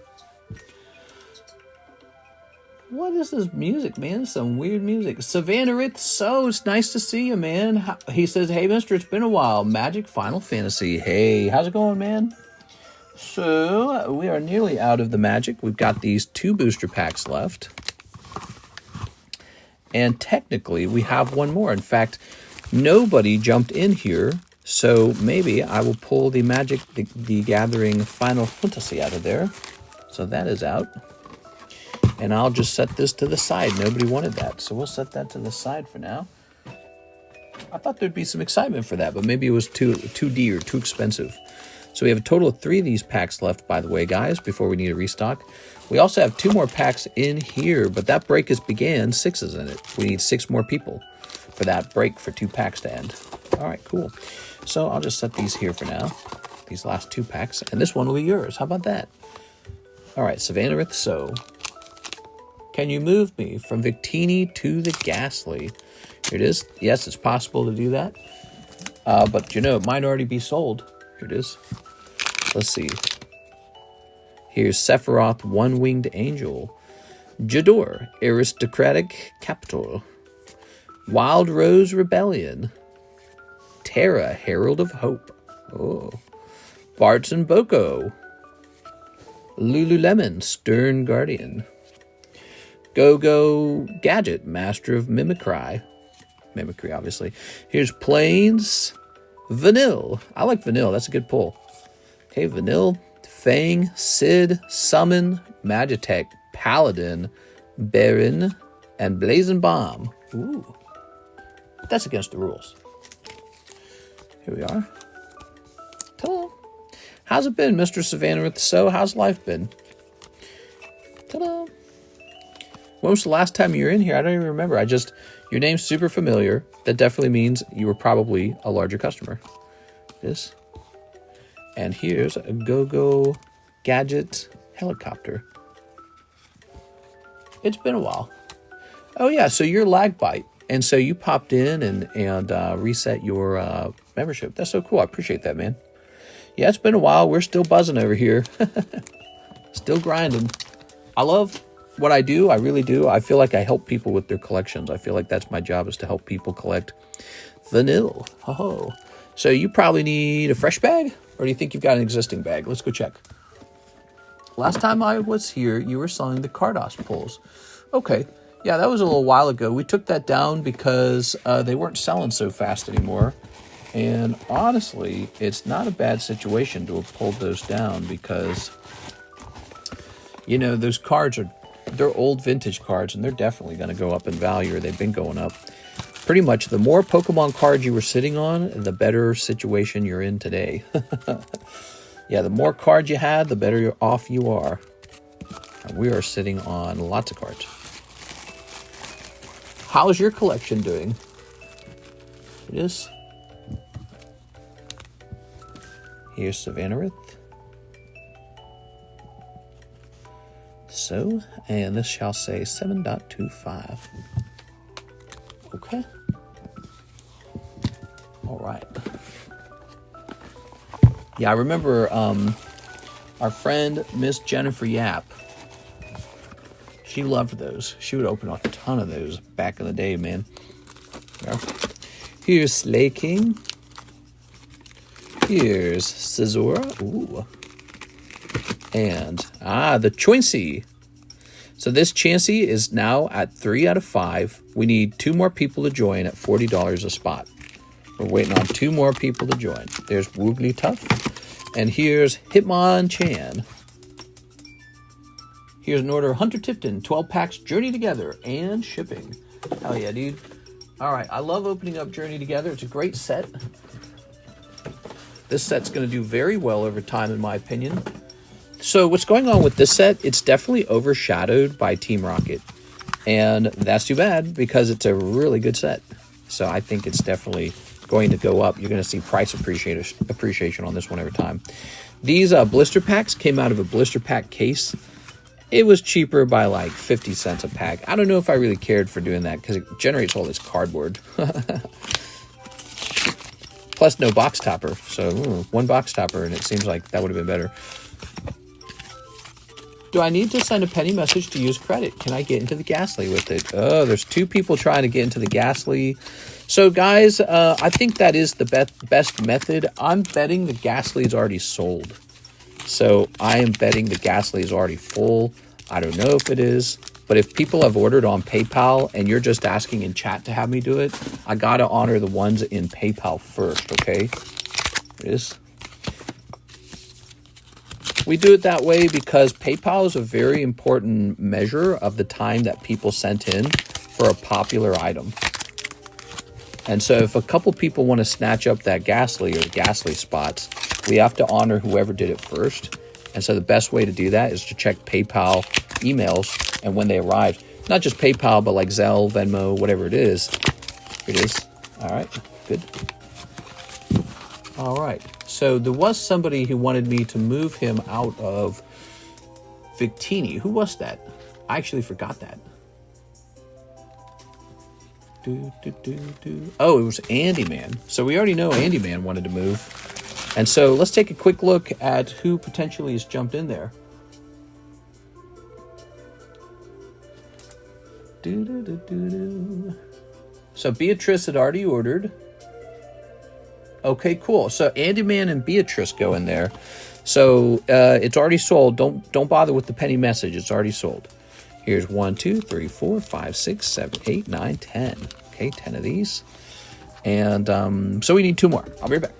What is this music, man? Some weird music. Savannah So, it's nice to see you, man. He says, hey, mister, it's been a while. Magic Final Fantasy. Hey, how's it going, man? So, we are nearly out of the magic. We've got these 2 booster packs left. And technically, we have one more. In fact, nobody jumped in here. So maybe I will pull the Magic the Gathering Final Fantasy out of there. So that is out. And I'll just set this to the side. Nobody wanted that. So we'll set that to the side for now. I thought there'd be some excitement for that, but maybe it was too dear, too expensive. So we have a total of 3 of these packs left, by the way, guys, before we need a restock. We also have 2 more packs in here, but that break has began. 6 is in it. We need 6 more people for that break for 2 packs to end. All right, cool. So I'll just set these here for now, these last 2 packs, and this one will be yours. How about that? All right, Savannah So. Can you move me from Victini to the Ghastly? Here it is. Yes, it's possible to do that. But, you know, it might already be sold. Here it is. Let's see. Here's Sephiroth, One-Winged Angel. Jador, Aristocratic Capital. Wild Rose Rebellion. Terra, Herald of Hope. Oh. Bartz and Boko. Lululemon, Stern Guardian. Go-Go Gadget, Master of Mimicry. Mimicry, obviously. Here's Plains. Vanille. I like Vanille. That's a good pull. Okay, Vanille. Fang. Sid. Summon. Magitech. Paladin. Baron. And Blazing Bomb. Ooh. That's against the rules. Here we are. Ta-da. How's it been, Mr. Savannah So? How's life been? Ta-da. When was the last time you were in here? I don't even remember. Your name's super familiar. That definitely means you were probably a larger customer. This. And here's a Go-Go Gadget Helicopter. It's been a while. Oh, yeah, so you're Lagbite. And so you popped in and reset your membership. That's so cool. I appreciate that, man. Yeah, it's been a while. We're still buzzing over here. Still grinding. I love what I do. I really do. I feel like I help people with their collections. I feel like that's my job, is to help people collect vanilla. Oh, so you probably need a fresh bag? Or do you think you've got an existing bag? Let's go check. Last time I was here, you were selling the Carddass pulls. Okay. Yeah, that was a little while ago. We took that down because they weren't selling so fast anymore. And honestly, it's not a bad situation to have pulled those down because, you know, those cards they're old vintage cards, and they're definitely going to go up in value, or they've been going up. Pretty much the more Pokemon cards you were sitting on, the better situation you're in today. Yeah, the more cards you had, the better off you are. And we are sitting on lots of cards. How's your collection doing? It is. Here's Savannah. So, and this shall say 7.25. Okay. All right. Yeah, I remember our friend Miss Jennifer Yap. She loved those. She would open a ton of those back in the day, man. Yeah. Here's Slay King. Here's Caesura. Ooh. And, the Choincey. So this Chansey is now at 3 out of 5. We need 2 more people to join at $40 a spot. We're waiting on 2 more people to join. There's Woogly Tough. And here's Hitmonchan. Here's an order of Hunter Tipton. 12 packs, Journey Together, and shipping. Hell yeah, dude. All right, I love opening up Journey Together. It's a great set. This set's going to do very well over time, in my opinion. So what's going on with this set, it's definitely overshadowed by Team Rocket. And that's too bad, because it's a really good set. So I think it's definitely going to go up. You're going to see price appreciation on this one over time. These blister packs came out of a blister pack case. It was cheaper by like 50 cents a pack. I don't know if I really cared for doing that, because it generates all this cardboard. Plus no box topper. So 1 box topper, and it seems like that would have been better. Do I need to send a penny message to use credit? Can I get into the Ghastly with it? Oh, there's 2 people trying to get into the Ghastly. So guys, I think that is the best method. I'm betting the Ghastly is already sold. So I am betting the Ghastly is already full. I don't know if it is. But if people have ordered on PayPal and you're just asking in chat to have me do it, I got to honor the ones in PayPal first, okay? There it is. We do it that way because PayPal is a very important measure of the time that people sent in for a popular item. And so if a couple people want to snatch up that Ghastly or the Ghastly spots, we have to honor whoever did it first. And so the best way to do that is to check PayPal emails and when they arrive. Not just PayPal, but like ZELLE, VENMO, whatever it is. Here it is. All right, good. All right, so there was somebody who wanted me to move him out of Victini. Who was that? I actually forgot that. Oh, it was Andy Man. So we already know Andy Man wanted to move. And so let's take a quick look at who potentially has jumped in there. So Beatrice had already ordered. Okay, cool. So Andy Man and Beatrice go in there. So it's already sold. Don't bother with the penny message. It's already sold. Here's 1, 2, 3, 4, 5, 6, 7, 8, 9, 10. Okay, 10 of these. And so we need 2 more. I'll be right back.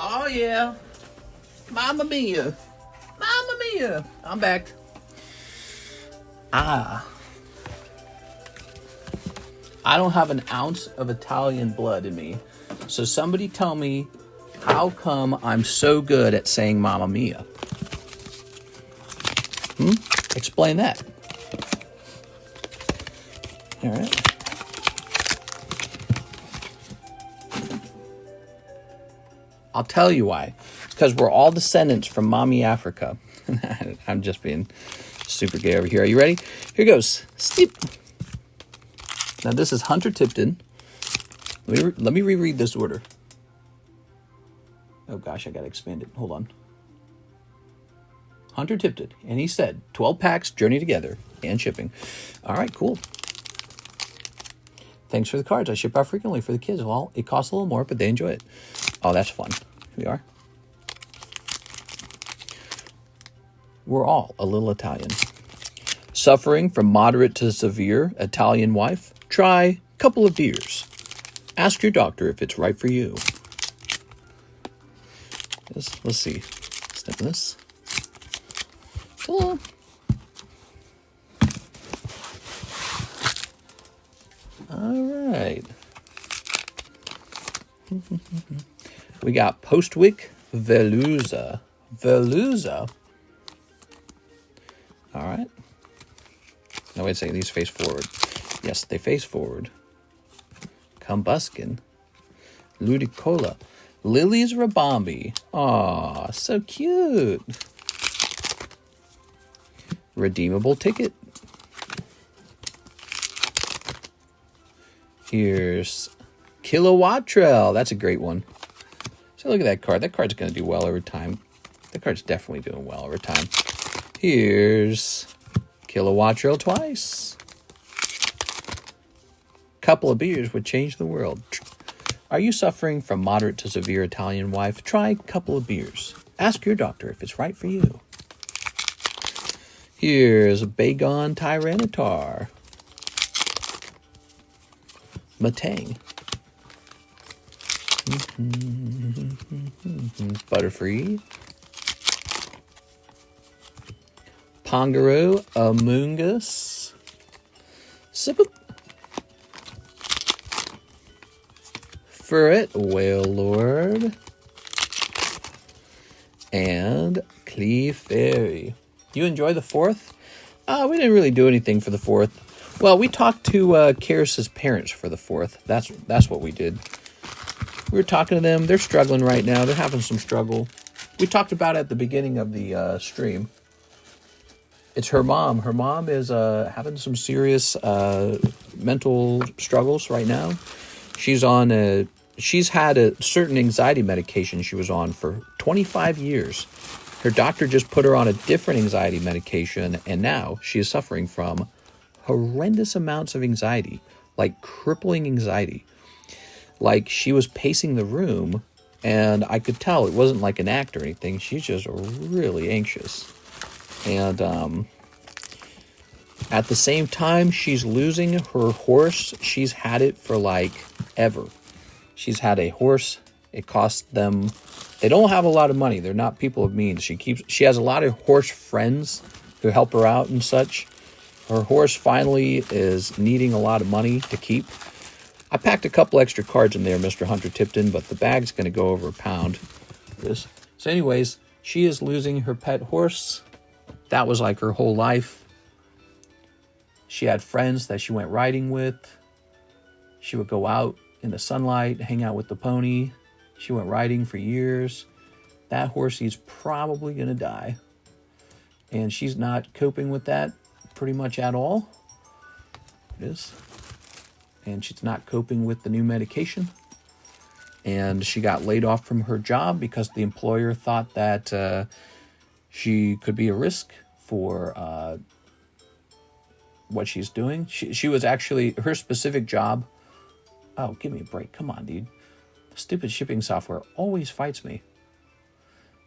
Oh, yeah. Mamma mia. Mamma mia. I'm back. I don't have an ounce of Italian blood in me. So somebody tell me, how come I'm so good at saying Mamma mia? Explain that. All right. I'll tell you why. Because we're all descendants from Mommy Africa. I'm just being super gay over here. Are you ready? Here goes. Steep. Now this is Hunter Tipton. Let me reread this order. Oh gosh, I gotta expand it. Hold on. Hunter Tipton, and he said 12 packs, Journey Together, and shipping. All right, cool. Thanks for the cards. I ship out frequently for the kids. Well, it costs a little more, but they enjoy it. Oh, that's fun. Here we are. We're all a little Italian. Suffering from moderate to severe Italian wife? Try a couple of beers. Ask your doctor if it's right for you. Let's see. Snip this. Cool. All right. We got Postwick Veluza. Veluza. All right. No, wait a second. These face forward. Yes, they face forward. Combuskin. Ludicola. Lily's Rabombi. Aw, so cute. Redeemable ticket. Here's Kilowattrell. That's a great one. So look at that card. That card's going to do well over time. That card's definitely doing well over time. Here's Kilowattrell twice. Couple of beers would change the world. Are you suffering from moderate to severe Italian wife? Try a couple of beers. Ask your doctor if it's right for you. Here's a Bagon Tyranitar. Matang. Butterfree. Pongaro Amoongus. Sipup. Furret Whale Lord. And Clefairy. You enjoy the 4th? We didn't really do anything for the 4th. Well, we talked to Karis's parents for the 4th. That's what we did. We were talking to them. They're struggling right now. They're having some struggle. We talked about it at the beginning of the stream. It's her mom. Her mom is having some serious mental struggles right now. She's had a certain anxiety medication she was on for 25 years. Her doctor just put her on a different anxiety medication, and now she is suffering from horrendous amounts of anxiety, like crippling anxiety. Like, she was pacing the room, and I could tell it wasn't like an act or anything. She's just really anxious. And at the same time, she's losing her horse. She's had it for like ever. She's had a horse. It costs them. They don't have a lot of money. They're not people of means. She has a lot of horse friends who help her out and such. Her horse finally is needing a lot of money to keep. I packed a couple extra cards in there, Mr. Hunter Tipton, but the bag's going to go over £1. So anyways, she is losing her pet horse. That was like her whole life. She had friends that she went riding with. She would go out in the sunlight, hang out with the pony. She went riding for years. That horsey's probably going to die. And she's not coping with that pretty much at all. It is. And she's not coping with the new medication. And she got laid off from her job because the employer thought that she could be a risk for what she's doing. She was actually, her specific job. Oh, give me a break. Come on, dude. The stupid shipping software always fights me.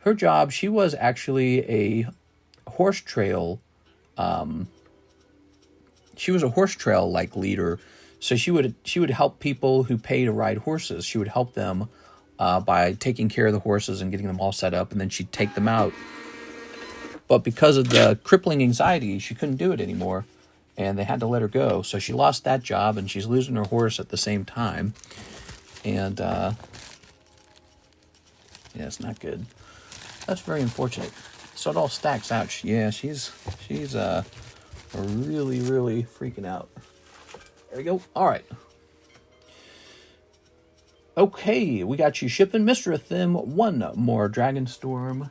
Her job, she was actually a horse trail. She was a horse trail like leader. So she would help people who pay to ride horses. She would help them by taking care of the horses and getting them all set up, and then she'd take them out. But because of the crippling anxiety, she couldn't do it anymore, and they had to let her go. So she lost that job, and she's losing her horse at the same time. And yeah, it's not good. That's very unfortunate. So it all stacks out. Yeah, she's really, really freaking out. There we go. All right. Okay, we got you shipping, Mr. Thim. One more Dragonstorm.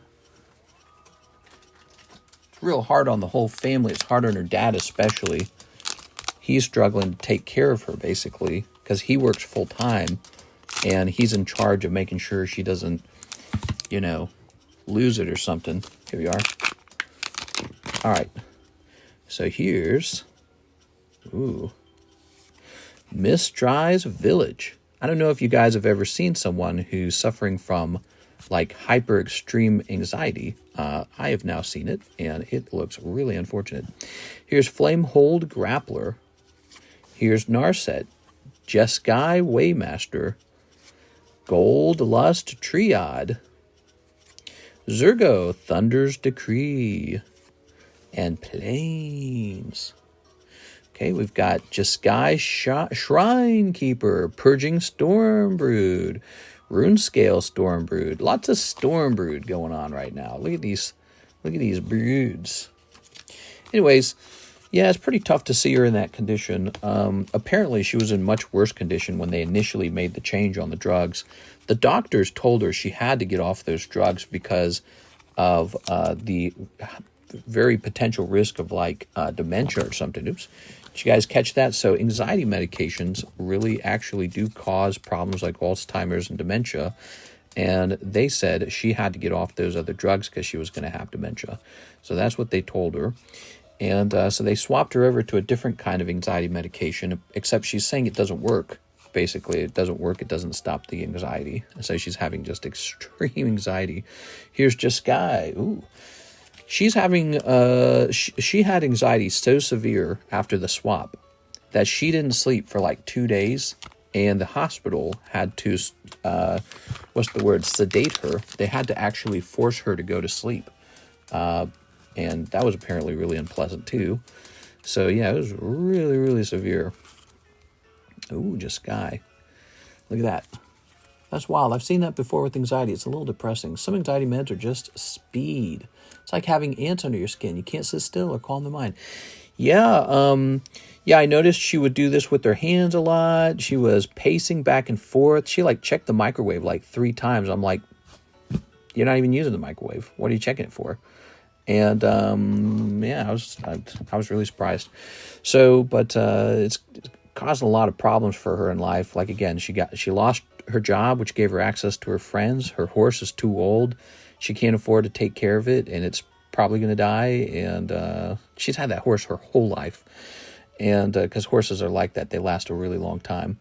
It's real hard on the whole family. It's hard on her dad especially. He's struggling to take care of her, basically, because he works full-time, and he's in charge of making sure she doesn't, lose it or something. Here we are. All right. So here's... Ooh... Miss Dry's Village. I don't know if you guys have ever seen someone who's suffering from like hyper extreme anxiety. I have now seen it, and it looks really unfortunate. Here's Flamehold Grappler. Here's Narset, Jeskai Waymaster, Gold Lust Triad, Zergo Thunder's Decree, and Plains. Okay, we've got Jeskai Shrine Keeper, Purging Stormbrood. Rune Scale Storm Brood. Lots of Storm Brood going on right now. Look at these broods. Anyways, yeah, it's pretty tough to see her in that condition. Apparently, she was in much worse condition when they initially made the change on the drugs. The doctors told her she had to get off those drugs because of the very potential risk of like dementia or something. Oops. Did you guys catch that? So anxiety medications really actually do cause problems like Alzheimer's and dementia. And they said she had to get off those other drugs because she was going to have dementia. So that's what they told her. And so they swapped her over to a different kind of anxiety medication, except she's saying it doesn't work. Basically, it doesn't work. It doesn't stop the anxiety. So she's having just extreme anxiety. Here's Just Sky. Ooh. She's having, she had anxiety so severe after the swap that she didn't sleep for like 2 days. And the hospital had to, sedate her. They had to actually force her to go to sleep. And that was apparently really unpleasant too. So yeah, it was really, really severe. Ooh, Just Sky. Look at that. That's wild. I've seen that before with anxiety. It's a little depressing. Some anxiety meds are just speed. It's like having ants under your skin. You can't sit still or calm the mind. Yeah, I noticed she would do this with her hands a lot. She was pacing back and forth. She like checked the microwave like 3 times. I'm like, you're not even using the microwave. What are you checking it for? And yeah, I was really surprised. So, but it's causing a lot of problems for her in life. Like again, she lost her job, which gave her access to her friends. Her horse is too old. She can't afford to take care of it, and it's probably going to die. And she's had that horse her whole life. And because horses are like that, they last a really long time.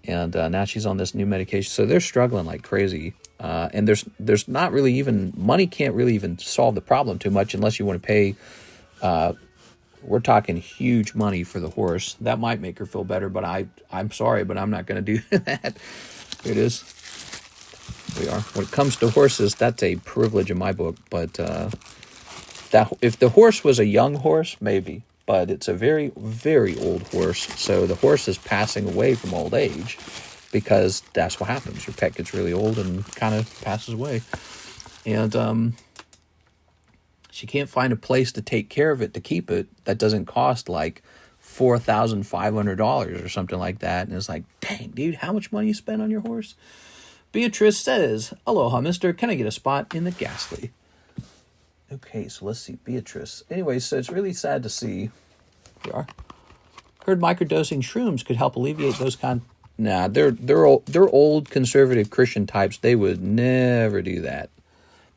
And now she's on this new medication, so they're struggling like crazy. And there's not really even, money can't really even solve the problem too much unless you want to pay, we're talking huge money for the horse. That might make her feel better, but I'm sorry, but I'm not going to do that. Here it is. We are. When it comes to horses, that's a privilege in my book. But that if the horse was a young horse, maybe. But it's a very, very old horse. So the horse is passing away from old age because that's what happens. Your pet gets really old and kind of passes away. And she can't find a place to take care of it, to keep it, that doesn't cost like $4,500 or something like that. And it's like, dang, dude, how much money you spend on your horse? Beatrice says, aloha, mister. Can I get a spot in the Ghastly? Okay, so let's see. Beatrice. Anyway, so it's really sad to see. Here we are. Heard microdosing shrooms could help alleviate those Nah, they're old conservative Christian types. They would never do that.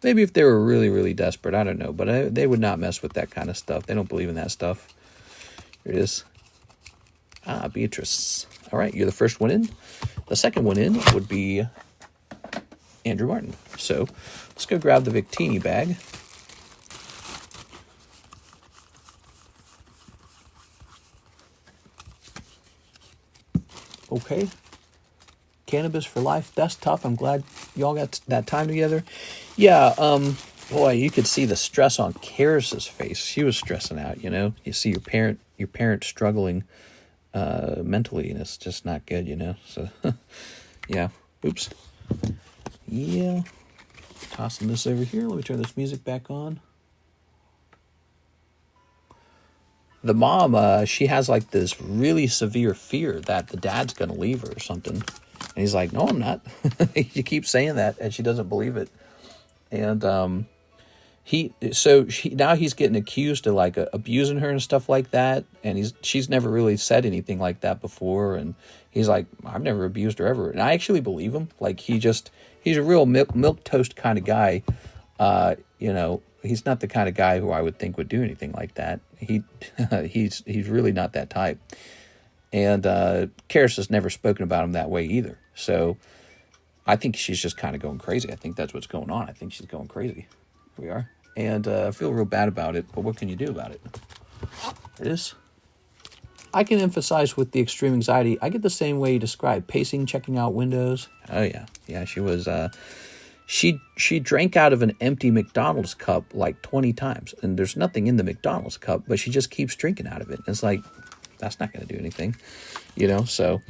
Maybe if they were really, really desperate. I don't know. But they would not mess with that kind of stuff. They don't believe in that stuff. Here it is. Ah, Beatrice. All right, you're the first one in. The second one in would be Andrew Martin. So let's go grab the Victini bag. Okay. Cannabis for life. That's tough. I'm glad y'all got that time together. Yeah, boy, you could see the stress on Karis's face. She was stressing out, you know. You see your parent struggling mentally, and it's just not good, you know. So yeah. Oops. Yeah. Tossing this over here. Let me turn this music back on. The mom, she has like this really severe fear that the dad's going to leave her or something. And he's like, no, I'm not. You keep saying that, and she doesn't believe it. And now he's getting accused of like abusing her and stuff like that. And she's never really said anything like that before. And he's like, I've never abused her ever. And I actually believe him. Like he's a real milk toast kind of guy. You know, he's not the kind of guy who I would think would do anything like that. He's really not that type. And Karis has never spoken about him that way either. So I think she's just kind of going crazy. I think that's what's going on. I think she's going crazy. Here we are. And I feel real bad about it, but what can you do about it? It is. I can emphasize with the extreme anxiety, I get the same way you described. Pacing, checking out windows. Oh, yeah. Yeah, she was... She drank out of an empty McDonald's cup like 20 times. And there's nothing in the McDonald's cup, but she just keeps drinking out of it. And it's like, that's not going to do anything. you know. So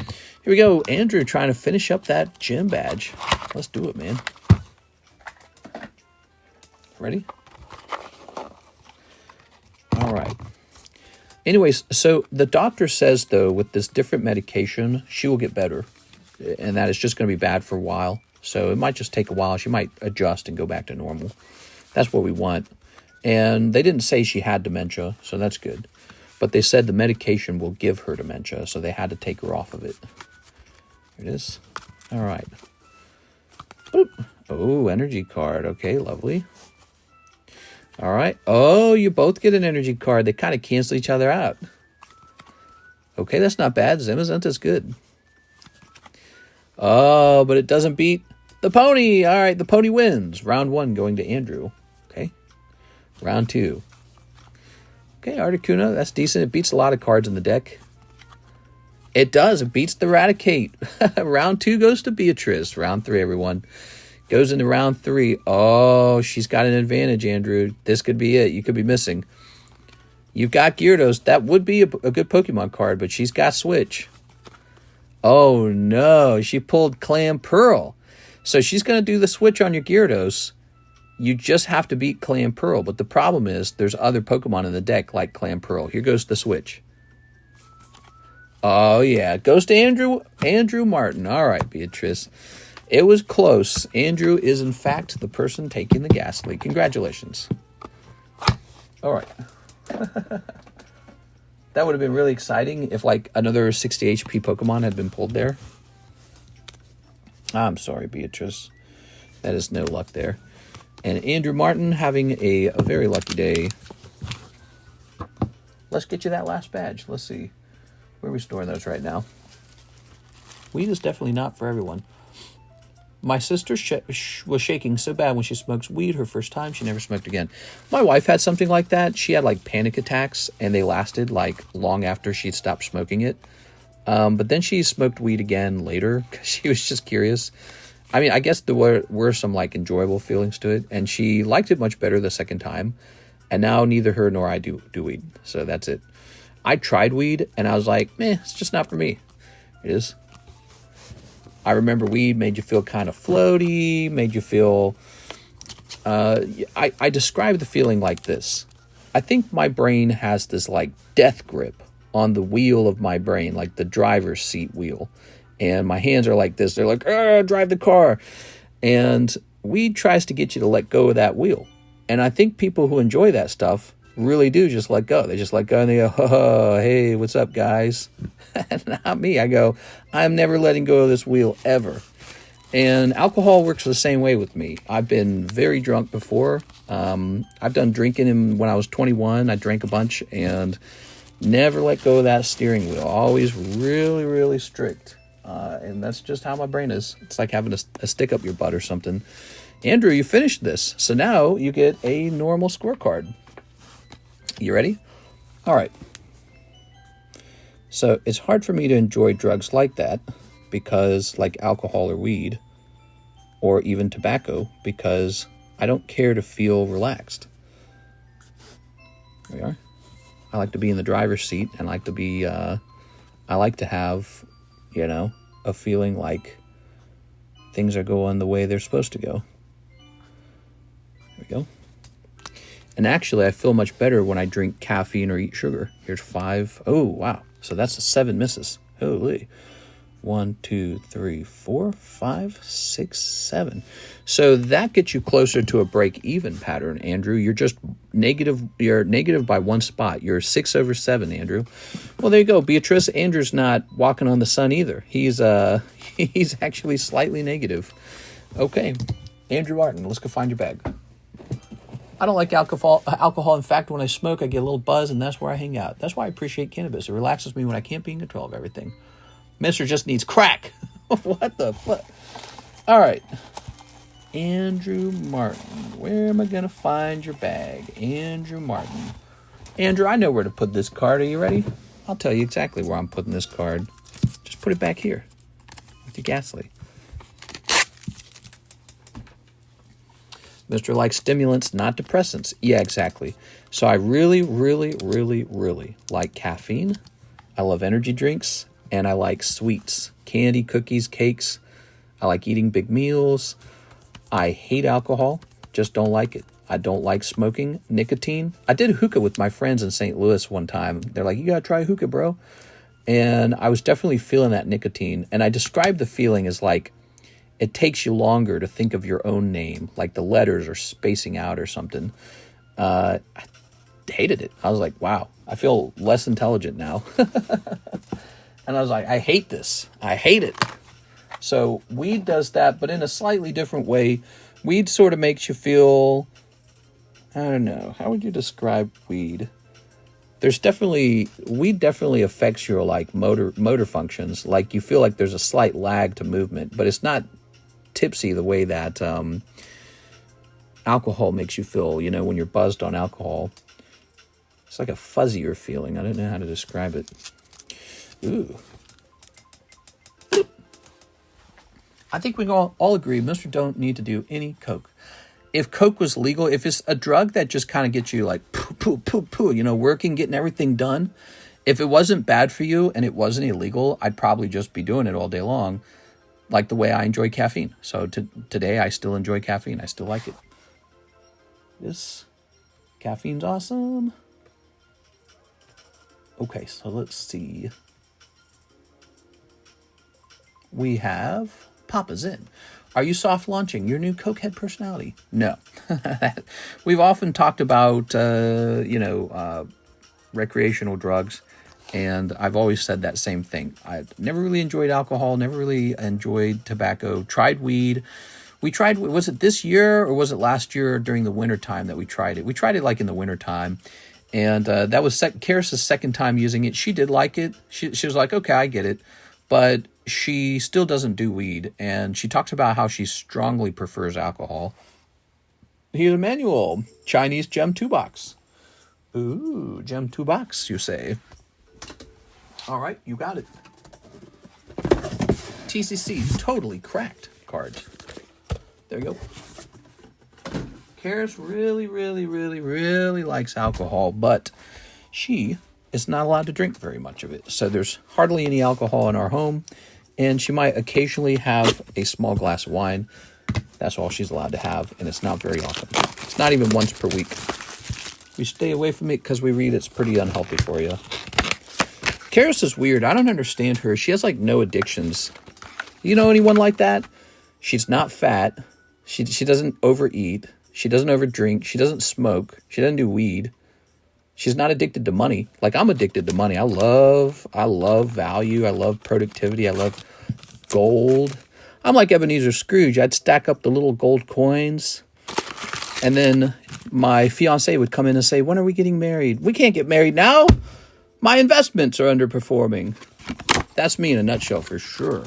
here we go. Andrew trying to finish up that gym badge. Let's do it, man. Ready? All right. Anyways, so the doctor says, though, with this different medication, she will get better. And that it's just going to be bad for a while. So it might just take a while. She might adjust and go back to normal. That's what we want. And they didn't say she had dementia, so that's good. But they said the medication will give her dementia, so they had to take her off of it. Here it is. All right. Boop. Oh, energy card. Okay, lovely. All right. Oh, you both get an energy card. They kind of cancel each other out. Okay, that's not bad. Zemazenta's good. Oh, but it doesn't beat the pony. All right, the pony wins. Round 1 going to Andrew. Okay. Round 2. Okay, Articuno, that's decent. It beats a lot of cards in the deck. It does. It beats the Eradicate. Round 2 goes to Beatrice. Round 3, everyone. Goes into round 3. Oh, she's got an advantage, Andrew. This could be it. You could be missing. You've got Gyarados. That would be a good Pokemon card, but she's got Switch. Oh, no. She pulled Clam Pearl. So she's going to do the Switch on your Gyarados. You just have to beat Clam Pearl. But the problem is there's other Pokemon in the deck like Clam Pearl. Here goes the Switch. Oh, yeah. It goes to Andrew Martin. All right, Beatrice. It was close. Andrew is, in fact, the person taking the Ghastly. Congratulations. All right. That would have been really exciting if, like, another 60 HP Pokemon had been pulled there. I'm sorry, Beatrice. That is no luck there. And Andrew Martin having a very lucky day. Let's get you that last badge. Let's see. Where are we storing those right now? Weed is definitely not for everyone. My sister was shaking so bad when she smokes weed her first time. She never smoked again. My wife had something like that. She had like panic attacks, and they lasted like long after she'd stopped smoking it. But then she smoked weed again later because she was just curious. I mean, I guess there were some like enjoyable feelings to it, and she liked it much better the second time. And now neither her nor I do weed. So that's it. I tried weed, and I was like, meh, it's just not for me. It is. I remember weed made you feel kind of floaty, made you feel... I describe the feeling like this. I think my brain has this, like, death grip on the wheel of my brain, like the driver's seat wheel. And my hands are like this. They're like, drive the car. And weed tries to get you to let go of that wheel. And I think people who enjoy that stuff really do just let go. They just let go and they go, oh, hey, what's up, guys? Not me. I go, I'm never letting go of this wheel ever. And alcohol works the same way with me. I've been very drunk before. I've done drinking when I was 21. I drank a bunch and never let go of that steering wheel. Always really, really strict. And that's just how my brain is. It's like having a stick up your butt or something. Andrew, you finished this. So now you get a normal scorecard. You ready? All right. So it's hard for me to enjoy drugs like that because, like alcohol or weed, or even tobacco, because I don't care to feel relaxed. There we are. I like to be in the driver's seat and I like to have, a feeling like things are going the way they're supposed to go. There we go. And actually, I feel much better when I drink caffeine or eat sugar. Here's 5. Oh, wow. So that's 7 misses. Holy. 1, 2, 3, 4, 5, 6, 7. So that gets you closer to a break-even pattern, Andrew. You're just negative. You're negative by 1 spot. You're 6 over 7, Andrew. Well, there you go, Beatrice. Andrew's not walking on the sun either. He's actually slightly negative. Okay, Andrew Martin, let's go find your bag. I don't like alcohol. In fact, when I smoke, I get a little buzz, and that's where I hang out. That's why I appreciate cannabis. It relaxes me when I can't be in control of everything. Mister just needs crack. What the fuck? All right. Andrew Martin. Where am I going to find your bag? Andrew Martin. Andrew, I know where to put this card. Are you ready? I'll tell you exactly where I'm putting this card. Just put it back here with your Ghastly. Mr. likes stimulants, not depressants. Yeah, exactly. So I really, really, really, really like caffeine. I love energy drinks. and I like sweets, candy, cookies, cakes. I like eating big meals. I hate alcohol, just don't like it. I don't like smoking, nicotine. I did hookah with my friends in St. Louis one time. They're like, you gotta try hookah, bro. And I was definitely feeling that nicotine. And I described the feeling as like, it takes you longer to think of your own name, like the letters are spacing out or something. I hated it. I was like, wow, I feel less intelligent now. And I was like, I hate this. I hate it. So weed does that, but in a slightly different way. Weed sort of makes you feel, I don't know, how would you describe weed? Weed definitely affects your like motor functions. Like you feel like there's a slight lag to movement, but it's not tipsy the way that alcohol makes you feel, you know, when you're buzzed on alcohol. It's like a fuzzier feeling. I don't know how to describe it. Ooh. I think we can all agree Mr. Don't need to do any coke. If coke was legal, if it's a drug that just kind of gets you like poo, you know, working, getting everything done. If it wasn't bad for you and it wasn't illegal, I'd probably just be doing it all day long, like the way I enjoy caffeine. So today I still enjoy caffeine. I still like it. This caffeine's awesome. Okay, so let's see. We have Papa's in. Are you soft launching your new cokehead personality? No. We've often talked about, recreational drugs, and I've always said that same thing. I've never really enjoyed alcohol, never really enjoyed tobacco, tried weed. We tried, was it this year or was it last year during the winter time that we tried it? We tried it like in the winter time, and that was Karis' second time using it. She did like it. She was like, okay, I get it. But she still doesn't do weed, and she talks about how she strongly prefers alcohol. Here's a manual. Chinese gem 2 box. Ooh, gem 2 box, you say. All right, you got it. TCC totally cracked cards. There you go. Karis really, really, really, really likes alcohol, but she is not allowed to drink very much of it. So there's hardly any alcohol in our home, and she might occasionally have a small glass of wine. That's all she's allowed to have, and it's not very often. It's not even once per week. We stay away from it because we read it's pretty unhealthy for you. Karis is weird. I don't understand her. She has like no addictions. You know anyone like that? She's not fat. She doesn't overeat. She doesn't overdrink. She doesn't smoke. She doesn't do weed. She's not addicted to money. Like I'm addicted to money. I love value. I love productivity. I love gold. I'm like Ebenezer Scrooge. I'd stack up the little gold coins, and then my fiance would come in and say, when are we getting married? We can't get married now. My investments are underperforming. That's me in a nutshell for sure.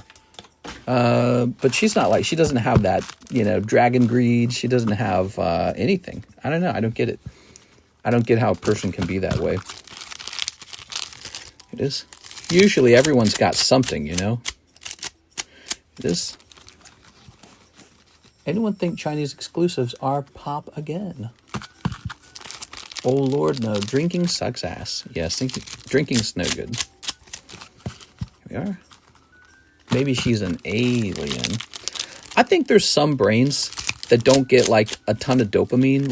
But she's not like, she doesn't have that, dragon greed. She doesn't have anything. I don't know. I don't get it. I don't get how a person can be that way. It is. Usually everyone's got something, It is. Anyone think Chinese exclusives are pop again? Oh, Lord, no. Drinking sucks ass. Yes, drinking's no good. Here we are. Maybe she's an alien. I think there's some brains that don't get, like, a ton of dopamine.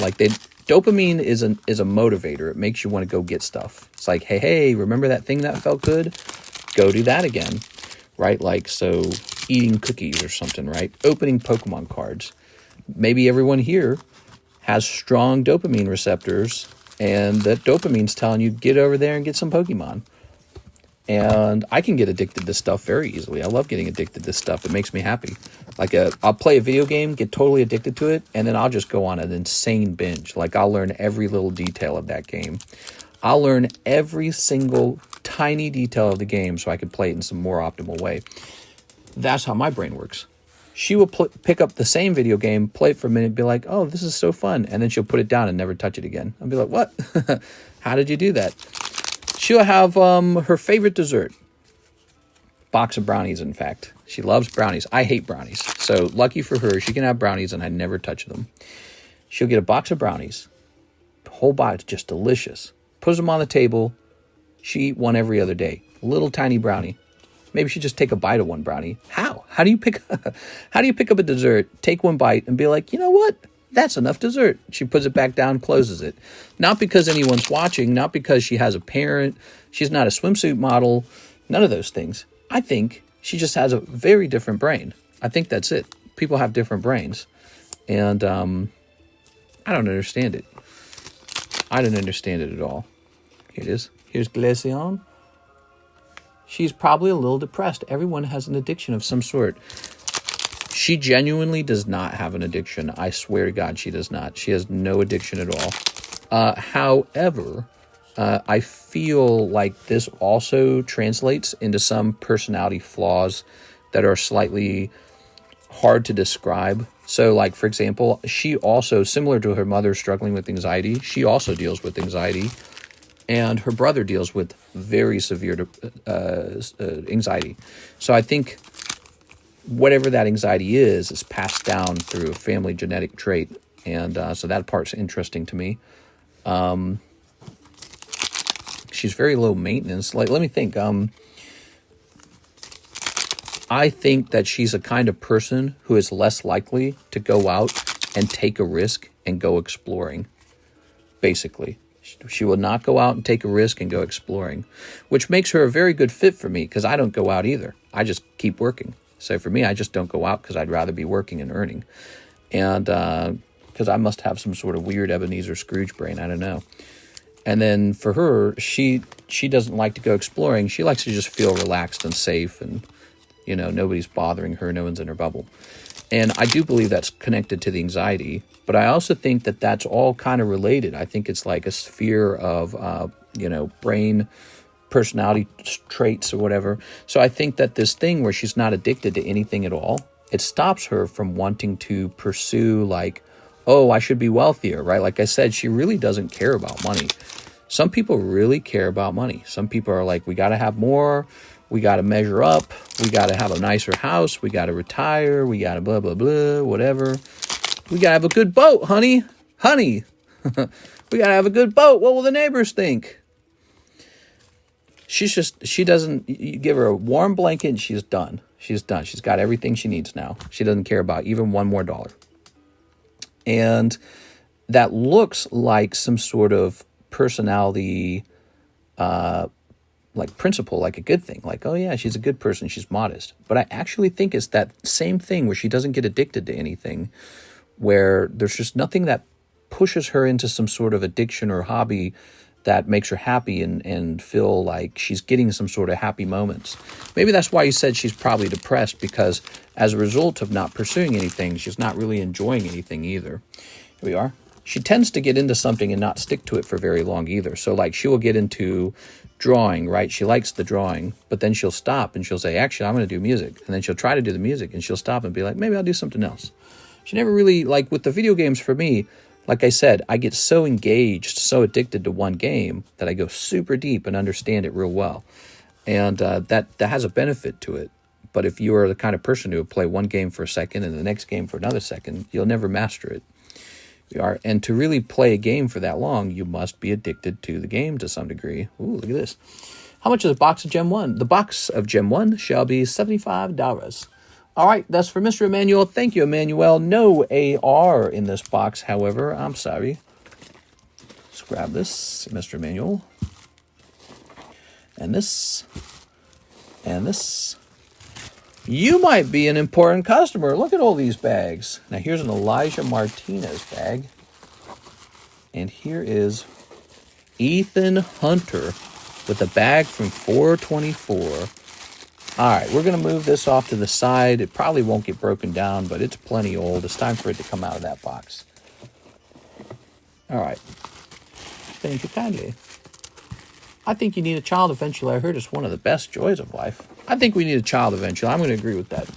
Dopamine is a motivator. It makes you want to go get stuff. It's like, hey, remember that thing that felt good? Go do that again, right? Like, so eating cookies or something, right? Opening Pokemon cards. Maybe everyone here has strong dopamine receptors, and that dopamine's telling you, get over there and get some Pokemon. And I can get addicted to stuff very easily. I love getting addicted to stuff. It makes me happy. I'll play a video game, get totally addicted to it, and then I'll just go on an insane binge. I'll learn every little detail of that game. I'll learn every single tiny detail of the game so I can play it in some more optimal way. That's how my brain works. She will pick up the same video game, play it for a minute, be like, oh, this is so fun. And then she'll put it down and never touch it again. I'll be like, what? How did you do that? She'll have her favorite dessert. Box of brownies, in fact. She loves brownies. I hate brownies. So lucky for her, she can have brownies and I never touch them. She'll get a box of brownies. The whole box, just delicious. Puts them on the table. She eat one every other day. Little tiny brownie. Maybe she just take a bite of one brownie. How? How do you pick up a dessert, take one bite, and be like, you know what? That's enough dessert. She puts it back down, closes it. Not because anyone's watching, not because she has a parent, she's not a swimsuit model, none of those things. I think she just has a very different brain. I think that's it. People have different brains. And I don't understand it. I don't understand it at all. Here it is. Here's Glaceon. She's probably a little depressed. Everyone has an addiction of some sort. She genuinely does not have an addiction. I swear to God, she does not. She has no addiction at all. However, I feel like this also translates into some personality flaws that are slightly hard to describe. So, like, for example, she also, similar to her mother struggling with anxiety, she also deals with anxiety. And her brother deals with very severe anxiety. So I think whatever that anxiety is passed down through a family genetic trait. And so that part's interesting to me. She's very low maintenance. Like, let me think. I think that she's a kind of person who is less likely to go out and take a risk and go exploring, basically. She will not go out and take a risk and go exploring, which makes her a very good fit for me because I don't go out either. I just keep working. So for me, I just don't go out because I'd rather be working and earning. And because I must have some sort of weird Ebenezer Scrooge brain. I don't know. And then for her, she doesn't like to go exploring. She likes to just feel relaxed and safe and, you know, nobody's bothering her. No one's in her bubble. And I do believe that's connected to the anxiety, but I also think that that's all kind of related. I think it's like a sphere of, brain personality traits or whatever. So I think that this thing where she's not addicted to anything at all, it stops her from wanting to pursue like, oh, I should be wealthier, right? Like I said, she really doesn't care about money. Some people really care about money. Some people are like, we got to have more. We got to measure up. We got to have a nicer house. We got to retire. We got to blah, blah, blah, whatever. We got to have a good boat, honey. Honey. We got to have a good boat. What will the neighbors think? She doesn't, you give her a warm blanket and she's done. She's done. She's got everything she needs now. She doesn't care about even one more dollar. And that looks like some sort of personality, like principle, like a good thing, like, oh yeah, she's a good person, she's modest. But I actually think it's that same thing where she doesn't get addicted to anything, where there's just nothing that pushes her into some sort of addiction or hobby that makes her happy and feel like she's getting some sort of happy moments. Maybe that's why you said she's probably depressed, because as a result of not pursuing anything, she's not really enjoying anything either. Here we are. She tends to get into something and not stick to it for very long either. So like she will get into drawing, right? She likes the drawing, but then she'll stop and she'll say, actually, I'm going to do music. And then she'll try to do the music and she'll stop and be like, maybe I'll do something else. She never really, like with the video games for me, like I said, I get so engaged, so addicted to one game that I go super deep and understand it real well. And that has a benefit to it. But if you are the kind of person who will play one game for a second and the next game for another second, you'll never master it. And to really play a game for that long, you must be addicted to the game to some degree. Ooh, look at this. How much is a box of Gem 1? The box of Gem 1 shall be $75. All right, that's for Mr. Emmanuel. Thank you, Emmanuel. No AR in this box, however. I'm sorry. Let's grab this, Mr. Emmanuel. And this. And this. You might be an important customer. Look at all these bags. Now, here's an Elijah Martinez bag. And here is Ethan Hunter with a bag from 424. All right, we're going to move this off to the side. It probably won't get broken down, but it's plenty old. It's time for it to come out of that box. All right. Thank you kindly. I think you need a child eventually. I heard it's one of the best joys of life. I think we need a child eventually. I'm going to agree with that.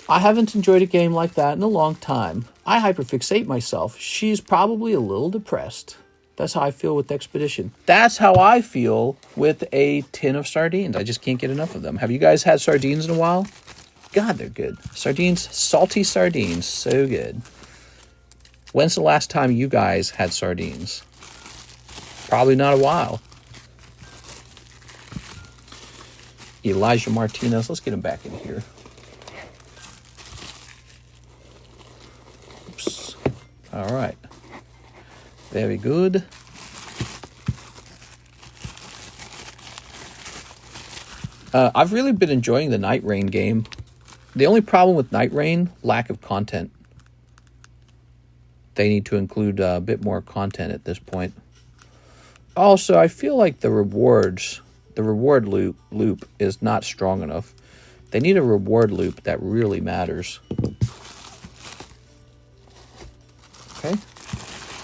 I haven't enjoyed a game like that in a long time. I hyperfixate myself. She's probably a little depressed. That's how I feel with Expedition. That's how I feel with a tin of sardines. I just can't get enough of them. Have you guys had sardines in a while? God, they're good. Sardines, salty sardines, so good. When's the last time you guys had sardines? Probably not a while. Elijah Martinez. Let's get him back in here. Oops. All right. Very good. I've really been enjoying the Night Rain game. The only problem with Night Rain, lack of content. They need to include a bit more content at this point. Also, I feel like the reward loop is not strong enough. They need a reward loop that really matters. Okay?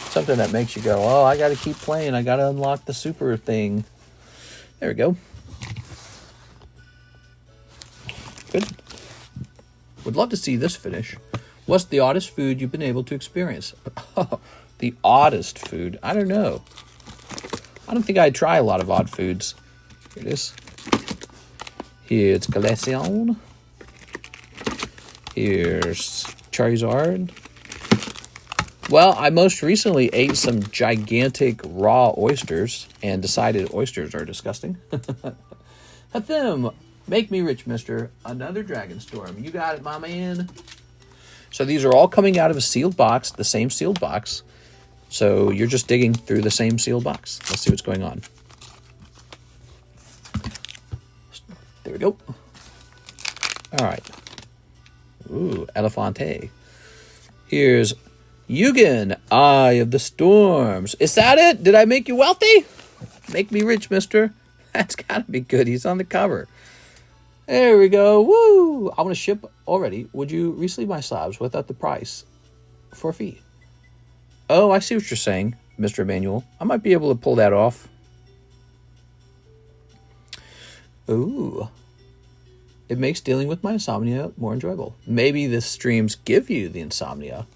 Something that makes you go, oh, I gotta keep playing. I gotta unlock the super thing. There we go. Good. Would love to see this finish. What's the oddest food you've been able to experience? Oh, the oddest food? I don't know. I don't think I'd try a lot of odd foods. Here it is. Here's Glaceon. Here's Charizard. Well, I most recently ate some gigantic raw oysters and decided oysters are disgusting. Hathim, make me rich, mister. Another Dragon Storm. You got it, my man. So these are all coming out of a sealed box, the same sealed box. So you're just digging through the same sealed box. Let's see what's going on. There we go. All right. Ooh, Elefante. Here's Yugen, Eye of the Storms. Is that it? Did I make you wealthy? Make me rich, mister. That's gotta be good. He's on the cover. There we go. Woo! I want to ship already. Would you resleeve my slabs without the price for a fee? Oh, I see what you're saying, Mr. Emmanuel. I might be able to pull that off. Ooh. It makes dealing with my insomnia more enjoyable. Maybe the streams give you the insomnia.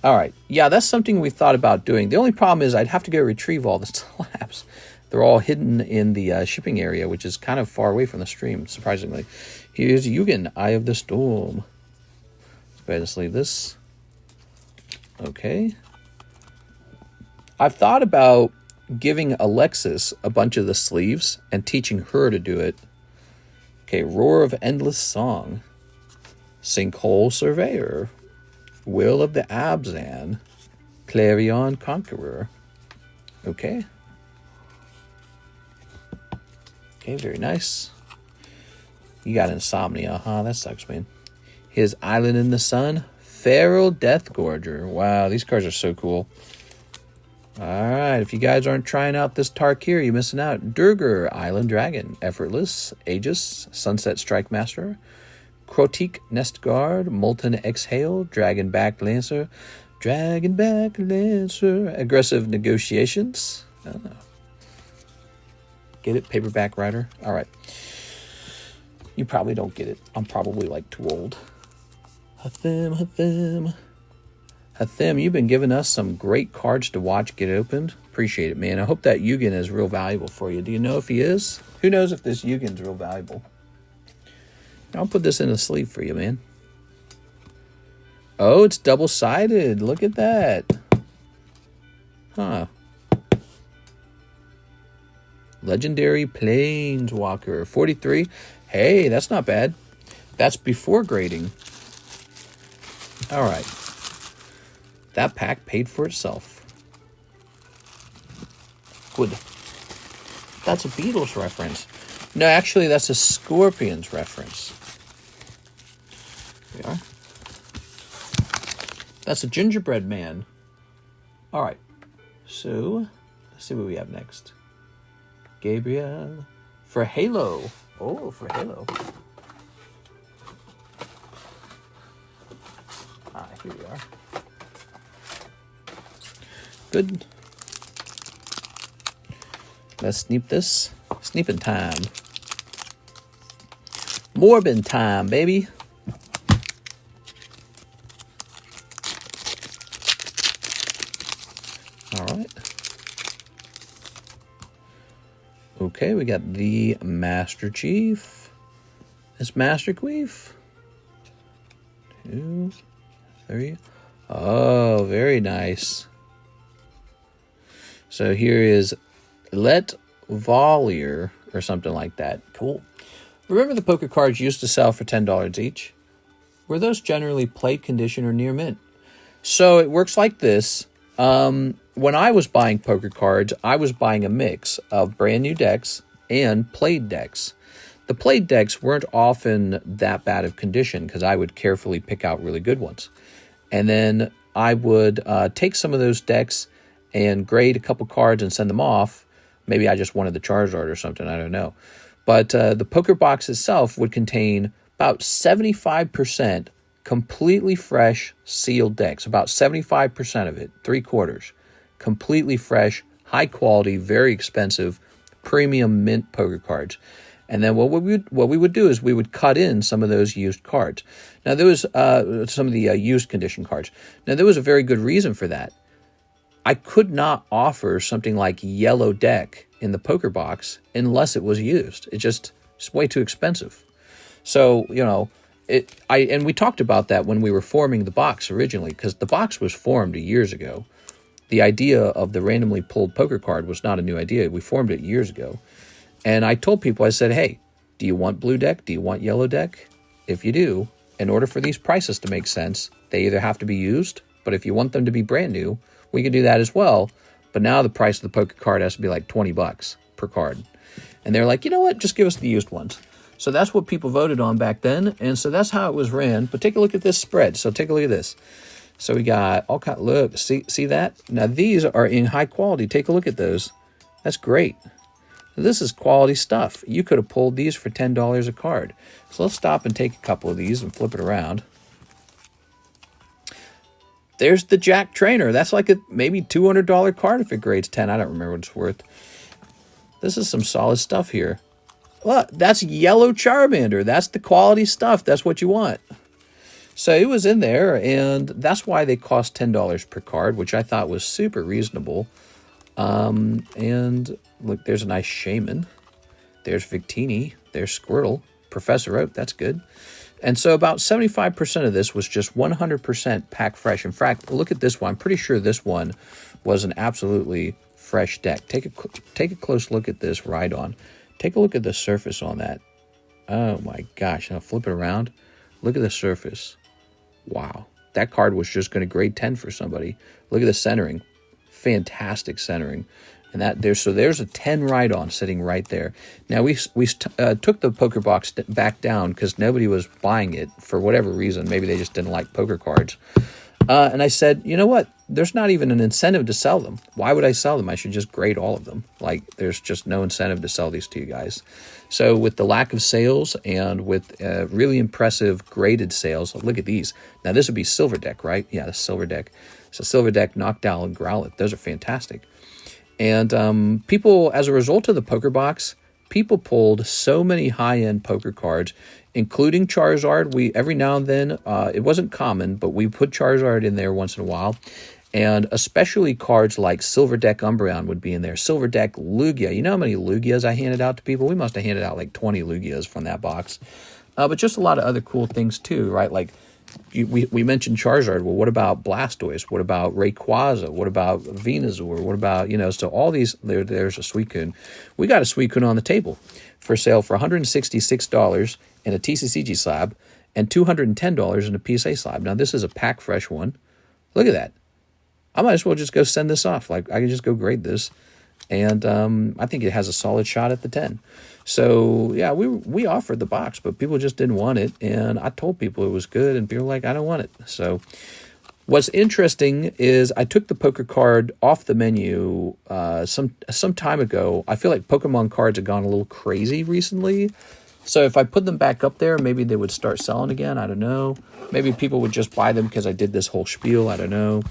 All right. Yeah, that's something we thought about doing. The only problem is I'd have to go retrieve all the slabs. They're all hidden in the shipping area, which is kind of far away from the stream, surprisingly. Here's Yugen, Eye of the Storm. Let's go ahead and sleeve this. Okay. I've thought about giving Alexis a bunch of the sleeves and teaching her to do it. Okay, Roar of Endless Song. Sinkhole Surveyor. Will of the Abzan. Clarion Conqueror. Okay. Okay, very nice. You got insomnia, huh? That sucks, man. His Island in the Sun. Feral Deathgorger. Wow, these cards are so cool. Alright, if you guys aren't trying out this Tarkir, you're missing out. Durger, Island Dragon. Effortless, Aegis, Sunset Strike Master. Crotique, Nest Guard. Molten Exhale, Dragonback Lancer. Dragonback Lancer. Aggressive Negotiations. Oh. Get it? Paperback Rider? Alright. You probably don't get it. I'm probably like too old. Hathim. Hathim, you've been giving us some great cards to watch get opened. Appreciate it, man. I hope that Yugen is real valuable for you. Do you know if he is? Who knows if this Yugen's real valuable? I'll put this in a sleeve for you, man. Oh, it's double-sided. Look at that. Huh. Legendary Planeswalker. 43. Hey, that's not bad. That's before grading. All right. That pack paid for itself. Good. That's a Beatles reference. No, actually, that's a Scorpions reference. Here we are. That's a Gingerbread Man. All right. So, let's see what we have next. Gabriel. For Halo. Oh, for Halo. Ah, here we are. Good. Let's sneak this. Sneeping time. Morbin time, baby. All right. Okay, we got the Master Chief. This Master Queef. 2, 3. Oh, very nice. So here is Let Valier or something like that. Cool. Remember the poker cards used to sell for $10 each? Were those generally plate condition or near mint? So it works like this. When I was buying poker cards, I was buying a mix of brand new decks and played decks. The played decks weren't often that bad of condition because I would carefully pick out really good ones. And then I would take some of those decks and grade a couple cards and send them off. Maybe I just wanted the Charizard or something, I don't know. But the poker box itself would contain about 75% completely fresh sealed decks. About 75% of it, 3/4. Completely fresh, high quality, very expensive, premium mint poker cards. And then what we would do is we would cut in some of those used cards. Now there was some of the used condition cards. Now there was a very good reason for that. I could not offer something like yellow deck in the poker box unless it was used. It's way too expensive. So, you know, and we talked about that when we were forming the box originally, because the box was formed years ago. The idea of the randomly pulled poker card was not a new idea. We formed it years ago. And I told people, I said, hey, do you want blue deck? Do you want yellow deck? If you do, in order for these prices to make sense, they either have to be used, but if you want them to be brand new, we can do that as well. But now the price of the poker card has to be like $20 per card. And they're like, you know what? Just give us the used ones. So that's what people voted on back then. And so that's how it was ran. But take a look at this spread. So take a look at this. So we got all kind. Look, see that? Now these are in high quality. Take a look at those. That's great. This is quality stuff. You could have pulled these for $10 a card. So let's stop and take a couple of these and flip it around. There's the Jack Trainer. That's like a maybe $200 card if it grades 10. I don't remember what it's worth. This is some solid stuff here. Look, that's yellow Charmander. That's the quality stuff. That's what you want. So it was in there, and that's why they cost $10 per card, which I thought was super reasonable. And look, there's a nice Shaman. There's Victini. There's Squirtle. Professor Oak. That's good. And so about 75% of this was just 100% pack fresh. In fact, look at this one. I'm pretty sure this one was an absolutely fresh deck. Take a close look at this ride-on. Take a look at the surface on that. Oh my gosh. Now flip it around. Look at the surface. Wow. That card was just going to grade 10 for somebody. Look at the centering. Fantastic centering. And there's a 10 ride-on sitting right there. Now we took the poker box back down because nobody was buying it for whatever reason. Maybe they just didn't like poker cards. And I said, you know what? There's not even an incentive to sell them. Why would I sell them? I should just grade all of them. Like, there's just no incentive to sell these to you guys. So with the lack of sales and with really impressive graded sales, look at these. Now this would be silver deck, right? Yeah, the silver deck. So silver deck, Knockdown, and Growlithe. Those are fantastic. And people, as a result of the poker box, people pulled so many high-end poker cards, including Charizard. Every now and then, it wasn't common, but we put Charizard in there once in a while. And especially cards like Silver Deck Umbreon would be in there. Silver Deck Lugia. You know how many Lugias I handed out to people? We must have handed out like 20 Lugias from that box. But just a lot of other cool things too, right? Like we mentioned Charizard. Well, what about Blastoise? What about Rayquaza? What about Venusaur? What about, so all these, there's a Suicune. We got a Suicune on the table for sale for $166 in a TCCG slab and $210 in a PSA slab. Now, this is a pack fresh one. Look at that. I might as well just go send this off. Like, I can just go grade this. And I think it has a solid shot at the 10. So, yeah, we offered the box, but people just didn't want it. And I told people it was good, and people were like, I don't want it. So what's interesting is I took the poker card off the menu some time ago. I feel like Pokemon cards have gone a little crazy recently. So if I put them back up there, maybe they would start selling again. I don't know. Maybe people would just buy them because I did this whole spiel. I don't know.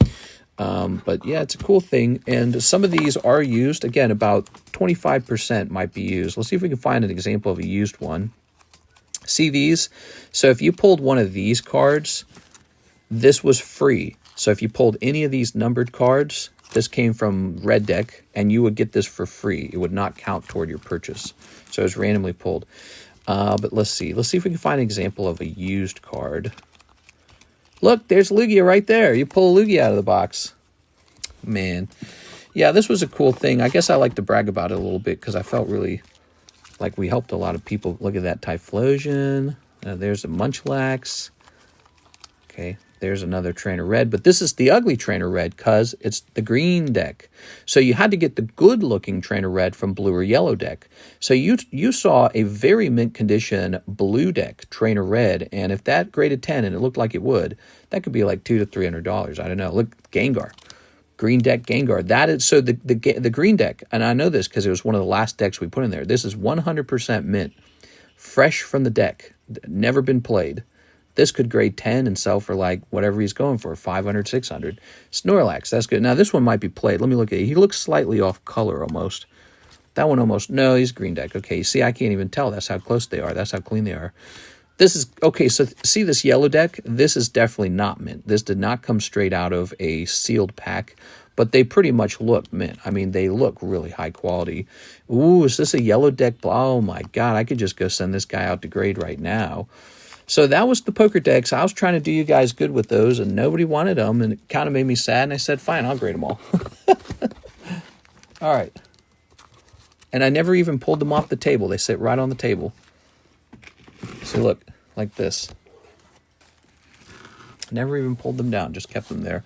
But yeah, it's a cool thing. And some of these are used. Again, about 25% might be used. Let's see if we can find an example of a used one. See these? So if you pulled one of these cards, this was free. So if you pulled any of these numbered cards, this came from Red Deck, and you would get this for free. It would not count toward your purchase. So it's randomly pulled. But let's see. Let's see if we can find an example of a used card. Look, there's Lugia right there. You pull a Lugia out of the box. Man. Yeah, this was a cool thing. I guess I like to brag about it a little bit because I felt really like we helped a lot of people. Look at that Typhlosion. There's a Munchlax. Okay, there's another Trainer Red, but this is the ugly Trainer Red because it's the green deck. So you had to get the good-looking Trainer Red from blue or yellow deck. So you saw a very mint condition blue deck Trainer Red, and if that graded 10 and it looked like it would, that could be like $200 to $300. I don't know. Look, Gengar, green deck Gengar. That is so the green deck, and I know this because it was one of the last decks we put in there. This is 100% mint, fresh from the deck, never been played. This could grade 10 and sell for like whatever he's going for, 500, 600. Snorlax, that's good. Now, this one might be played. Let me look at it. He looks slightly off color almost. That one almost, no, he's green deck. Okay, you see, I can't even tell. That's how close they are. That's how clean they are. This is, okay, so see this yellow deck? This is definitely not mint. This did not come straight out of a sealed pack, but they pretty much look mint. I mean, they look really high quality. Ooh, is this a yellow deck? Oh my God, I could just go send this guy out to grade right now. So that was the poker decks. I was trying to do you guys good with those, and nobody wanted them, and it kind of made me sad, and I said, fine, I'll grade them all. All right. And I never even pulled them off the table. They sit right on the table. So look, like this. Never even pulled them down, just kept them there.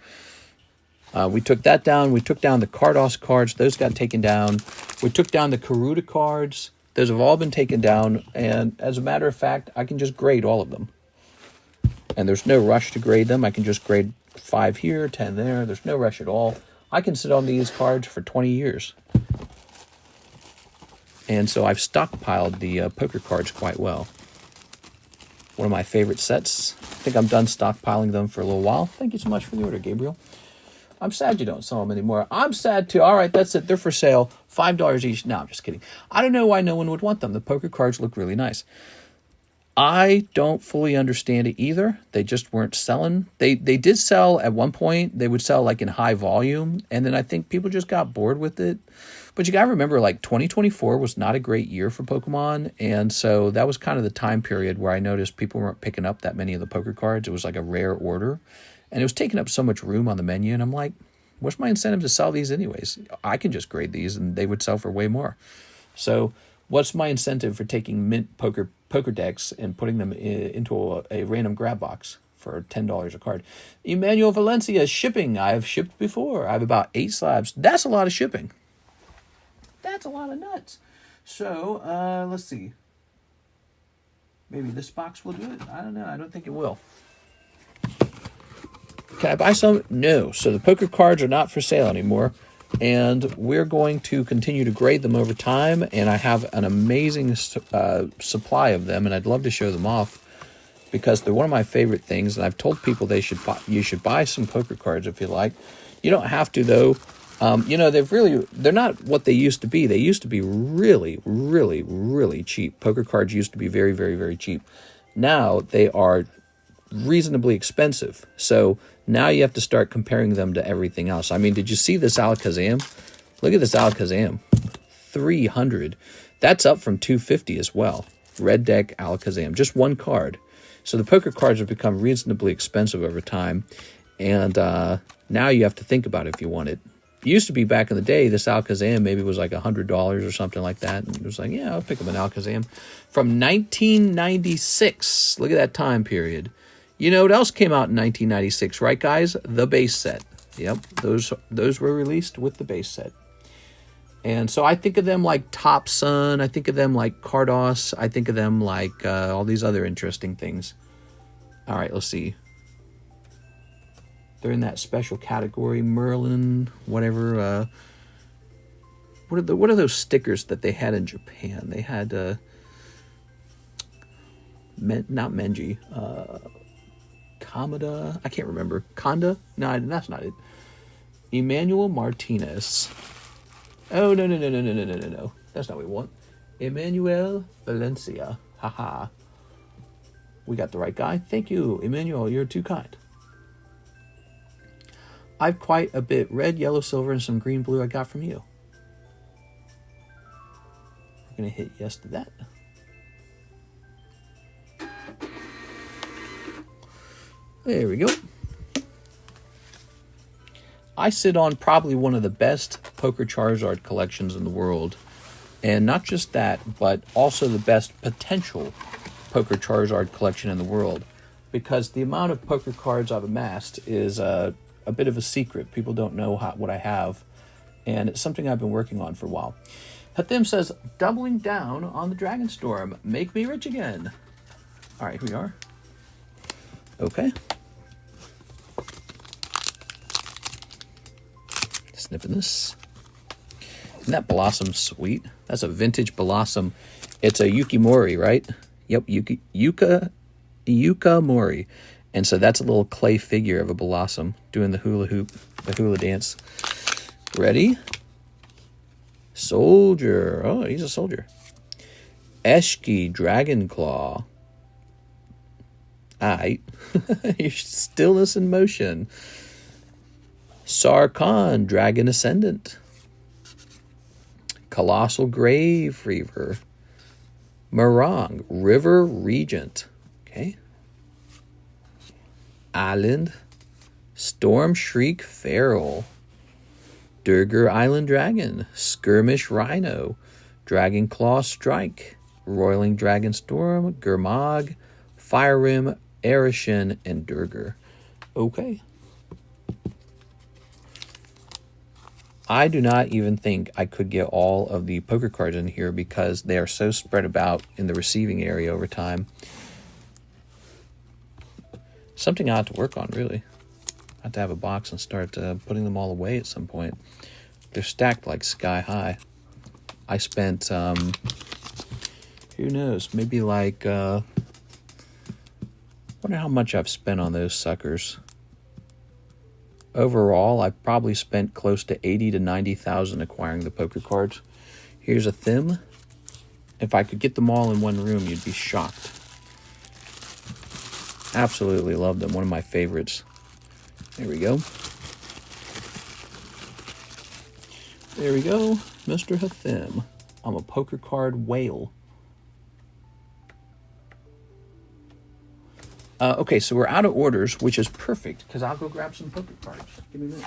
We took that down. We took down the Carddass cards. Those got taken down. We took down the Karuta cards. Those have all been taken down, and as a matter of fact, I can just grade all of them. And there's no rush to grade them. I can just grade 5 here, 10 there. There's no rush at all. I can sit on these cards for 20 years. And so I've stockpiled the poker cards quite well. One of my favorite sets. I think I'm done stockpiling them for a little while. Thank you so much for the order, Gabriel. I'm sad you don't sell them anymore. I'm sad too. All right, that's it. They're for sale. $5 each. No, I'm just kidding. I don't know why no one would want them. The poker cards look really nice. I don't fully understand it either. They just weren't selling. They did sell at one point. They would sell like in high volume. And then I think people just got bored with it. But you got to remember, like 2024 was not a great year for Pokemon. And so that was kind of the time period where I noticed people weren't picking up that many of the poker cards. It was like a rare order. And it was taking up so much room on the menu. And I'm like, what's my incentive to sell these anyways? I can just grade these and they would sell for way more. So what's my incentive for taking mint poker decks and putting them into a random grab box for $10 a card? Emmanuel Valencia, shipping. I've shipped before. I have about 8 slabs. That's a lot of shipping. That's a lot of nuts. So let's see. Maybe this box will do it. I don't know. I don't think it will. Can I buy some? No. So the poker cards are not for sale anymore. And we're going to continue to grade them over time. And I have an amazing supply of them. And I'd love to show them off because they're one of my favorite things. And I've told people you should buy some poker cards if you like. You don't have to, though. You know, they're not what they used to be. They used to be really, really, really cheap. Poker cards used to be very, very, very cheap. Now they are reasonably expensive. So now you have to start comparing them to everything else. I mean, did you see this Alakazam? Look at this Alakazam. 300. That's up from 250 as well. Red deck Alakazam. Just one card. So the poker cards have become reasonably expensive over time. And now you have to think about if you want it. It used to be back in the day, this Alakazam maybe was like $100 or something like that. And it was like, yeah, I'll pick up an Alakazam. From 1996. Look at that time period. You know what else came out in 1996, right, guys? The base set. Yep, those were released with the base set. And so I think of them like Top Sun. I think of them like Carddass. I think of them like all these other interesting things. All right, let's see. They're in that special category, Merlin, whatever. What are those stickers that they had in Japan? They had not Menji. Kamada, I can't remember. Konda? No, that's not it. Emmanuel Martinez. Oh, no. That's not what we want. Emmanuel Valencia. Haha. We got the right guy. Thank you, Emmanuel. You're too kind. I've quite a bit red, yellow, silver, and some green, blue I got from you. We're going to hit yes to that. There we go. I sit on probably one of the best poker Charizard collections in the world. And not just that, but also the best potential poker Charizard collection in the world. Because the amount of poker cards I've amassed is a bit of a secret. People don't know what I have. And it's something I've been working on for a while. Hathim says, doubling down on the Dragon Storm. Make me rich again. All right, here we are. Okay. Snipping this. Isn't that Blossom sweet? That's a vintage Blossom. It's a Yukimori, right? Yep, Yuka Mori. And so that's a little clay figure of a Blossom doing the hula hoop, the hula dance. Ready? Soldier. Oh, he's a soldier. Eshki Dragonclaw. Aight. Your stillness in motion. Sarkhan, Dragon Ascendant. Colossal Grave Reaver. Marang, River Regent. Okay. Island. Storm Shriek Feral. Durgar Island Dragon. Skirmish Rhino. Dragon Claw Strike. Roiling Dragon Storm. Gurmag. Fire Rim. Arishin, and Durgar. Okay. I do not even think I could get all of the poker cards in here because they are so spread about in the receiving area over time. Something I have to work on, really. I have to have a box and start putting them all away at some point. They're stacked like sky high. I spent, who knows, maybe like, wonder how much I've spent on those suckers. Overall, I've probably spent close to 80 to 90,000 acquiring the poker cards. Here's a Thim. If I could get them all in one room, you'd be shocked. Absolutely love them. One of my favorites. There we go. There we go, Mr. Hathim. I'm a poker card whale. Okay, so we're out of orders, which is perfect, because I'll go grab some poker cards. Give me a minute.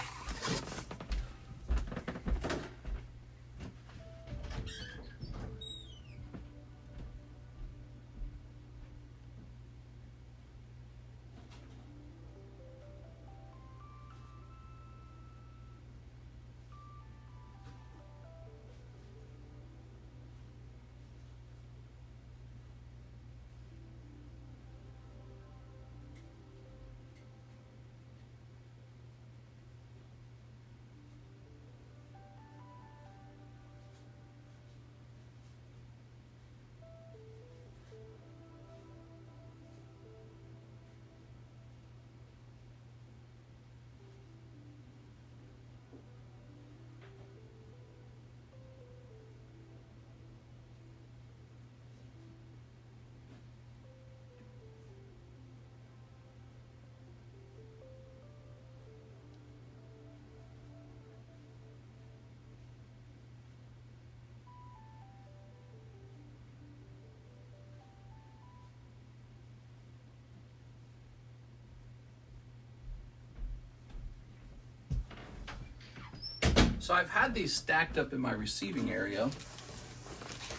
So I've had these stacked up in my receiving area,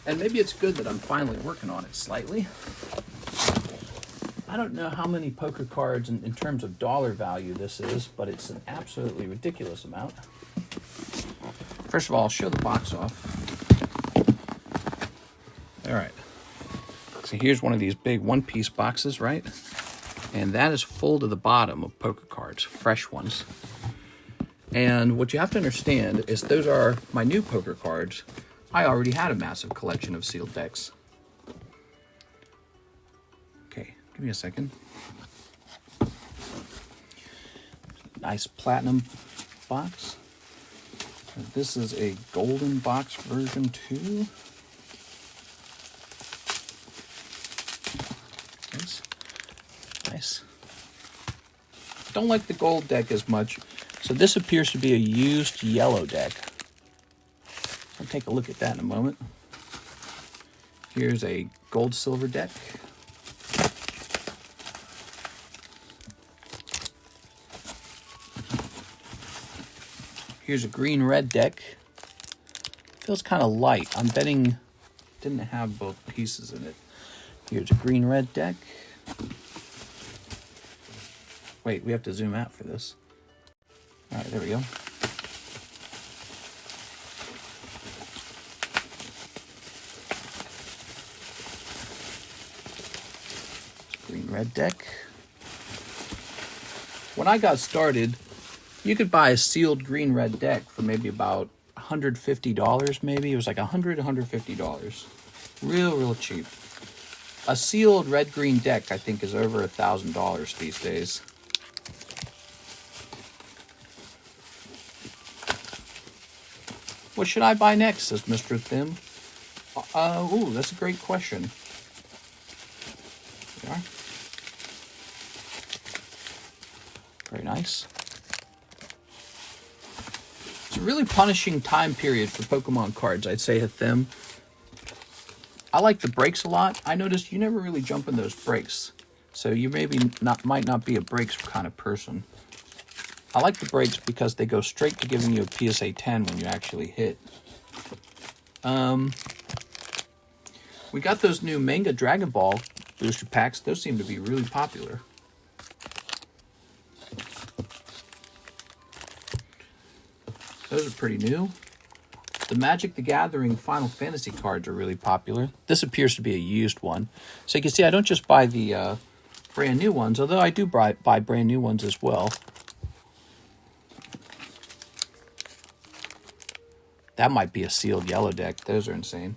and maybe it's good that I'm finally working on it slightly. I don't know how many poker cards in terms of dollar value this is, but it's an absolutely ridiculous amount. First of all, I'll show the box off. All right. So here's one of these big one-piece boxes, right? And that is full to the bottom of poker cards, fresh ones. And what you have to understand is those are my new poker cards. I already had a massive collection of sealed decks. Okay, give me a second. Nice platinum box. This is a golden box version 2. Nice. Don't like the gold deck as much. So this appears to be a used yellow deck. I'll take a look at that in a moment. Here's a gold silver deck. Here's a green red deck. feels kind of light. I'm betting didn't have both pieces in it. Here's a green-red deck. Wait, we have to zoom out for this. All right, there we go. Green-red deck. When I got started, you could buy a sealed green-red deck for maybe about $150, maybe. It was like $100, $150. Real cheap. A sealed red-green deck, I think, is over $1,000 these days. What should I buy next, says Mr. Thim. Ooh, that's a great question. There we are. Very nice. It's a really punishing time period for Pokemon cards, I'd say, Thim. I like the breaks a lot. I noticed you never really jump in those breaks. So you might not be a breaks kind of person. I like the breaks because they go straight to giving you a PSA 10 when you actually hit. We got those new Manga Dragon Ball booster packs. Those seem to be really popular. Those are pretty new. The Magic the Gathering Final Fantasy cards are really popular. This appears to be a used one. So you can see I don't just buy the brand new ones, although I do buy brand new ones as well. That might be a sealed yellow deck. Those are insane.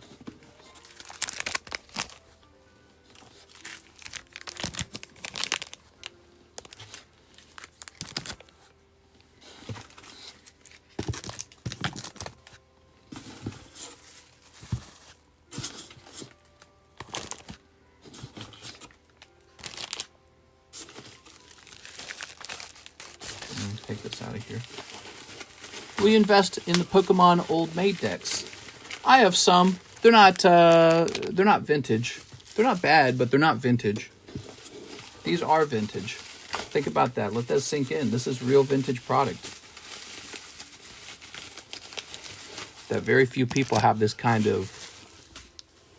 Take this out of here. We invest in the Pokemon Old Maid decks. I have some. They're not vintage. They're not bad, but they're not vintage. These are vintage. Think about that. Let that sink in. This is real vintage product. That very few people have this kind of,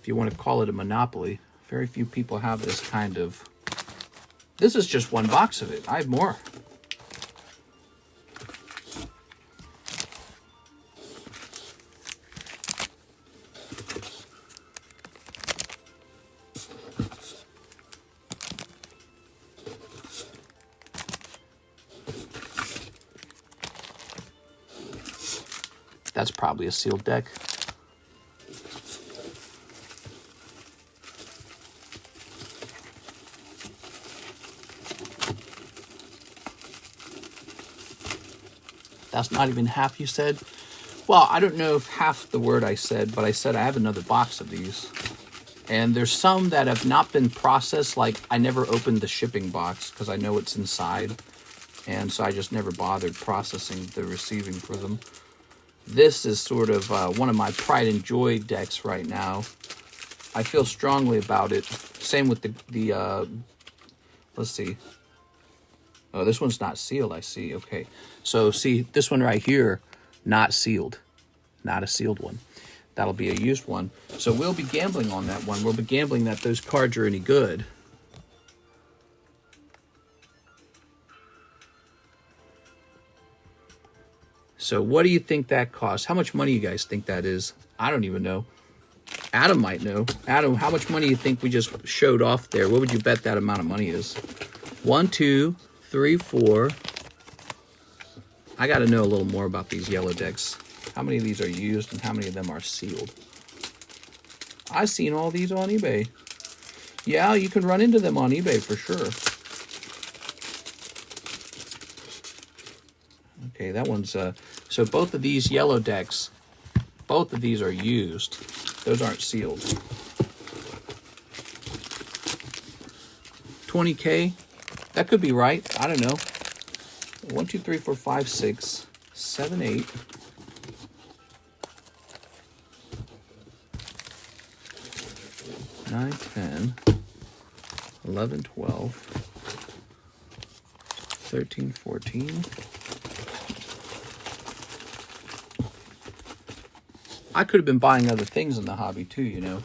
if you want to call it a monopoly, very few people have this kind of. This is just one box of it. I have more. That's probably a sealed deck. That's not even half you said? Well, I don't know if half the word I said, but I said I have another box of these. And there's some that have not been processed, like I never opened the shipping box because I know it's inside. And so I just never bothered processing the receiving for them. This is sort of one of my pride and joy decks right now. I feel strongly about it. Same with the let's see. Oh, this one's not sealed, I see. Okay. So, see, this one right here, not sealed. Not a sealed one. That'll be a used one. So we'll be gambling on that one. We'll be gambling that those cards are any good. So what do you think that costs? How much money you guys think that is? I don't even know. Adam might know. Adam, how much money do you think we just showed off there? What would you bet that amount of money is? 1, 2, 3, 4. I got to know a little more about these yellow decks. How many of these are used and how many of them are sealed? I've seen all these on eBay. Yeah, you can run into them on eBay for sure. Okay, that one's, so both of these yellow decks, both of these are used. Those aren't sealed. 20K, that could be right. I don't know. 1, 2, 3, 4, 5, 6, 7, 8. 9, 10, 11, 12, 13, 14. I could have been buying other things in the hobby too, you know,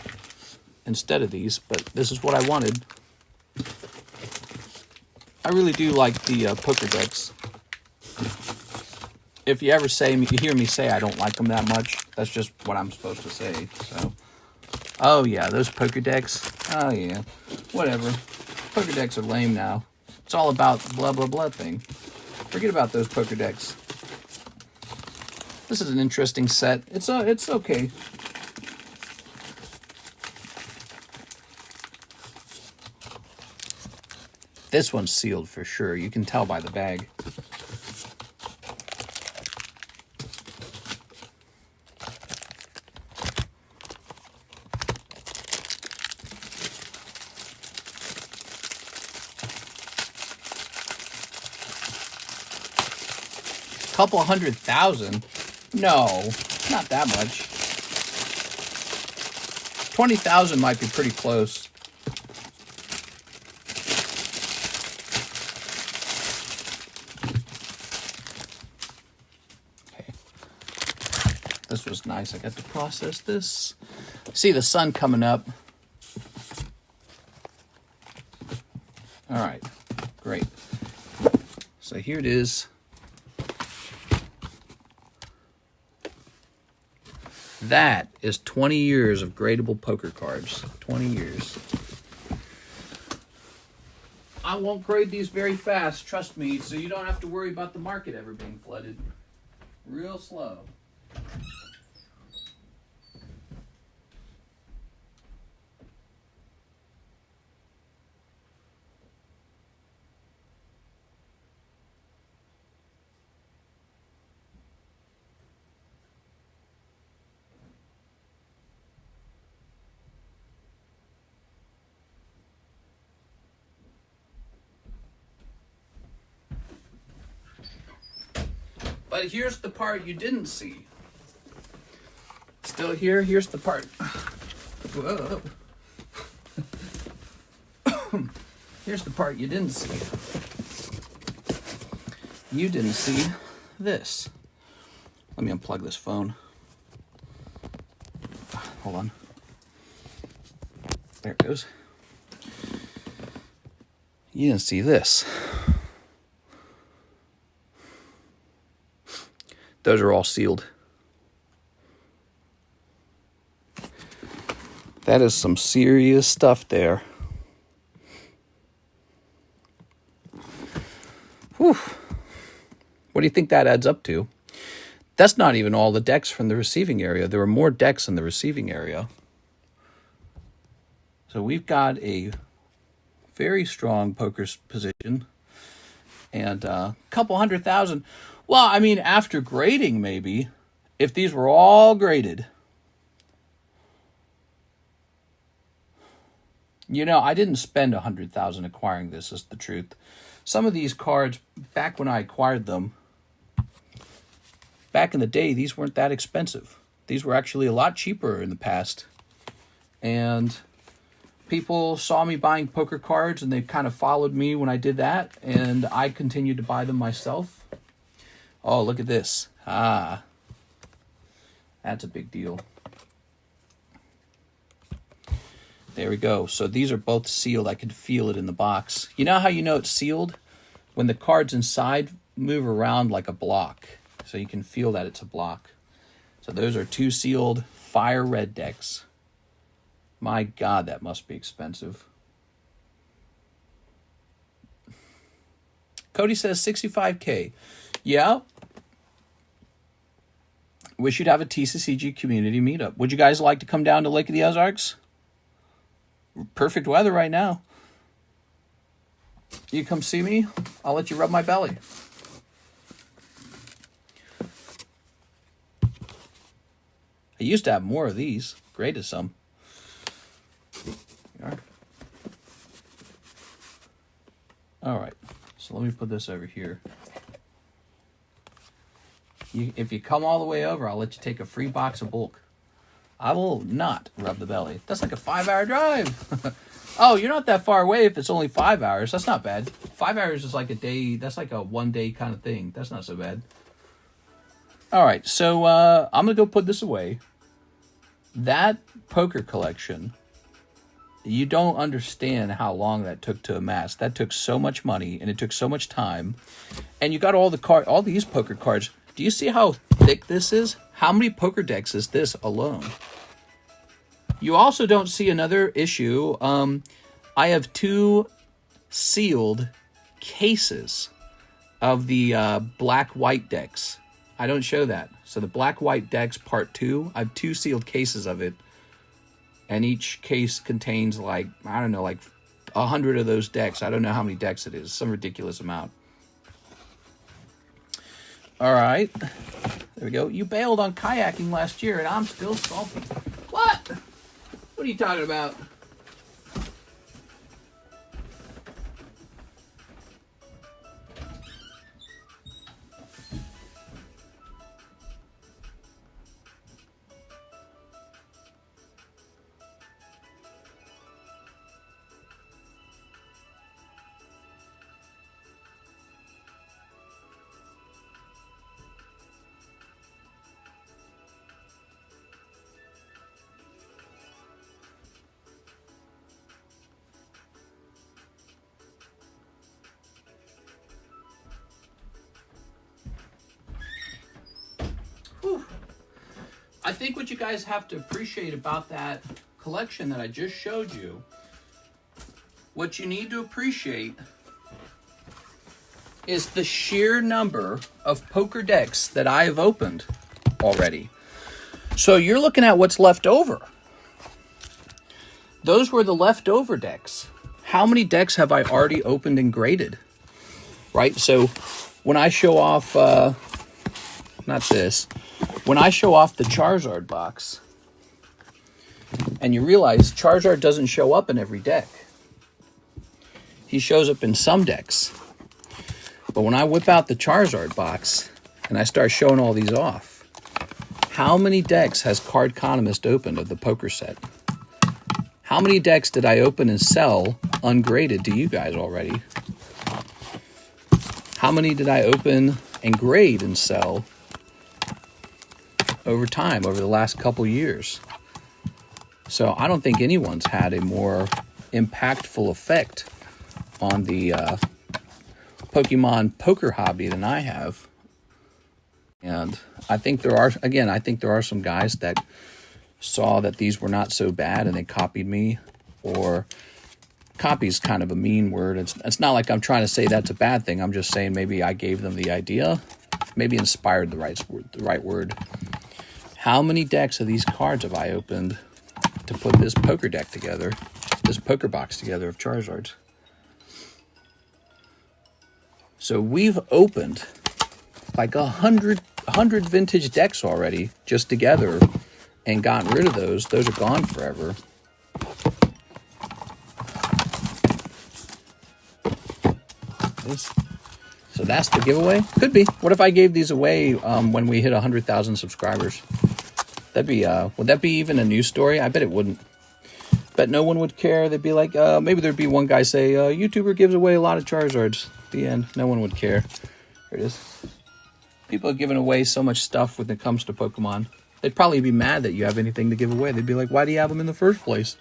instead of these, but this is what I wanted. I really do like the poker decks. If you ever hear me say I don't like them that much, that's just what I'm supposed to say. So, oh yeah, those poker decks. Oh yeah, whatever. Poker decks are lame now. It's all about blah blah blah thing. Forget about those poker decks. This is an interesting set. It's okay. This one's sealed for sure. You can tell by the bag. Couple 100,000? No, not that much. 20,000 might be pretty close. Okay. This was nice. I got to process this. See the sun coming up. All right, great. So here it is. That is 20 years of gradable poker cards. 20 years. I won't grade these very fast, trust me, so you don't have to worry about the market ever being flooded. Real slow. But here's the part you didn't see. Still here? Here's the part. Whoa. Here's the part you didn't see. You didn't see this. Let me unplug this phone. Hold on. There it goes. You didn't see this. Those are all sealed. That is some serious stuff there. Whew. What do you think that adds up to? That's not even all the decks from the receiving area. There were more decks in the receiving area. So we've got a very strong poker position. And a couple 100,000. Well, I mean, after grading, maybe, if these were all graded. You know, I didn't spend 100,000 acquiring this, is the truth. Some of these cards, back when I acquired them, back in the day, these weren't that expensive. These were actually a lot cheaper in the past. And people saw me buying poker cards, and they kind of followed me when I did that, and I continued to buy them myself. Oh, look at this. Ah, that's a big deal. There we go. So these are both sealed. I can feel it in the box. You know how you know it's sealed? When the cards inside move around like a block. So you can feel that it's a block. So those are two sealed fire red decks. My God, that must be expensive. Cody says 65K. Yeah. Wish you'd have a TCCG community meetup. Would you guys like to come down to Lake of the Ozarks? Perfect weather right now. You come see me, I'll let you rub my belly. I used to have more of these. Graded some. All right. So let me put this over here. If you come all the way over, I'll let you take a free box of bulk. I will not rub the belly. That's like a 5-hour drive. Oh, you're not that far away if it's only 5 hours. That's not bad. 5 hours is like a day. That's like a 1 day kind of thing. That's not so bad. All right, so I'm going to go put this away. That poker collection, you don't understand how long that took to amass. That took so much money and it took so much time. And you got all these poker cards. Do you see how thick this is? How many poker decks is this alone? You also don't see another issue. I have 2 sealed cases of the black-white decks. I don't show that. So the black-white decks part 2, I have 2 sealed cases of it. And each case contains like, I don't know, like 100 of those decks. I don't know how many decks it is. Some ridiculous amount. All right. There we go. You bailed on kayaking last year and I'm still salty. What? What are you talking about? I think what you guys have to appreciate about that collection that I just showed you, what you need to appreciate is the sheer number of poker decks that I have opened already. So you're looking at what's left over. Those were the leftover decks. How many decks have I already opened and graded? Right? So when I show off, not this, when I show off the Charizard box, and you realize Charizard doesn't show up in every deck. He shows up in some decks. But when I whip out the Charizard box, and I start showing all these off, how many decks has Cardconomist opened of the poker set? How many decks did I open and sell ungraded to you guys already? How many did I open and grade and sell over time, over the last couple years? So I don't think anyone's had a more impactful effect on the Pokemon poker hobby than I have. And I think there are some guys that saw that these were not so bad and they copied me. Or copy's kind of a mean word. It's not like I'm trying to say that's a bad thing. I'm just saying maybe I gave them the idea, maybe inspired the right word. How many decks of these cards have I opened to put this poker deck together, this poker box together of Charizards? So we've opened like 100 vintage decks already just together and gotten rid of those. Those are gone forever. So that's the giveaway? Could be. What if I gave these away when we hit 100,000 subscribers? That'd be, would that be even a news story? I bet it wouldn't. Bet no one would care. They'd be like, maybe there'd be one guy say, YouTuber gives away a lot of Charizards. The end. No one would care. Here it is. People are giving away so much stuff when it comes to Pokemon. They'd probably be mad that you have anything to give away. They'd be like, why do you have them in the first place?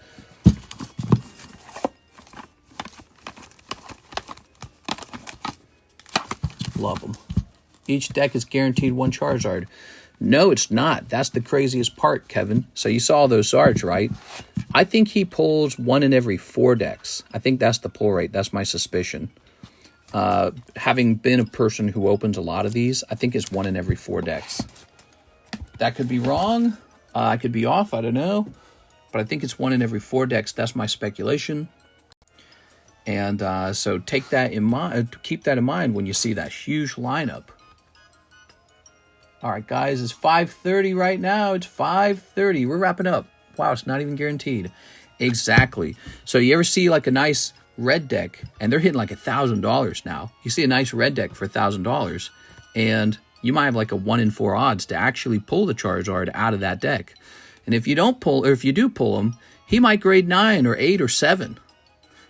Love them. Each deck is guaranteed one Charizard. No, it's not. That's the craziest part, Kevin. So you saw those Zards, right? I think he pulls 1 in every 4 decks. I think that's the pull rate. That's my suspicion. Having been a person who opens a lot of these, I think it's 1 in every 4 decks. That could be wrong. I could be off. I don't know. But I think it's 1 in every 4 decks. That's my speculation. And so take that in mind. Keep that in mind when you see that huge lineup. All right, guys, it's 5:30 right now. It's 5:30. We're wrapping up. Wow, it's not even guaranteed. Exactly. So you ever see like a nice red deck, and they're hitting like $1,000 now. You see a nice red deck for $1,000, and you might have like a 1 in 4 odds to actually pull the Charizard out of that deck. And if you don't pull, or if you do pull him, he might grade 9 or 8 or 7.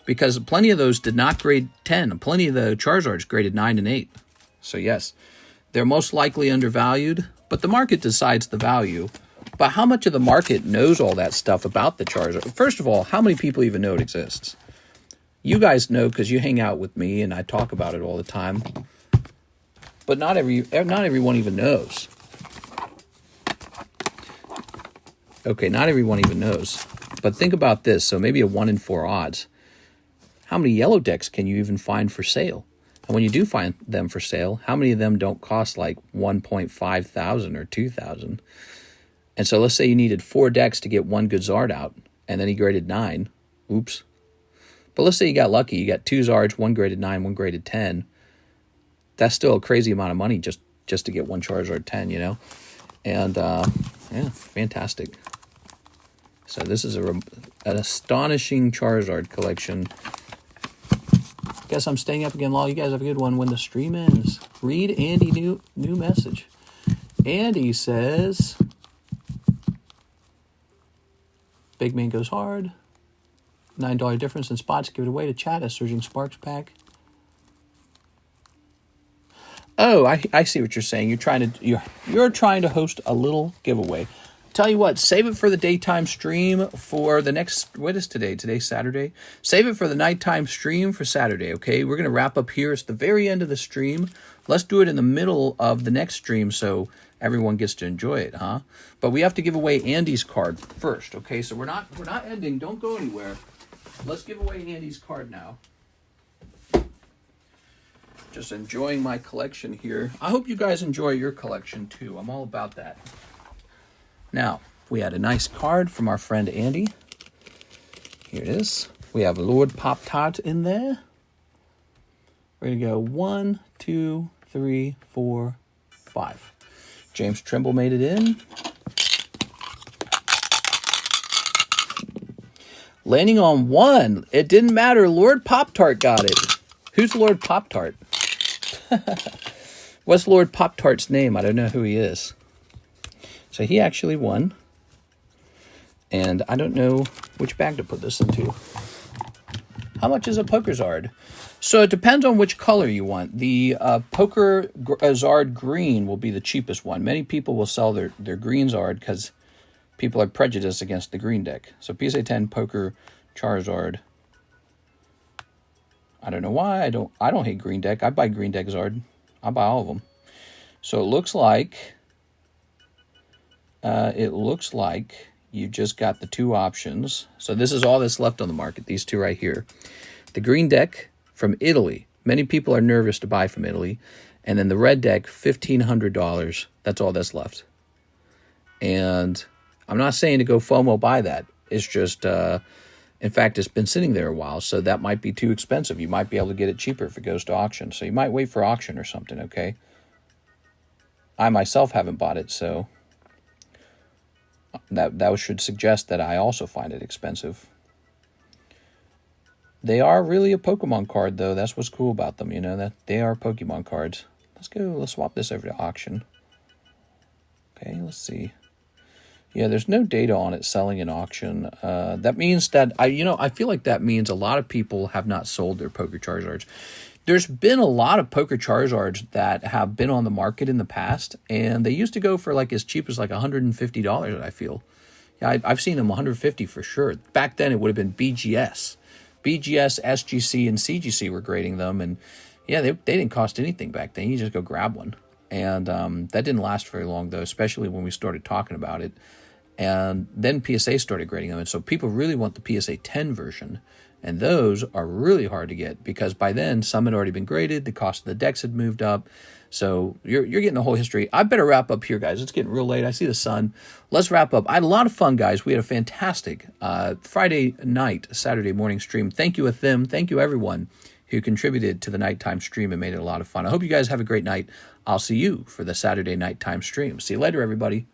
Because plenty of those did not grade 10. Plenty of the Charizards graded 9 and 8. So yes, they're most likely undervalued, but the market decides the value. But how much of the market knows all that stuff about the Charizard? First of all, how many people even know it exists? You guys know because you hang out with me and I talk about it all the time. But not everyone even knows. Okay, not everyone even knows. But think about this. So maybe a 1 in 4 odds. How many yellow decks can you even find for sale? And when you do find them for sale, how many of them don't cost like 1.5 thousand or 2,000? And so let's say you needed 4 decks to get one good Zard out, and then he graded 9. Oops. But let's say you got lucky. You got 2 Zards, 1 graded 9, 1 graded 10. That's still a crazy amount of money just to get one Charizard 10, you know? And, yeah, fantastic. So this is an astonishing Charizard collection. Guess I'm staying up again, Law. You guys have a good one when the stream ends. Read Andy new message. Andy says, Big Man goes hard. $9 difference in spots. Give it away to chat. A Surging Sparks pack. Oh, I see what you're saying. You're trying to host a little giveaway. Tell you what, save it for the daytime stream for the next, what is today? Today's Saturday? Save it for the nighttime stream for Saturday, okay? We're going to wrap up here. It's the very end of the stream. Let's do it in the middle of the next stream so everyone gets to enjoy it, huh? But we have to give away Andy's card first, okay? So we're not ending. Don't go anywhere. Let's give away Andy's card now. Just enjoying my collection here. I hope you guys enjoy your collection too. I'm all about that. Now, we had a nice card from our friend Andy. Here it is. We have Lord Pop-Tart in there. We're going to go 1, 2, 3, 4, 5. James Trimble made it in. Landing on 1. It didn't matter. Lord Pop-Tart got it. Who's Lord Pop-Tart? What's Lord Pop-Tart's name? I don't know who he is. So he actually won. And I don't know which bag to put this into. How much is a Poker Zard? So it depends on which color you want. The Poker Zard green will be the cheapest one. Many people will sell their green Zard because people are prejudiced against the green deck. So PSA 10 Poker Charizard. I don't know why. I don't hate green deck. I buy green deck Zard. I buy all of them. So it looks like you just got the 2 options. So this is all that's left on the market. These 2 right here. The green deck from Italy. Many people are nervous to buy from Italy. And then the red deck, $1,500. That's all that's left. And I'm not saying to go FOMO buy that. It's just, in fact, it's been sitting there a while, so that might be too expensive. You might be able to get it cheaper if it goes to auction. So you might wait for auction or something, okay? I myself haven't bought it, so that should suggest that I also find it expensive. They are really a Pokemon card, though. That's what's cool about them, you know, that they are Pokemon cards. Let's swap this over to auction. Okay, let's see. Yeah, there's no data on it selling in auction. That means that, I feel like that means a lot of people have not sold their Poker Charizards. There's been a lot of Poker Charizards that have been on the market in the past, and they used to go for like as cheap as like $150, I feel. Yeah, I've seen them $150 for sure. Back then, it would have been BGS. BGS, SGC, and CGC were grading them, and yeah, they didn't cost anything back then. You just go grab one. And that didn't last very long, though, especially when we started talking about it. And then PSA started grading them. And so people really want the PSA 10 version. And those are really hard to get because by then, some had already been graded. The cost of the decks had moved up. So you're getting the whole history. I better wrap up here, guys. It's getting real late. I see the sun. Let's wrap up. I had a lot of fun, guys. We had a fantastic Friday night, Saturday morning stream. Thank you, Athim. Thank you, everyone who contributed to the nighttime stream and made it a lot of fun. I hope you guys have a great night. I'll see you for the Saturday nighttime stream. See you later, everybody.